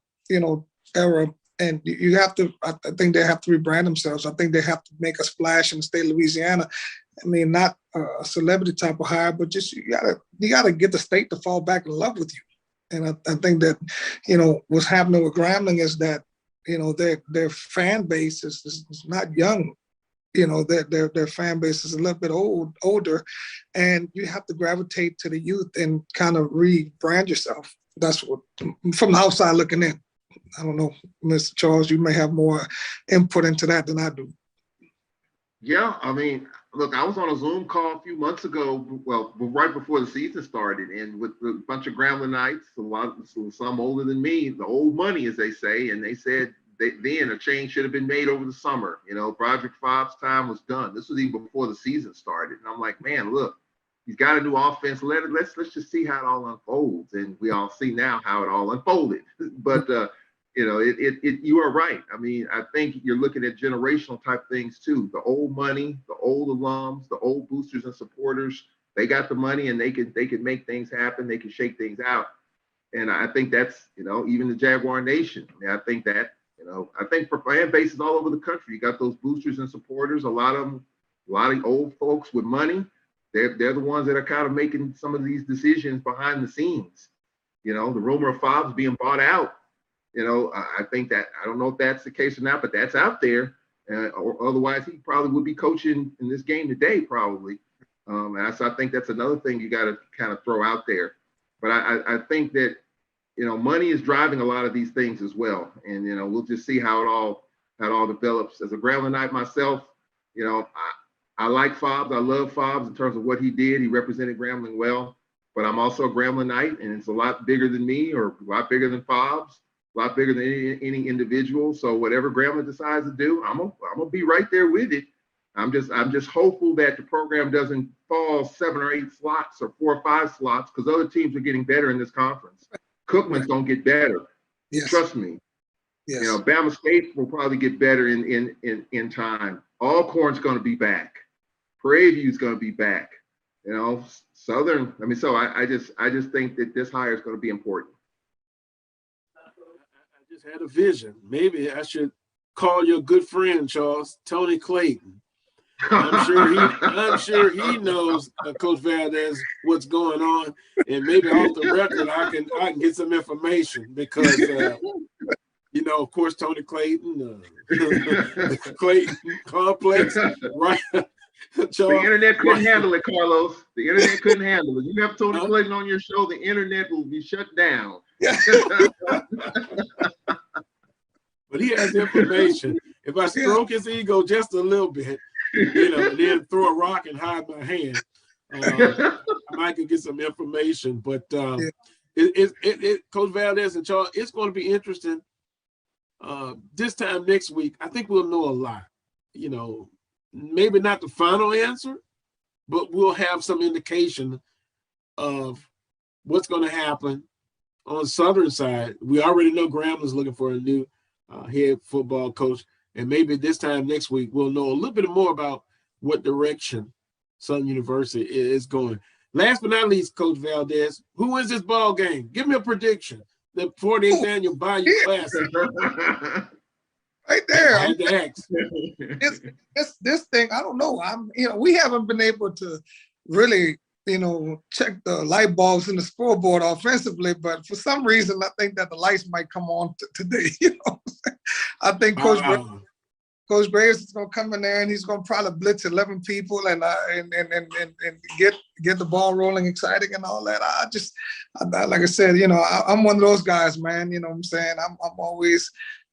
era, and you have to, I think they have to rebrand themselves. I think they have to make a splash in the state of Louisiana. I mean, not a celebrity type of hire, but just you gotta get the state to fall back in love with you. And I think that, what's happening with Grambling is that, their fan base is not young. Their fan base is a little bit older, and you have to gravitate to the youth and kind of rebrand yourself. That's what, from the outside looking in. I don't know, Mr. Charles, you may have more input into that than I do. Yeah, I mean, look, I was on a Zoom call a few months ago, well, right before the season started, and with a bunch of Gramblinites, some older than me, the old money, as they say, and they said then a change should have been made over the summer. Broderick 5's time was done. This was even before the season started. And I'm like, man, look, he's got a new offense. Let's just see how it all unfolds. And we all see now how it all unfolded. But you are right. I mean, I think you're looking at generational type things too. The old money, the old alums, the old boosters and supporters, they got the money and they can make things happen. They can shake things out. And I think that's, even the Jaguar Nation. I mean, I think that, I think for fan bases all over the country, you got those boosters and supporters, a lot of old folks with money. They're the ones that are kind of making some of these decisions behind the scenes. The rumor of Fobbs being bought out, I think that, I don't know if that's the case or not, but that's out there. Or otherwise, he probably would be coaching in this game today, probably. So I think that's another thing you got to kind of throw out there. But I think that, money is driving a lot of these things as well. And, we'll just see how it all develops. As a Gramblinite myself, I like Fobbs. I love Fobbs in terms of what he did. He represented Grambling well. But I'm also a Gramblinite, and it's a lot bigger than me, or a lot bigger than Fobbs, a lot bigger than any individual. So whatever Grambling decides to do, I'm gonna be right there with it. I'm just hopeful that the program doesn't fall 7 or 8 slots or 4 or 5 slots, because other teams are getting better in this conference. Cookman's gonna get better. Yes. Trust me. Yes. Bama State will probably get better in time. Alcorn's gonna be back. Prairie View's gonna be back. Southern. I mean, so I just think that this hire is gonna be important. I just had a vision. Maybe I should call your good friend, Charles, Tony Clayton. I'm sure he knows Coach Valdez what's going on, and maybe off the record I can get some information, because of course, Tony Clayton, the Clayton complex, right? Charles, the internet couldn't handle it, Carlos. The internet couldn't handle it. You have Tony Clayton on your show, the internet will be shut down. But he has information. If I stroke his ego just a little bit, then throw a rock and hide my hand, I might could get some information. But Coach Valdez and Charles, it's going to be interesting. This time next week, I think we'll know a lot. Maybe not the final answer, but we'll have some indication of what's going to happen on the Southern side. We already know Grambling's looking for a new head football coach. And maybe this time next week, we'll know a little bit more about what direction Southern University is going. Last but not least, Coach Valdez, who wins this ball game? Give me a prediction. The 48th annual Bayou Classic. Right there. I had to ask. This thing, I don't know. We haven't been able to really, check the light bulbs in the scoreboard offensively, but for some reason, I think that the lights might come on today. I think Coach Graves is going to come in there and he's going to probably blitz 11 people and get the ball rolling, exciting and all that. Like I said, I'm one of those guys, man. You know what I'm saying? I'm always,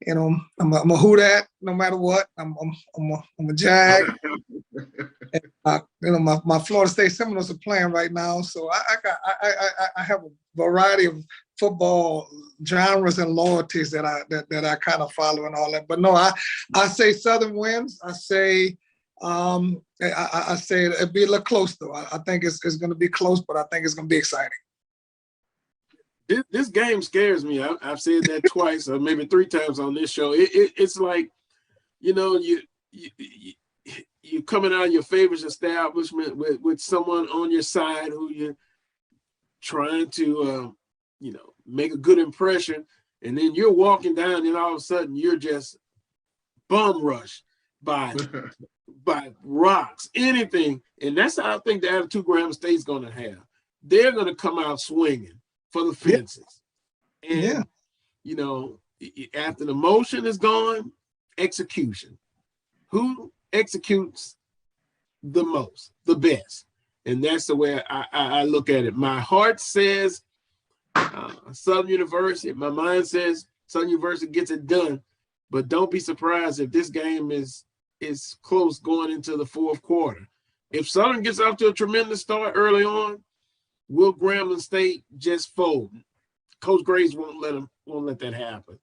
I'm a who that no matter what. I'm a Jag. And, my Florida State Seminoles are playing right now, so I have a variety of football genres and loyalties that I kind of follow and all that. But no, I say Southern wins. I say it'd be a little close though. I think it's going to be close, but I think it's going to be exciting. This game scares me. I've said that twice or maybe 3 times on this show. It's like, you know, you coming out of your favorite establishment with someone on your side who you're trying to, you know, make a good impression, and then you're walking down, and all of a sudden you're just bum rushed by rocks, anything, and that's how I think the attitude Grambling State's going to have. They're going to come out swinging for the fences, and you know, after the motion is gone, execution. Who executes the most, the best? And that's the way I look at it. My heart says Southern University. My mind says Southern University gets it done. But don't be surprised if this game is close going into the fourth quarter. If Southern gets off to a tremendous start early on, will Grambling State just fold? Coach Graves won't let that happen.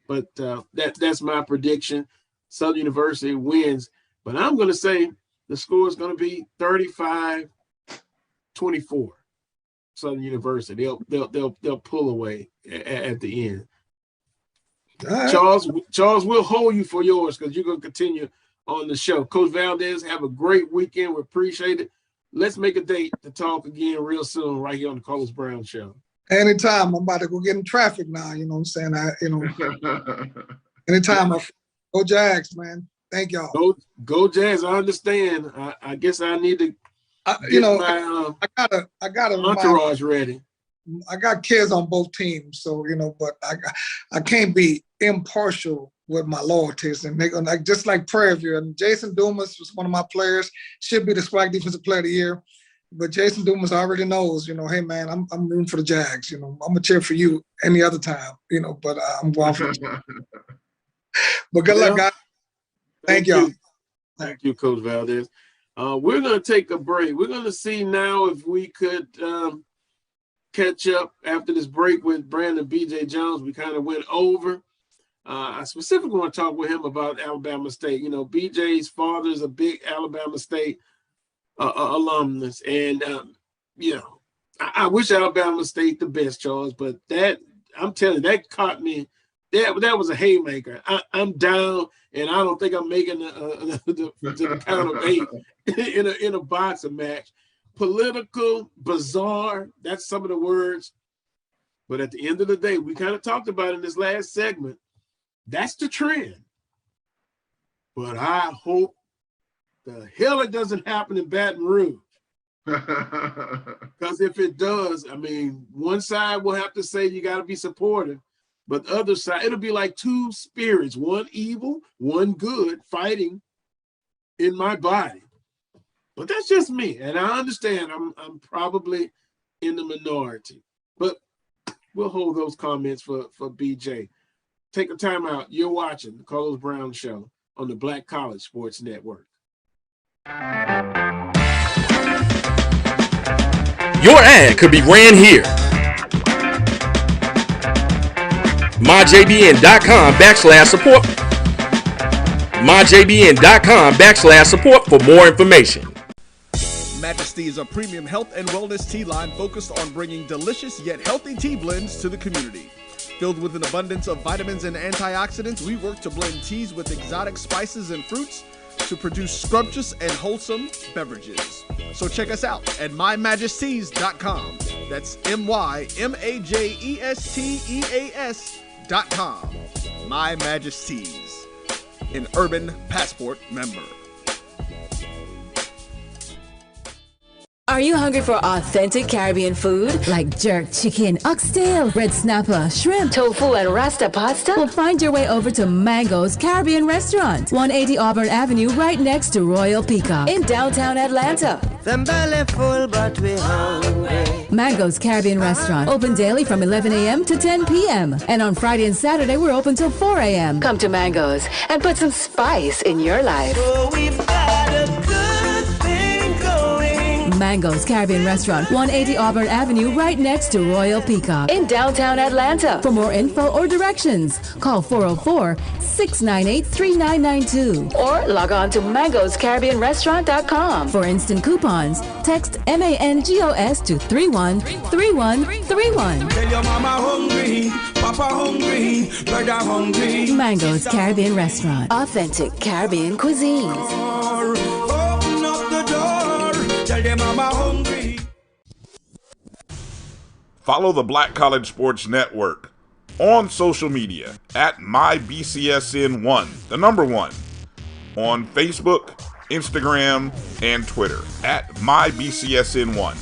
But that's my prediction. Southern University wins. But I'm going to say the score is going to be 35-24. Southern University. They'll pull away at the end. Right. Charles, we'll hold you for yours because you're going to continue on the show. Coach Valdez, have a great weekend. We appreciate it. Let's make a date to talk again real soon right here on the Carlos Brown Show. Anytime. I'm about to go get in traffic now. You know what I'm saying? Anytime. Go Jags, man. Thank y'all. Go Jags. I understand. I guess I need to I gotta entourage ready. I got kids on both teams, so you know, but I can't be impartial with my loyalties, and they're gonna just like Prairie View. And Jason Dumas was one of my players, should be the SWAC Defensive Player of the Year. But Jason Dumas already knows, you know, hey man, I'm rooting for the Jags. You know, I'm gonna cheer for you any other time, you know, but I'm going for But good luck, guys. Thank y'all. Thank you, Coach Valdez. We're going to take a break. We're going to see now if we could catch up after this break with Brandon B.J. Jones. We kind of went over. I specifically want to talk with him about Alabama State. You know, B.J.'s father is a big Alabama State alumnus. And, you know, I wish Alabama State the best, Charles, but that, I'm telling you, that caught me. That was a haymaker. I'm down, and I don't think I'm making to the count of 8 in a boxing match. Political, bizarre, that's some of the words. But at the end of the day, we kind of talked about in this last segment, that's the trend. But I hope the hell it doesn't happen in Baton Rouge. Because if it does, I mean, one side will have to say you got to be supportive. But the other side, it'll be like two spirits, one evil, one good, fighting in my body. But that's just me. And I understand I'm probably in the minority. But we'll hold those comments for BJ. Take a time out. You're watching the Carlos Brown Show on the Black College Sports Network. Your ad could be ran here. MyJBN.com/support. MyJBN.com/support for more information. Majesty is a premium health and wellness tea line focused on bringing delicious yet healthy tea blends to the community. Filled with an abundance of vitamins and antioxidants, we work to blend teas with exotic spices and fruits to produce scrumptious and wholesome beverages. So check us out at mymajesties.com. That's MyMajesties.com. My Majesties, an Urban Passport member. Are you hungry for authentic Caribbean food like jerk chicken, oxtail, red snapper, shrimp, tofu, and rasta pasta? Well, find your way over to Mango's Caribbean Restaurant, 180 Auburn Avenue, right next to Royal Peacock in downtown Atlanta. Them belly full, but we hungry. Mango's Caribbean Restaurant, open daily from 11 a.m. to 10 p.m. And on Friday and Saturday, we're open till 4 a.m. Come to Mango's and put some spice in your life. So we've got a good thing going. Mango's Caribbean Restaurant, 180 Auburn Avenue, right next to Royal Peacock in downtown Atlanta. For more info or directions, call 404-698-3992 or log on to mangoscaribbeanrestaurant.com. For instant coupons, text MANGOS to 313131. Tell your mama hungry, papa hungry, brother hungry. Mango's Caribbean Restaurant, authentic Caribbean cuisines. Open up the door, tell your mama hungry. Follow the Black College Sports Network on social media at MyBCSN1, the number 1, on Facebook, Instagram, and Twitter at MyBCSN1.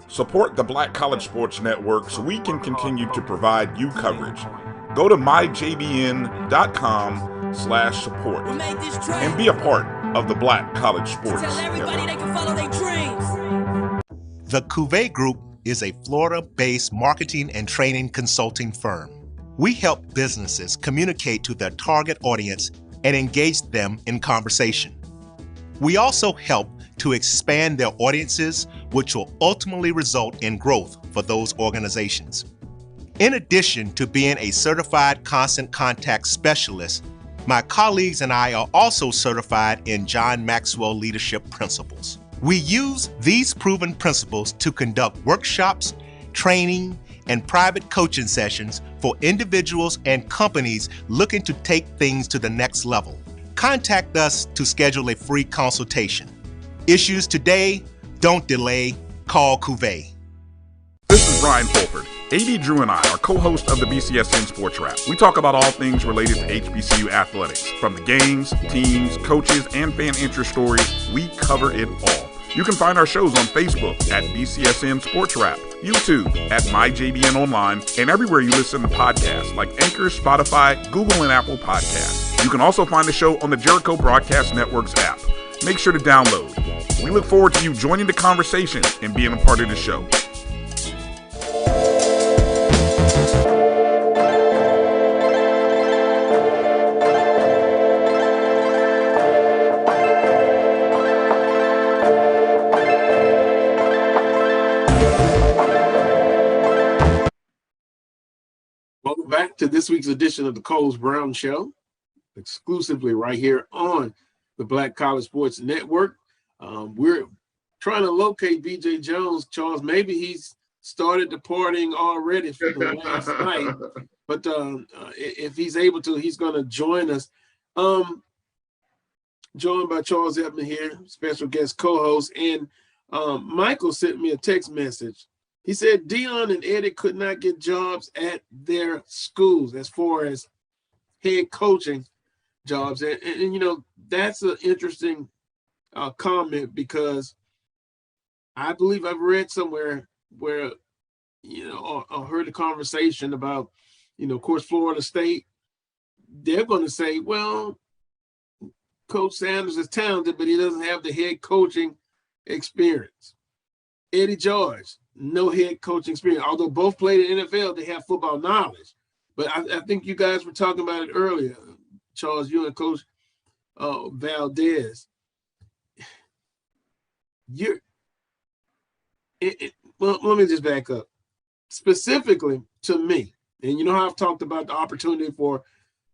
Support the Black College Sports Network so we can continue to provide you coverage. Go to myjbn.com/support and be a part of the Black College Sports Network. The Cuvée Group is a Florida-based marketing and training consulting firm. We help businesses communicate to their target audience and engage them in conversation. We also help to expand their audiences, which will ultimately result in growth for those organizations. In addition to being a certified constant contact specialist, my colleagues and I are also certified in John Maxwell Leadership Principles. We use these proven principles to conduct workshops, training, and private coaching sessions for individuals and companies looking to take things to the next level. Contact us to schedule a free consultation. Issues today, don't delay, call Cuvée. This is Ryan Fulford. A.D. Drew and I are co-hosts of the BCSN Sports Wrap. We talk about all things related to HBCU athletics. From the games, teams, coaches, and fan interest stories, we cover it all. You can find our shows on Facebook at BCSN Sports Wrap, YouTube at MyJBN Online, and everywhere you listen to podcasts like Anchor, Spotify, Google, and Apple Podcasts. You can also find the show on the Jericho Broadcast Network's app. Make sure to download. We look forward to you joining the conversation and being a part of the show. Welcome back to this week's edition of the Coles Brown Show, exclusively right here on the Black College Sports Network. We're trying to locate BJ Jones. Charles, maybe he's started departing already for the last night, but if he's able to, he's going to join us. Joined by Charles Epman here, special guest co-host, and Michael sent me a text message. He said Dion and Eddie could not get jobs at their schools as far as head coaching jobs. And you know, that's an interesting comment, because I believe I've read somewhere where, you know, or heard a conversation about, you know, of course, Florida State, they're going to say, well, Coach Sanders is talented, but he doesn't have the head coaching experience. Eddie George, no head coaching experience. Although both played in the NFL, they have football knowledge. But I think you guys were talking about it earlier, Charles, you and Coach Valdez. Well, let me just back up. Specifically to me, and you know how I've talked about the opportunity for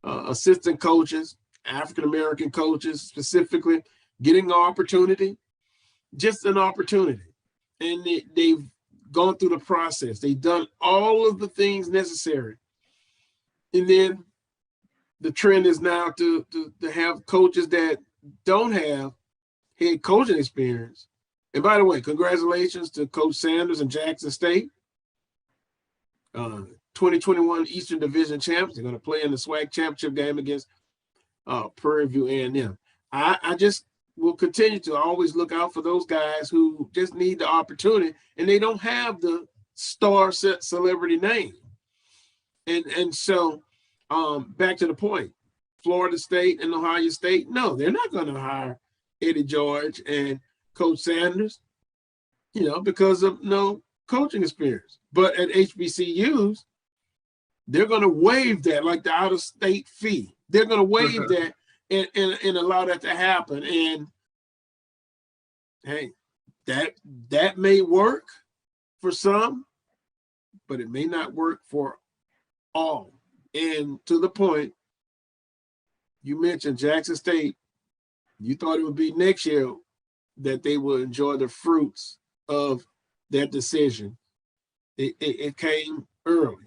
assistant coaches, African-American coaches specifically, getting an opportunity, just an opportunity. And they've gone through the process. They've done all of the things necessary. And then the trend is now to have coaches that don't have head coaching experience. And by the way, congratulations to Coach Sanders and Jackson State. 2021 Eastern Division champs. They're going to play in the SWAC championship game against Prairie View A&M. I just will continue to always look out for those guys who just need the opportunity and they don't have the star celebrity name. And so back to the point, Florida State and Ohio State, no, they're not going to hire Eddie George and Coach Sanders, you know, because of no coaching experience. But at HBCUs, they're going to waive that, like the out-of-state fee. They're going to waive that and allow that to happen. And hey, that may work for some, but it may not work for all. And to the point, you mentioned Jackson State, you thought it would be next year that they will enjoy the fruits of that decision. It came early.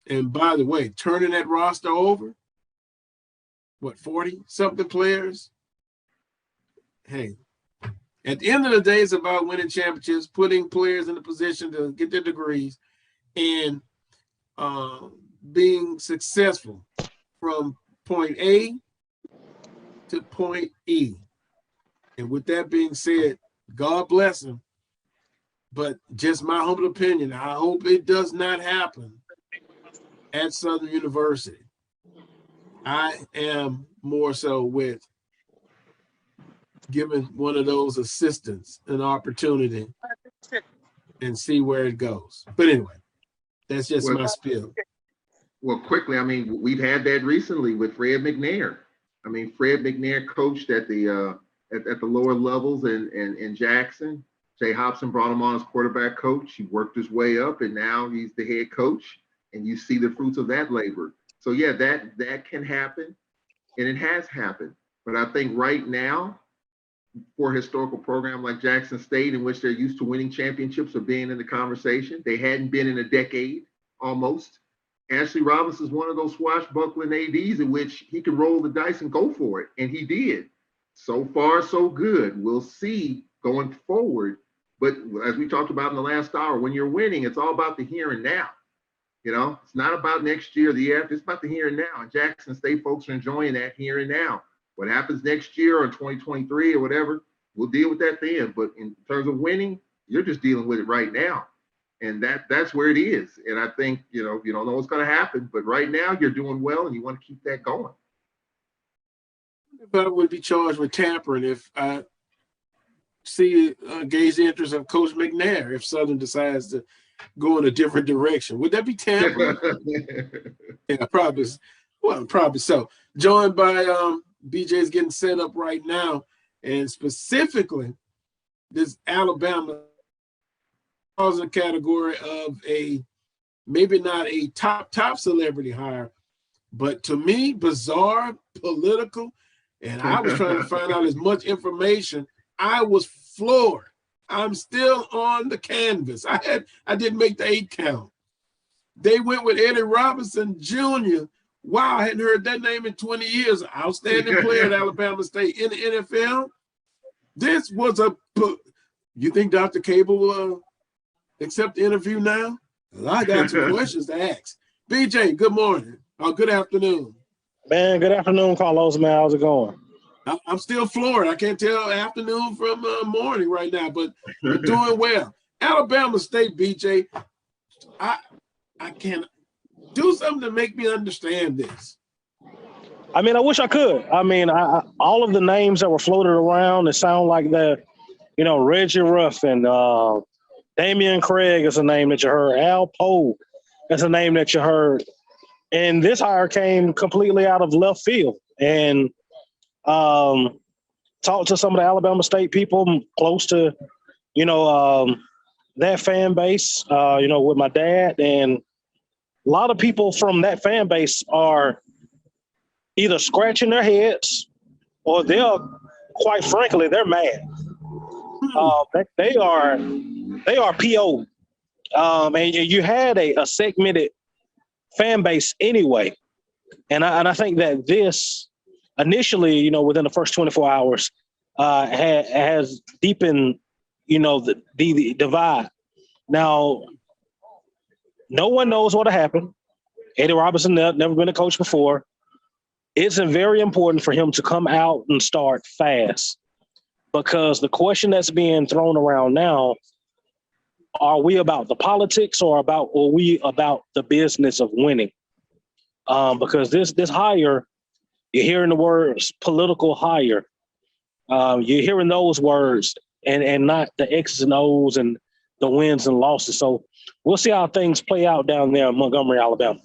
And by the way, turning that roster over, what, 40-something players? Hey, at the end of the day, it's about winning championships, putting players in a position to get their degrees, and being successful from point A to point E. And with that being said, God bless them. But just my humble opinion, I hope it does not happen at Southern University. I am more so with giving one of those assistants an opportunity and see where it goes. But anyway, that's just my spiel. Well, quickly, I mean, we've had that recently with Fred McNair. I mean, Fred McNair coached at the lower levels in Jackson. Jay Hobson brought him on as quarterback coach. He worked his way up, and now he's the head coach, and you see the fruits of that labor. So yeah, that can happen, and it has happened. But I think right now, for a historical program like Jackson State, in which they're used to winning championships or being in the conversation, they hadn't been in a decade almost. Ashley Robinson is one of those swashbuckling ADs in which he can roll the dice and go for it, and he did. So far, so good. We'll see going forward. But as we talked about in the last hour, when you're winning, it's all about the here and now. You know, it's not about next year or the year after. It's about the here and now. And Jackson State folks are enjoying that here and now. What happens next year or 2023 or whatever, we'll deal with that then. But in terms of winning, you're just dealing with it right now. And that's where it is. And I think, you know, you don't know what's going to happen, but right now you're doing well and you want to keep that going. But I would be charged with tampering if I gauge the interest of Coach McNair if Southern decides to go in a different direction. Would that be tampering? Yeah, probably. Well, probably so. Joined by BJ's getting set up right now, and specifically this Alabama falls in the category of a maybe not a top celebrity hire, but to me, bizarre, political, and I was trying to find out as much information. I was floored. I'm still on the canvas. I didn't make the 8 count. They went with Eddie Robinson Jr. Wow, I hadn't heard that name in 20 years. Outstanding player at Alabama State in the NFL. This was you think Dr. Cable will accept the interview now? I got some questions to ask. BJ, good morning. Or good afternoon. Man, good afternoon, Carlos, man. How's it going? I'm still floored. I can't tell afternoon from morning right now, but we're doing well. Alabama State, BJ, I can't do something to make me understand this. I mean, I wish I could. I mean, all of the names that were floated around, it sound like that, you know, Reggie Ruffin, Damian Craig is a name that you heard. Al Poe is a name that you heard. And this hire came completely out of left field. And talked to some of the Alabama State people close to, you know, that fan base, you know, with my dad. And a lot of people from that fan base are either scratching their heads or quite frankly, they're mad. They are PO. And you had a segmented fan base anyway. And I think that this initially, you know, within the first 24 hours, has deepened, you know, the divide. Now, no one knows what happened. Eddie Robinson never been a coach before. It's very important for him to come out and start fast, because the question that's being thrown around now, are we about the politics or are we about the business of winning? Because this hire, you're hearing the words political hire. You're hearing those words and not the X's and O's and the wins and losses. So we'll see how things play out down there in Montgomery, Alabama.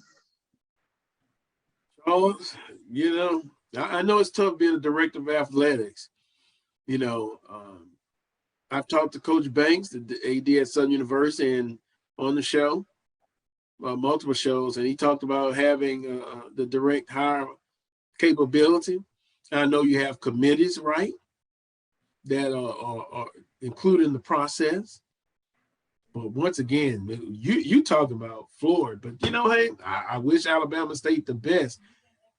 Charles, you know, I know it's tough being a director of athletics. You know, I've talked to Coach Banks, the AD at Southern University, and on the show, multiple shows, and he talked about having the direct hire capability. I know you have committees, right, that are included in the process. But once again, you talk about Florida, but hey, I wish Alabama State the best,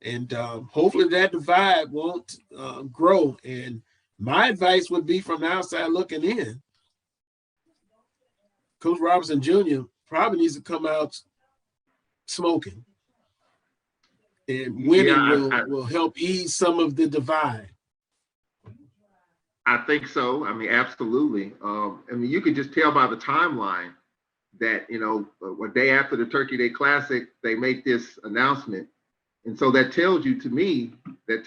and hopefully that divide won't grow. And my advice would be, from the outside looking in, Coach Robinson Jr. probably needs to come out smoking, and winning will help ease some of the divide. I think so. I mean, absolutely. I mean, you could just tell by the timeline that, a day after the Turkey Day Classic, they make this announcement. And so that tells you, to me, that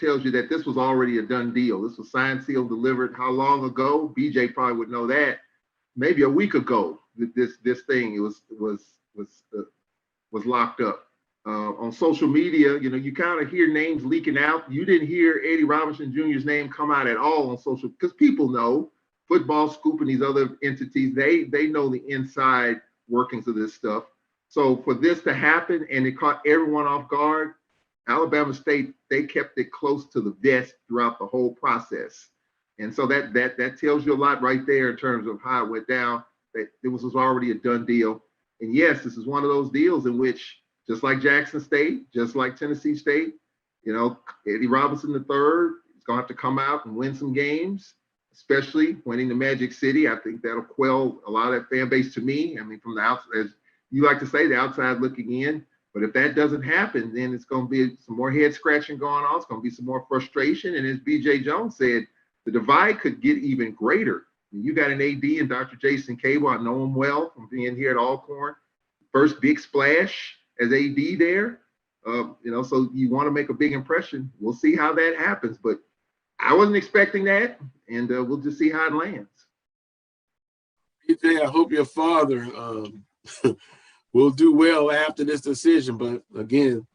this was already a done deal. This was signed, sealed, delivered. How long ago? BJ probably would know that. Maybe a week ago, this thing was locked up. On social media, you kind of hear names leaking out. You didn't hear Eddie Robinson Jr.'s name come out at all on social, because people know, Football Scoop and these other entities, they know the inside workings of this stuff. So for this to happen, and it caught everyone off guard, Alabama State, they kept it close to the vest throughout the whole process. And so that tells you a lot right there in terms of how it went down, that it was already a done deal. And yes, this is one of those deals in which, just like Jackson State, just like Tennessee State, Eddie Robinson III is going to have to come out and win some games, especially winning the Magic City. I think that'll quell a lot of that fan base, to me. I mean, from the outside, as you like to say, the outside looking in. But if that doesn't happen, then it's going to be some more head scratching going on. It's going to be some more frustration. And as BJ Jones said, the divide could get even greater. You got an AD and Dr. Jason Cable. I know him well from being here at Alcorn. First big splash as AD there, so you want to make a big impression. We'll see how that happens, but I wasn't expecting that, and we'll just see how it lands. BJ, I hope your father will do well after this decision, but again,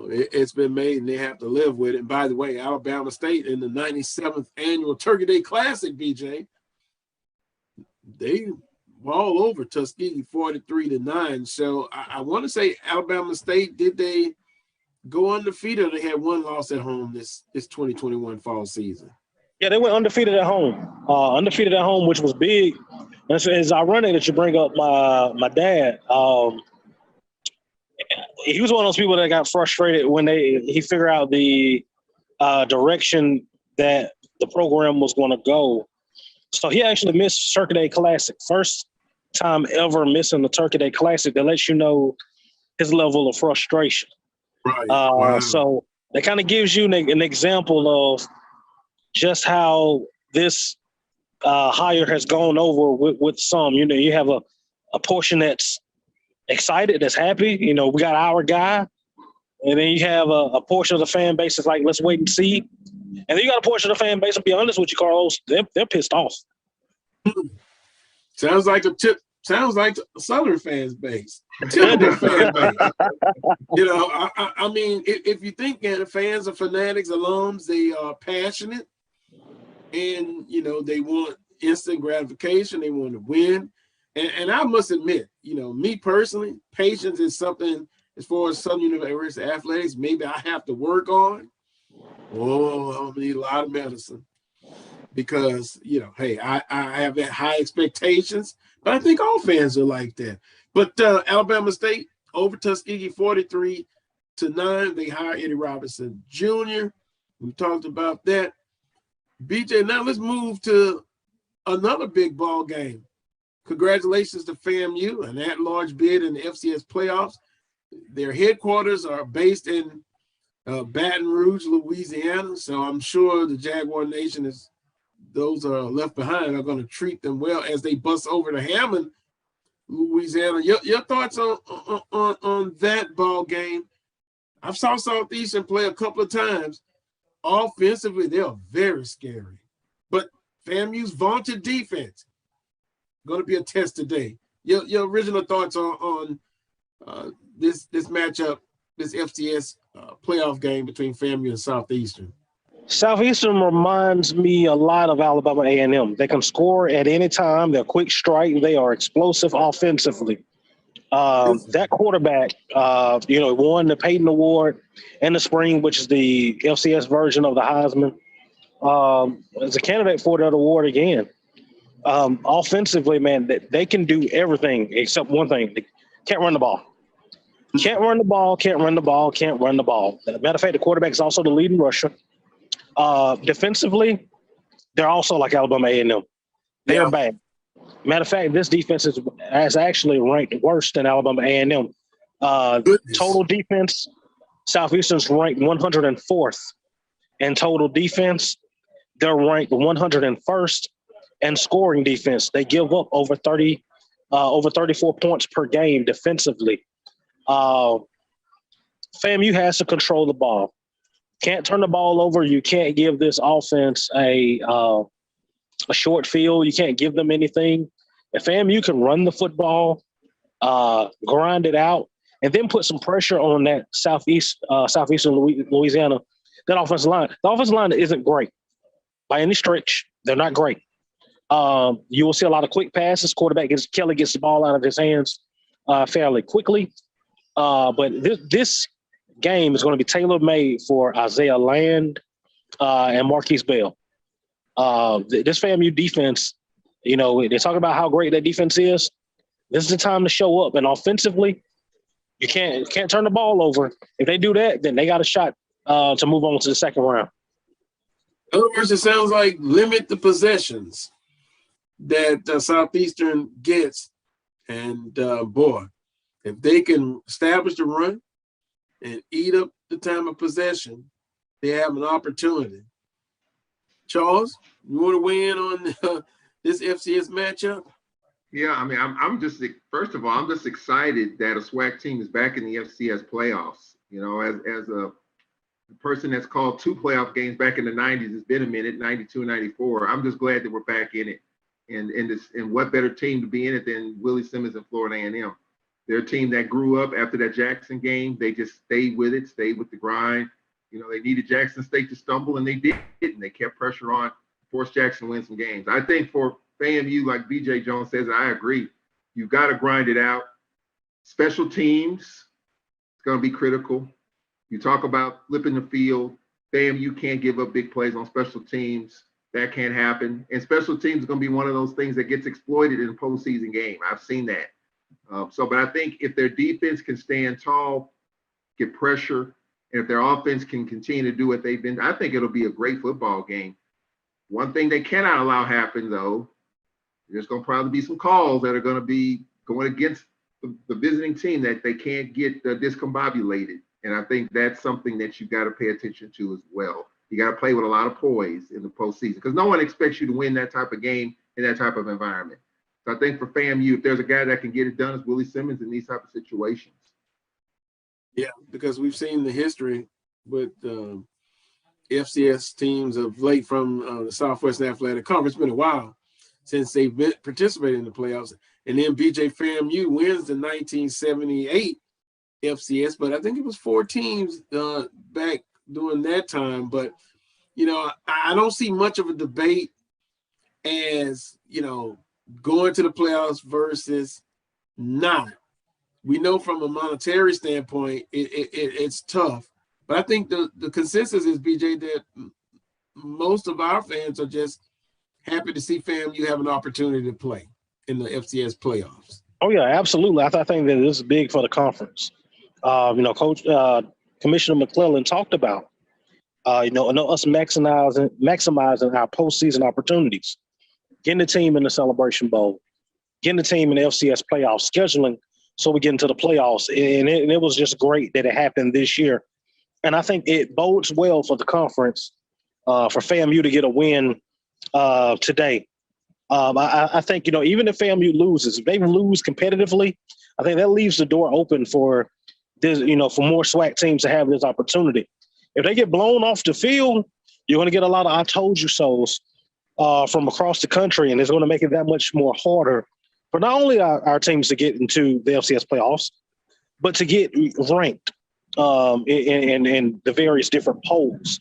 it's been made and they have to live with it. And by the way, Alabama State in the 97th annual Turkey Day Classic, BJ, they were all over Tuskegee 43-9. So I want to say Alabama State, did they go undefeated, or they had one loss at home this 2021 fall season? Yeah, they went undefeated at home. Which was big. And it's ironic that you bring up my dad. He was one of those people that got frustrated when he figured out the direction that the program was going to go. So he actually missed Turkey Day Classic. First time ever missing the Turkey Day Classic. That lets you know his level of frustration. Right. Wow. So that kind of gives you an example of just how this hire has gone over with some. You have a portion that's excited, that's happy. We got our guy. And then you have a portion of the fan base that's like, let's wait and see. And then you got a portion of the fan base, to be honest with you, Carlos, they're pissed off. Sounds like the Southern fans base, typical fan base. I mean, if you think the fans are fanatics, alums, they are passionate, and they want instant gratification, they want to win. And I must admit, me personally, patience is something, as far as Southern University athletics, maybe I have to work on. Oh, I'm gonna need a lot of medicine, because hey, I have that high expectations, but I think all fans are like that. But Alabama State over Tuskegee 43-9. They hire Eddie Robinson Jr. We talked about that. BJ, now let's move to another big ball game. Congratulations to FAMU, an at-large bid in the FCS playoffs. Their headquarters are based in Baton Rouge, Louisiana. So I'm sure the Jaguar Nation, those are left behind, are going to treat them well as they bust over to Hammond, Louisiana. Your thoughts on that ball game? I've saw Southeastern play a couple of times. Offensively, they are very scary. But FAMU's vaunted defense going to be a test today. Your original thoughts on this matchup, this FCS playoff game between FAMU and Southeastern? Southeastern reminds me a lot of Alabama A&M. They can score at any time. They're quick strike. They are explosive offensively. That quarterback, won the Peyton Award in the spring, which is the FCS version of the Heisman. Is a candidate for that award again. Offensively, man, they can do everything except one thing. They can't run the ball. Can't run the ball. Matter of fact, the quarterback is also the leading rusher. Defensively, they're also like Alabama A&M. They are bad. Matter of fact, this defense is actually ranked worse than Alabama A&M. Total defense, Southeastern's ranked 104th in total defense. They're ranked 101st in scoring defense. They give up over 34 points per game defensively. FAMU has to control the ball. Can't turn the ball over. You can't give this offense a short field. You can't give them anything. If FAMU can run the football, grind it out, and then put some pressure on that southeastern Louisiana, that offensive line. The offensive line isn't great by any stretch. They're not great. You will see a lot of quick passes. Kelly gets the ball out of his hands fairly quickly. But this game is going to be tailor-made for Isaiah Land and Marquise Bell. This FAMU defense, they talk about how great that defense is. This is the time to show up. And offensively, you can't turn the ball over. If they do that, then they got a shot to move on to the second round. In other words, it sounds like limit the possessions that Southeastern gets. And, if they can establish the run and eat up the time of possession, they have an opportunity. Charles, you want to weigh in on this FCS matchup? Yeah, I mean, I'm just excited that a SWAC team is back in the FCS playoffs. As a person that's called 2 playoff games back in the 90s, it's been a minute, 92, 94. I'm just glad that we're back in it. And what better team to be in it than Willie Simmons and Florida A&M? They're a team that grew up after that Jackson game. They just stayed with the grind. They needed Jackson State to stumble, and they did it, and they kept pressure on, forced Jackson to win some games. I think for FAMU, like BJ Jones says, I agree. You've got to grind it out. Special teams, it's going to be critical. You talk about flipping the field. FAMU can't give up big plays on special teams. That can't happen. And special teams is going to be one of those things that gets exploited in a postseason game. I've seen that. But I think if their defense can stand tall, get pressure, and if their offense can continue to do what they've been, I think it'll be a great football game. One thing they cannot allow happen, though, there's going to probably be some calls that are going to be going against the visiting team that they can't get discombobulated. And I think that's something that you got to pay attention to as well. You got to play with a lot of poise in the postseason because no one expects you to win that type of game in that type of environment. So I think for FAMU, if there's a guy that can get it done, it's Willie Simmons in these type of situations. Yeah, because we've seen the history with FCS teams of late from the Southwestern Athletic Conference. It's been a while since they've been participating in the playoffs. And then BJ FAMU wins the 1978 FCS, but I think it was 4 teams back during that time. But, I don't see much of a debate as, going to the playoffs versus not. We know from a monetary standpoint, it's tough. But I think the consensus is, BJ, that most of our fans are just happy to see FAMU have an opportunity to play in the FCS playoffs. Oh, yeah, absolutely. I think that this is big for the conference. Coach Commissioner McClellan talked about, us maximizing our postseason opportunities, getting the team in the Celebration Bowl, getting the team in the FCS playoffs, scheduling so we get into the playoffs. And it was just great that it happened this year. And I think it bodes well for the conference, for FAMU to get a win today. I think, even if FAMU loses, if they lose competitively, I think that leaves the door open for this, for more SWAC teams to have this opportunity. If they get blown off the field, you're going to get a lot of I told you so's from across the country, and it's going to make it that much more harder for not only our teams to get into the FCS playoffs, but to get ranked in the various different polls.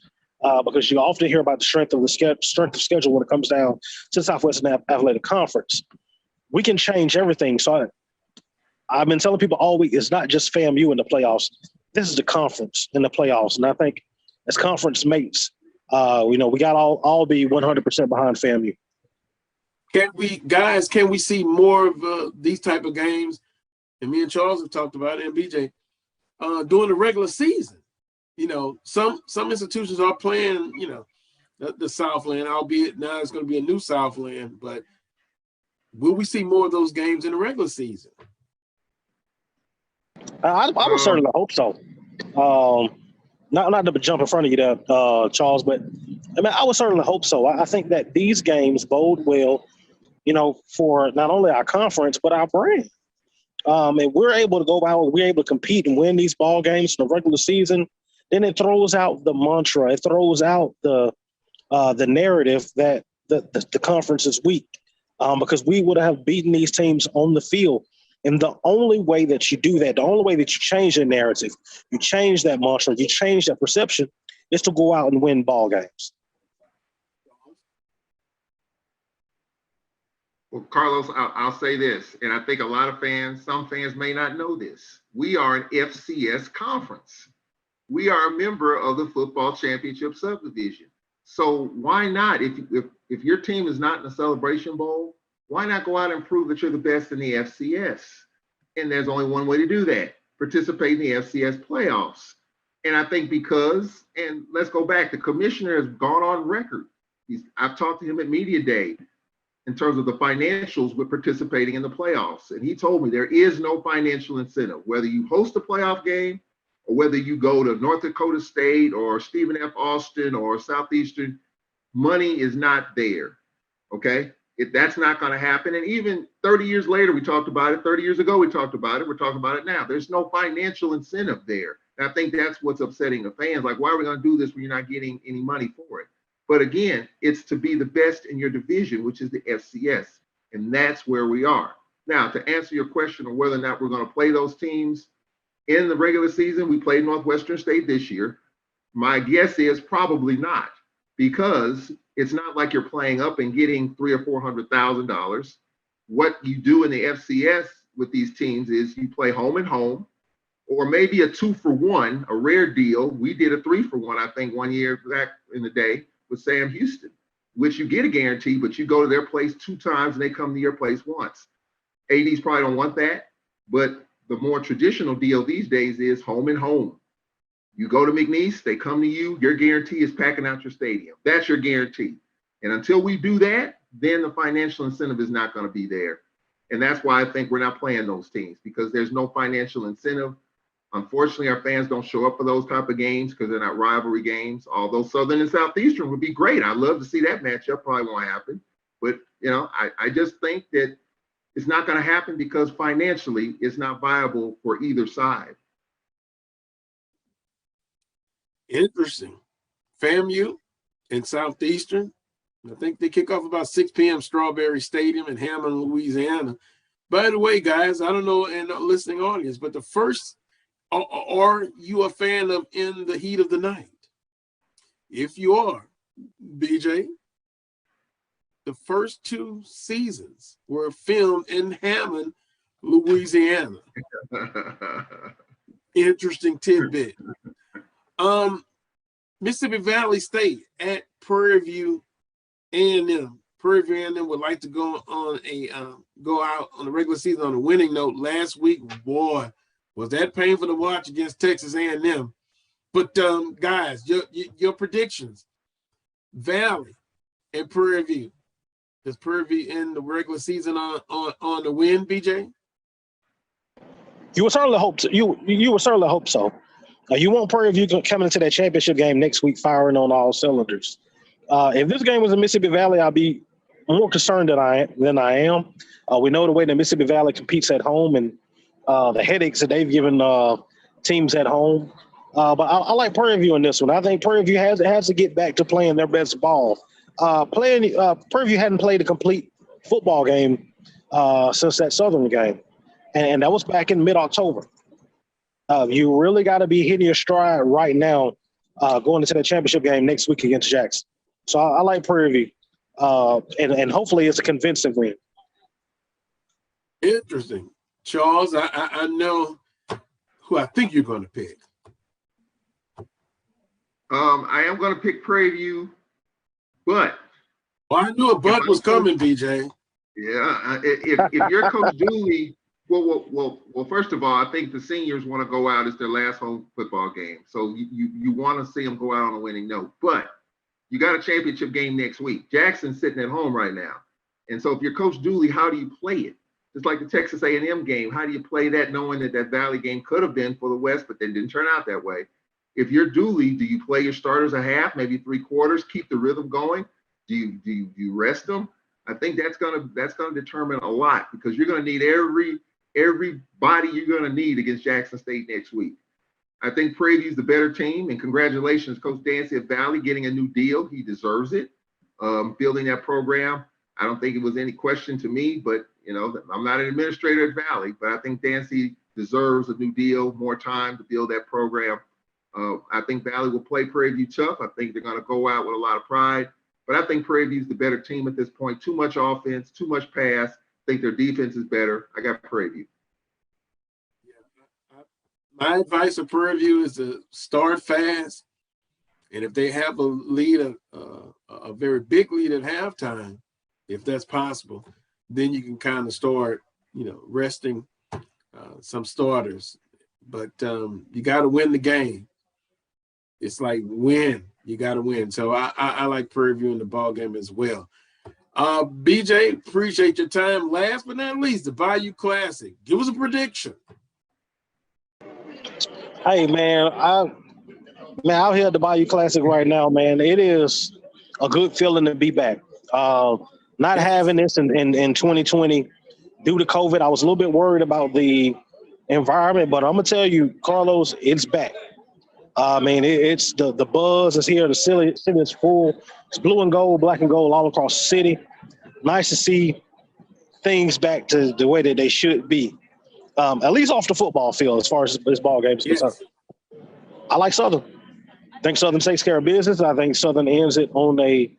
because you often hear about the strength of schedule when it comes down to Southwestern Athletic Conference. We can change everything. So I've been telling people all week, it's not just FAMU in the playoffs. This is the conference in the playoffs. And I think as conference mates, we got all be 100% behind FAMU. Can we see more of these type of games? And me and Charles have talked about it, and BJ, during the regular season. Some institutions are playing, the Southland, albeit now it's going to be a new Southland, but will we see more of those games in the regular season? I would certainly hope so. Not to jump in front of you there, Charles, but I would certainly hope so. I think that these games bode well, for not only our conference, but our brand. And we're able to go out, we're able to compete and win these ball games in the regular season. Then it throws out the mantra, it throws out the narrative that the conference is weak, because we would have beaten these teams on the field. And the only way that you do that, the only way that you change the narrative, you change that mantra, you change that perception, is to go out and win ball games. Well, Carlos, I'll say this, and I think a lot of some fans may not know this. We are an FCS conference. We are a member of the football championship subdivision. So why not, if your team is not in the Celebration Bowl, why not go out and prove that you're the best in the FCS? And there's only one way to do that: participate in the FCS playoffs. And I think and let's go back, the commissioner has gone on record. I've talked to him at Media Day in terms of the financials with participating in the playoffs. And he told me there is no financial incentive, whether you host a playoff game or whether you go to North Dakota State or Stephen F. Austin or Southeastern. Money is not there, okay? That's not going to happen. And even 30 years later, we talked about it. 30 years ago, we talked about it. We're talking about it now. There's no financial incentive there. And I think that's what's upsetting the fans. Like, why are we going to do this when you're not getting any money for it? But again, it's to be the best in your division, which is the FCS. And that's where we are. Now, to answer your question on whether or not we're going to play those teams in the regular season, we played Northwestern State this year. My guess is probably not, because it's not like you're playing up and getting $300,000 or $400,000. What you do in the FCS with these teams is you play home and home, or maybe a 2-for-1, a rare deal. We did a 3-for-1, I think, one year back in the day with Sam Houston, which you get a guarantee, but you go to their place 2 times and they come to your place once. ADs probably don't want that, but the more traditional deal these days is home and home. You go to McNeese, they come to you, your guarantee is packing out your stadium. That's your guarantee. And until we do that, then the financial incentive is not going to be there. And that's why I think we're not playing those teams, because there's no financial incentive. Unfortunately, our fans don't show up for those type of games because they're not rivalry games, although Southern and Southeastern would be great. I'd love to see that matchup. Probably won't happen. But, I just think that it's not going to happen because financially it's not viable for either side. Interesting. FAMU and Southeastern. I think they kick off about 6 p.m. Strawberry Stadium in Hammond, Louisiana. By the way, guys, I don't know in the listening audience, but the first, are you a fan of In the Heat of the Night? If you are, BJ, the first 2 seasons were filmed in Hammond, Louisiana. Interesting tidbit. Mississippi Valley State at Prairie View A&M. Prairie View A&M would like to go out on the regular season on a winning note. Last week, boy, was that painful to watch against Texas A&M. But guys, your predictions: Valley and Prairie View. Does Prairie View end the regular season on the win, BJ? You would certainly hope so. You would certainly hope so. You want Prairie View coming into that championship game next week firing on all cylinders. If this game was in Mississippi Valley, I'd be more concerned than I am. We know the way that Mississippi Valley competes at home and the headaches that they've given teams at home. But I like Prairie View in this one. I think Prairie View has to get back to playing their best ball. Prairie View hadn't played a complete football game since that Southern game, and that was back in mid-October. You really got to be hitting your stride right now going into the championship game next week against Jackson. So I like Prairie View, and hopefully it's a convincing win. Interesting. Charles, I know who I think you're going to pick. I am going to pick Prairie View, but I knew a but was coming, BJ. Yeah, if you're Coach Dooley, well, first of all, I think the seniors want to go out. It's their last home football game, so you want to see them go out on a winning note. But you got a championship game next week. Jackson's sitting at home right now, and so if you're Coach Dooley, how do you play it? Just like the Texas A&M game, how do you play that knowing that Valley game could have been for the West, but then didn't turn out that way? If you're Dooley, do you play your starters a half, maybe 3/4, keep the rhythm going? Do you rest them? I think that's gonna determine a lot, because you're gonna need everybody you're gonna need against Jackson State next week. I think Prairie View's the better team, and congratulations, Coach Dancy at Valley, getting a new deal. He deserves it. Building that program, I don't think it was any question to me, but I'm not an administrator at Valley, but I think Dancy deserves a new deal, more time to build that program. I think Valley will play Prairie View tough. I think they're going to go out with a lot of pride, but I think Prairie View's the better team at this point. Too much offense, too much pass. I think their defense is better. I got Prairie View. My advice for Prairie View is to start fast, and if they have a lead, a very big lead at halftime, if that's possible, then you can kind of start, resting some starters. But you got to win the game. It's like you got to win. So I like Prairie View in the ball game as well. BJ, appreciate your time. Last but not least, the Bayou Classic. Give us a prediction. Hey, man, out here at the Bayou Classic right now, man, it is a good feeling to be back. Not having this in 2020 due to COVID, I was a little bit worried about the environment, but I'm gonna tell you, Carlos, it's back. It's the buzz is here. The city is full. It's blue and gold, black and gold all across the city. Nice to see things back to the way that they should be, at least off the football field as far as this ball game is concerned. I like Southern. I think Southern takes care of business. I think Southern ends it on a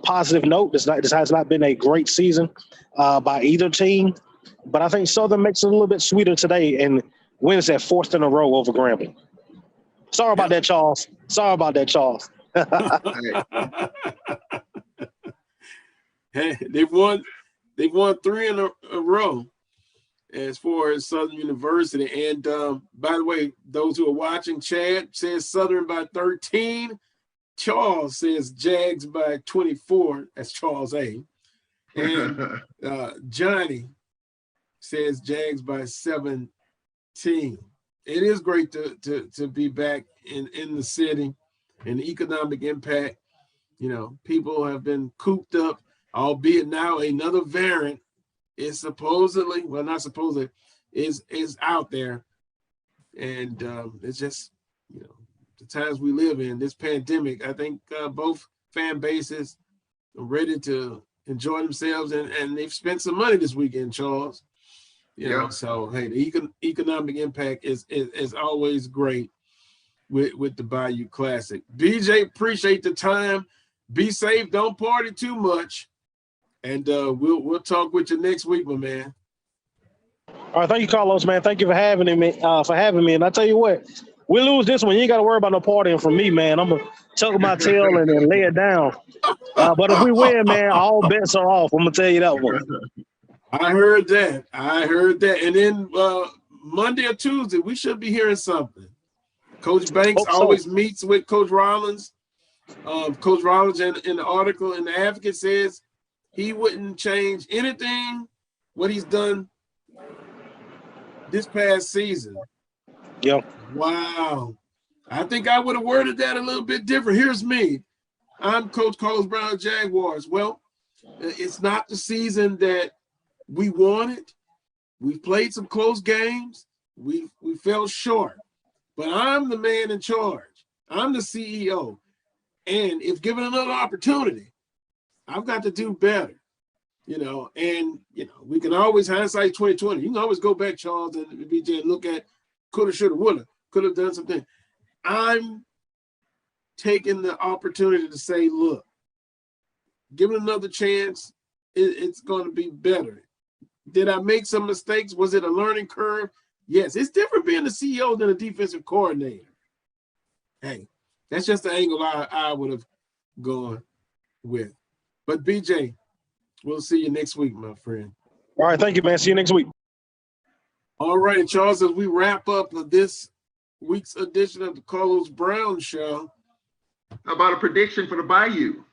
positive note. This has not been a great season by either team, but I think Southern makes it a little bit sweeter today and wins that 4th in a row over Grambling. Sorry about that, Charles. Hey, they've won 3 in a row as far as Southern University. And by the way, those who are watching, Chad says Southern by 13. Charles says Jags by 24. That's Charles A. And Johnny says Jags by 17. It is great to be back in the city, and the economic impact. People have been cooped up, albeit now another variant is supposedly, well, not supposedly, is out there. And it's just, the times we live in, this pandemic, I think both fan bases are ready to enjoy themselves, and they've spent some money this weekend, Charles. So hey, the economic impact is always great with the Bayou Classic. BJ, appreciate the time. Be safe, don't party too much, and we'll talk with you next week, my man. All right, thank you, Carlos, man. Thank you for having me. And I tell you what, we lose this one, you ain't got to worry about no partying from me, man. I'm gonna tuck my tail and then lay it down. But if we win, man, all bets are off. I'm gonna tell you that one. I heard that. And then Monday or Tuesday, we should be hearing something. Coach Banks always meets with Coach Rollins. Coach Rollins in the article in the Advocate says he wouldn't change anything what he's done this past season. Yep. Wow. I think I would have worded that a little bit different. Here's me. I'm Coach Carlos Brown, Jaguars. Well, it's not the season that we wanted. We've played some close games. We fell short. But I'm the man in charge. I'm the CEO. And if given another opportunity, I've got to do better. We can always hindsight 2020. You can always go back, Charles, and BJ, and look at coulda, shoulda, woulda, could have done something. I'm taking the opportunity to say, look, give it another chance. It's going to be better. Did I make some mistakes? Was it a learning curve? Yes. It's different being the CEO than a defensive coordinator. Hey, that's just the angle I would have gone with. But BJ, we'll see you next week, my friend. All right. Thank you, man. See you next week. All right, Charles, as we wrap up this week's edition of the Carlos Brown Show. How about a prediction for the Bayou?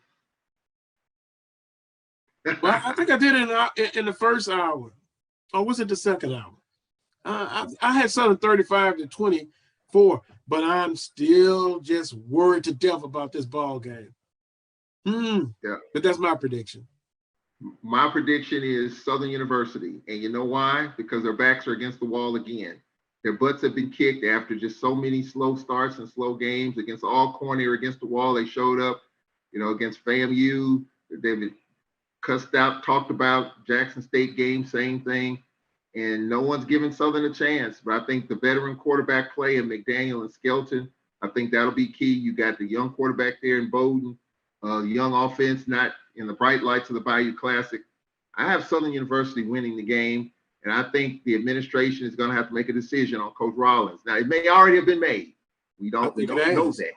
Well, I think I did it in the first hour. Or was it the second hour? I had Southern 35-24, but I'm still just worried to death about this ball game. Yeah. But that's my prediction. My prediction is Southern University. And you know why? Because their backs are against the wall again. Their butts have been kicked after just so many slow starts and slow games against Alcorn. They were against the wall. They showed up, against FAMU. They've cussed out, talked about Jackson State game, same thing. And no one's giving Southern a chance. But I think the veteran quarterback play in McDaniel and Skelton, I think that'll be key. You got the young quarterback there in Bowden, young offense, not in the bright lights of the Bayou Classic. I have Southern University winning the game, and I think the administration is going to have to make a decision on Coach Rollins. Now, it may already have been made. We don't know that.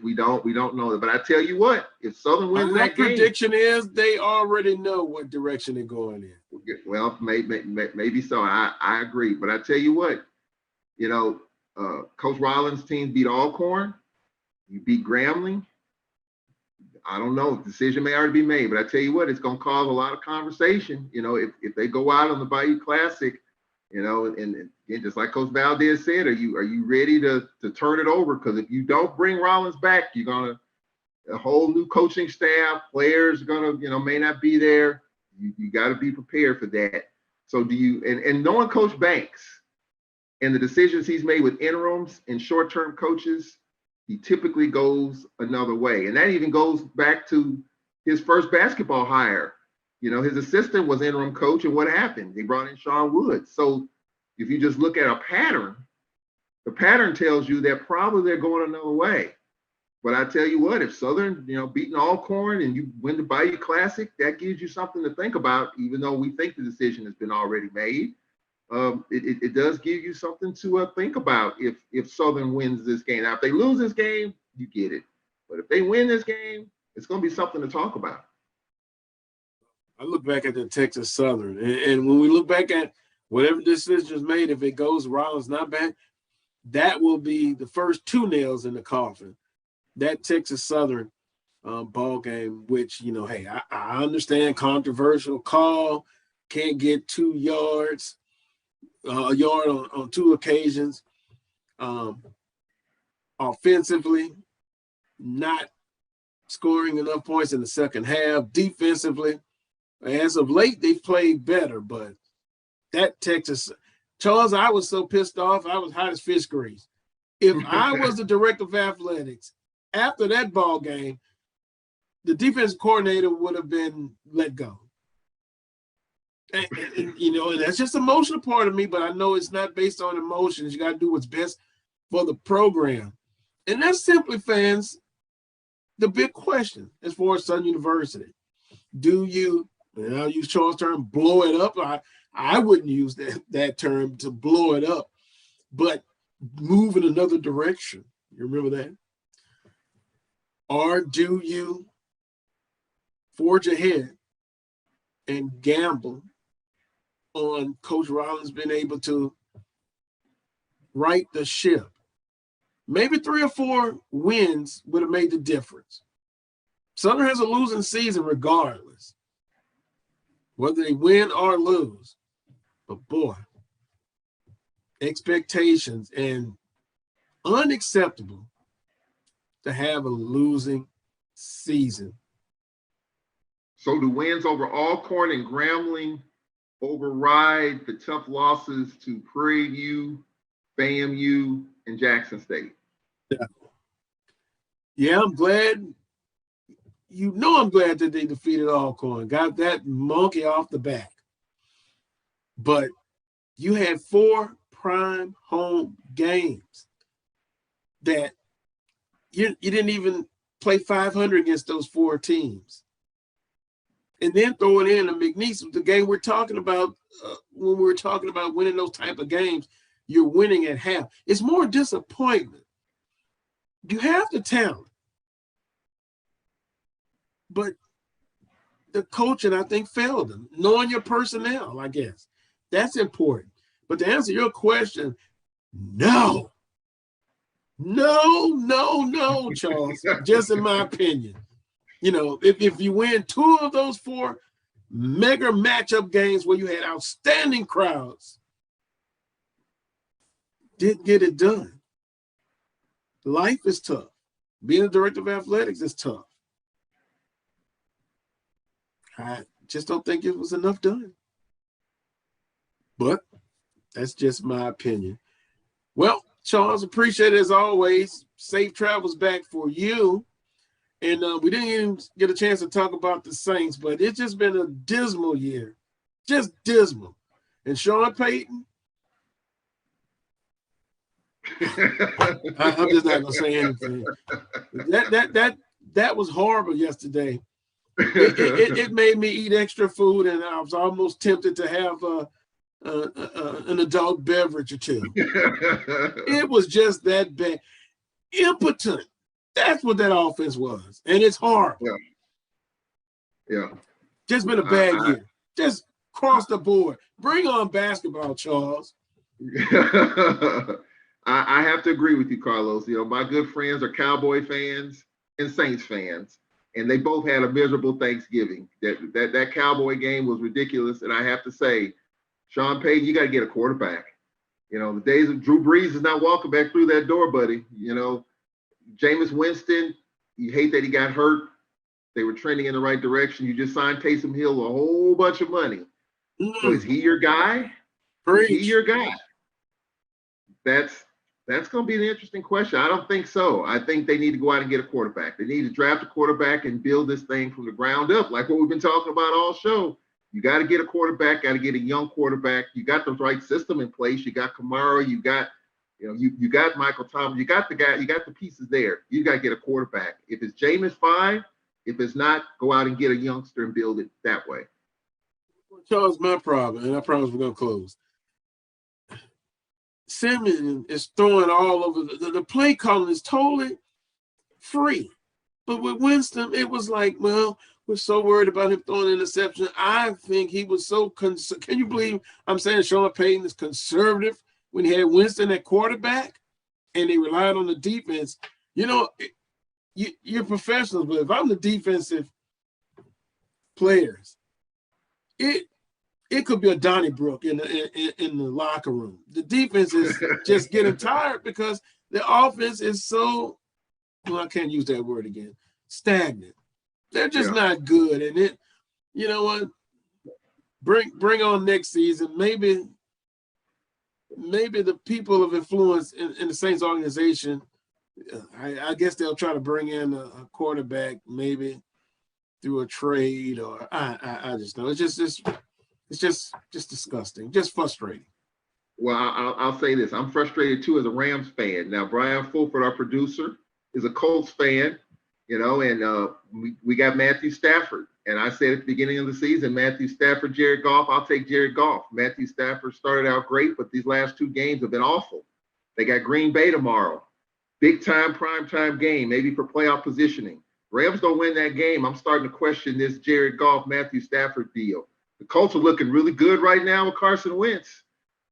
We don't know that. But I tell you what, if Southern wins that game, prediction is they already know what direction they're going in. Well, maybe so. I agree. But I tell you what, Coach Rollins' team beat Alcorn. You beat Grambling. I don't know. Decision may already be made, but I tell you what, it's going to cause a lot of conversation. If they go out on the Bayou Classic, and just like Coach Valdez said, are you ready to turn it over? Because if you don't bring Rollins back, you're gonna a whole new coaching staff, players are gonna may not be there. You got to be prepared for that. So do you? And knowing Coach Banks and the decisions he's made with interims and short-term coaches, he typically goes another way. And that even goes back to his first basketball hire. His assistant was interim coach, and what happened? They brought in Sean Woods. So if you just look at a pattern, the pattern tells you that probably they're going another way. But I tell you what, if Southern, beating Alcorn and you win the Bayou Classic, that gives you something to think about, even though we think the decision has been already made. It does give you something to think about if Southern wins this game. Now, if they lose this game, you get it. But if they win this game, it's going to be something to talk about. I look back at the Texas Southern, and when we look back at whatever decision is made, if it goes Rollins not back, that will be the first two nails in the coffin. That Texas Southern ball game, which, hey, I understand, controversial call, can't get 2 yards, a yard on 2 occasions. Offensively, not scoring enough points in the second half. Defensively, as of late, they've played better, but that Texas, Charles, I was so pissed off, I was hot as fish grease. If I was the director of athletics, after that ball game, the defensive coordinator would have been let go. And that's just the emotional part of me, but I know it's not based on emotions. You got to do what's best for the program. And that's simply, fans, the big question as far as Southern University. Do you, and I'll use Charles' term, blow it up? I wouldn't use that term to blow it up, but move in another direction. You remember that? Or do you forge ahead and gamble on Coach Rollins being able to right the ship? Maybe 3 or 4 wins would have made the difference. Southern has a losing season regardless, whether they win or lose. But boy, expectations and unacceptable to have a losing season. So do wins over Alcorn and Grambling override the tough losses to Prairie View, FAMU, and Jackson State? Yeah, I'm glad. I'm glad that they defeated Alcorn, got that monkey off the back. But you had 4 prime home games that you didn't even play 500 against those 4 teams. And then throwing in a McNeese, the game we're talking about, when we're talking about winning those type of games, you're winning at half. It's more disappointment. You have the talent, but the coaching, I think, failed them. Knowing your personnel, I guess. That's important. But to answer your question, no, Charles, just in my opinion. You know, if you win 2 of those 4 mega matchup games where you had outstanding crowds, didn't get it done. Life is tough. Being a director of athletics is tough. I just don't think it was enough done. But that's just my opinion. Well, Charles, appreciate it as always. Safe travels back for you. And we didn't even get a chance to talk about the Saints, but it's just been a dismal year. Just dismal. And Sean Payton, I'm just not gonna say anything. That was horrible yesterday. It made me eat extra food, and I was almost tempted to have an adult beverage or 2. It was just that bad. Impotent. That's what that offense was, and it's hard. Yeah. Just been a bad year. Just across the board. Bring on basketball, Charles. I have to agree with you, Carlos. You know, my good friends are Cowboy fans and Saints fans, and they both had a miserable Thanksgiving. That Cowboy game was ridiculous, and I have to say, Sean Payton, you got to get a quarterback. You know, the days of Drew Brees is not walking back through that door, buddy. You know, Jameis Winston, you hate that he got hurt. They were trending in the right direction. You just signed Taysom Hill a whole bunch of money. So is he your guy? Is he your guy? That's going to be an interesting question. I don't think so. I think they need to go out and get a quarterback. They need to draft a quarterback and build this thing from the ground up, like what we've been talking about all show. You got to get a quarterback, got to get a young quarterback. You got the right system in place. You got Kamara, you got Michael Thomas, you got the guy, you got the pieces there. You got to get a quarterback. If it's Jameis, fine. If it's not, go out and get a youngster and build it that way. Charles, my problem, and I promise we're going to close. Simmons is throwing all over. The play calling is totally free. But with Winston, it was like, well, we're so worried about him throwing an interception. I think he was so can you believe I'm saying Sean Payton is conservative when he had Winston at quarterback and they relied on the defense? You know, you're professionals, but if I'm the defensive players, it could be a Donnybrook in the locker room. The defense is just getting tired because the offense is so, well, I can't use that word again, stagnant. They're just not good. And it, you know what? Bring on next season. Maybe the people of influence in the Saints organization, I guess they'll try to bring in a quarterback maybe through a trade, or I just know. It's just disgusting, just frustrating. Well, I'll say this. I'm frustrated too as a Rams fan. Now, Brian Fulford, our producer, is a Colts fan, you know, and we got Matthew Stafford. And I said at the beginning of the season, Matthew Stafford, Jared Goff, I'll take Jared Goff. Matthew Stafford started out great, but these last 2 games have been awful. They got Green Bay tomorrow. Big time, prime time game, maybe for playoff positioning. Rams don't win that game. I'm starting to question this Jared Goff, Matthew Stafford deal. The Colts are looking really good right now with Carson Wentz.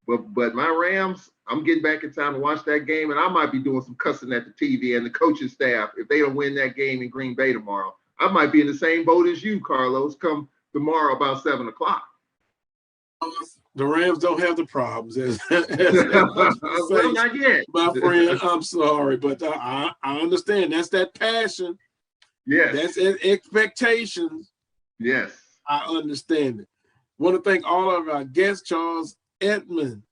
But my Rams, I'm getting back in time to watch that game, and I might be doing some cussing at the TV and the coaching staff if they don't win that game in Green Bay tomorrow. I might be in the same boat as you, Carlos, come tomorrow about 7 o'clock. The Rams don't have the problems. Well, not yet. My friend, I'm sorry, but I understand. That's that passion. Yes. That's expectations. Yes. I understand it. Want to thank all of our guests, Charles Edmond,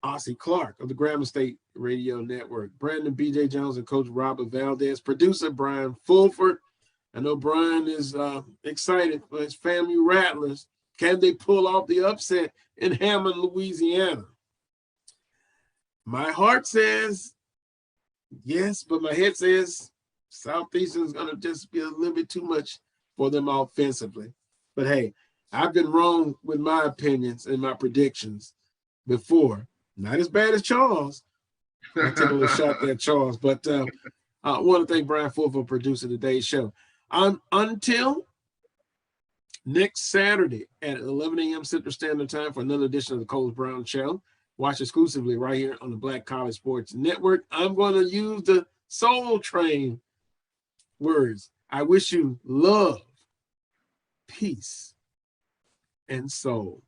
Ossie Clark of the Grambling State Radio Network, Brandon B.J. Jones, and Coach Robert Valdez, producer Brian Fulford. I know Brian is excited for his family Rattlers. Can they pull off the upset in Hammond, Louisiana? My heart says Yes, but my head says Southeastern is going to just be a little bit too much for them offensively. But hey, I've been wrong with my opinions and my predictions before. Not as bad as Charles. I take a little shot at Charles, but I want to thank Brian Full for producing today's show. Until next Saturday at 11 a.m. Central Standard Time for another edition of the Coles Brown Show. Watch exclusively right here on the Black College Sports Network. I'm going to use the Soul Train words. I wish you love, peace, and soul.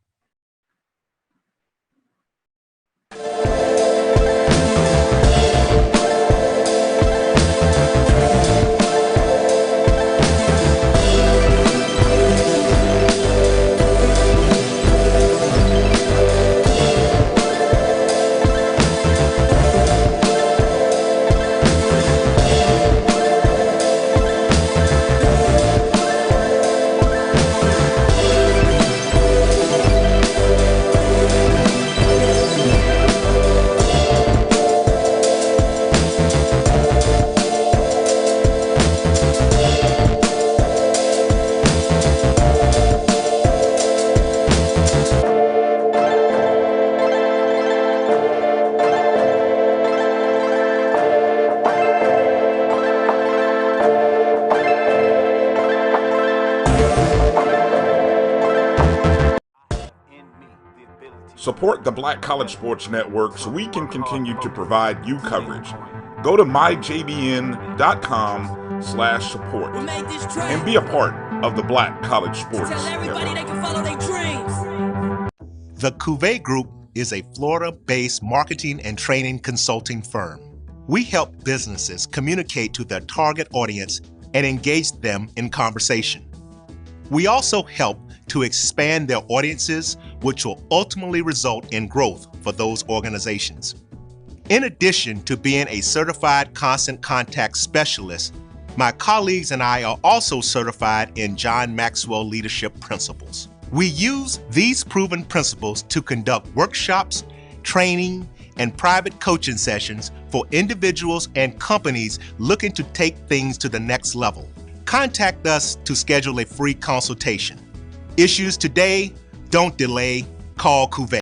Support the Black College Sports Network so we can continue to provide you coverage. Go to myjbn.com/support and be a part of the Black College Sports Network. They can follow their dreams. The Cuvée Group is a Florida-based marketing and training consulting firm. We help businesses communicate to their target audience and engage them in conversation. We also help to expand their audiences, which will ultimately result in growth for those organizations. In addition to being a certified constant contact specialist, my colleagues and I are also certified in John Maxwell Leadership Principles. We use these proven principles to conduct workshops, training, and private coaching sessions for individuals and companies looking to take things to the next level. Contact us to schedule a free consultation. Issues today, don't delay, call Cuvée.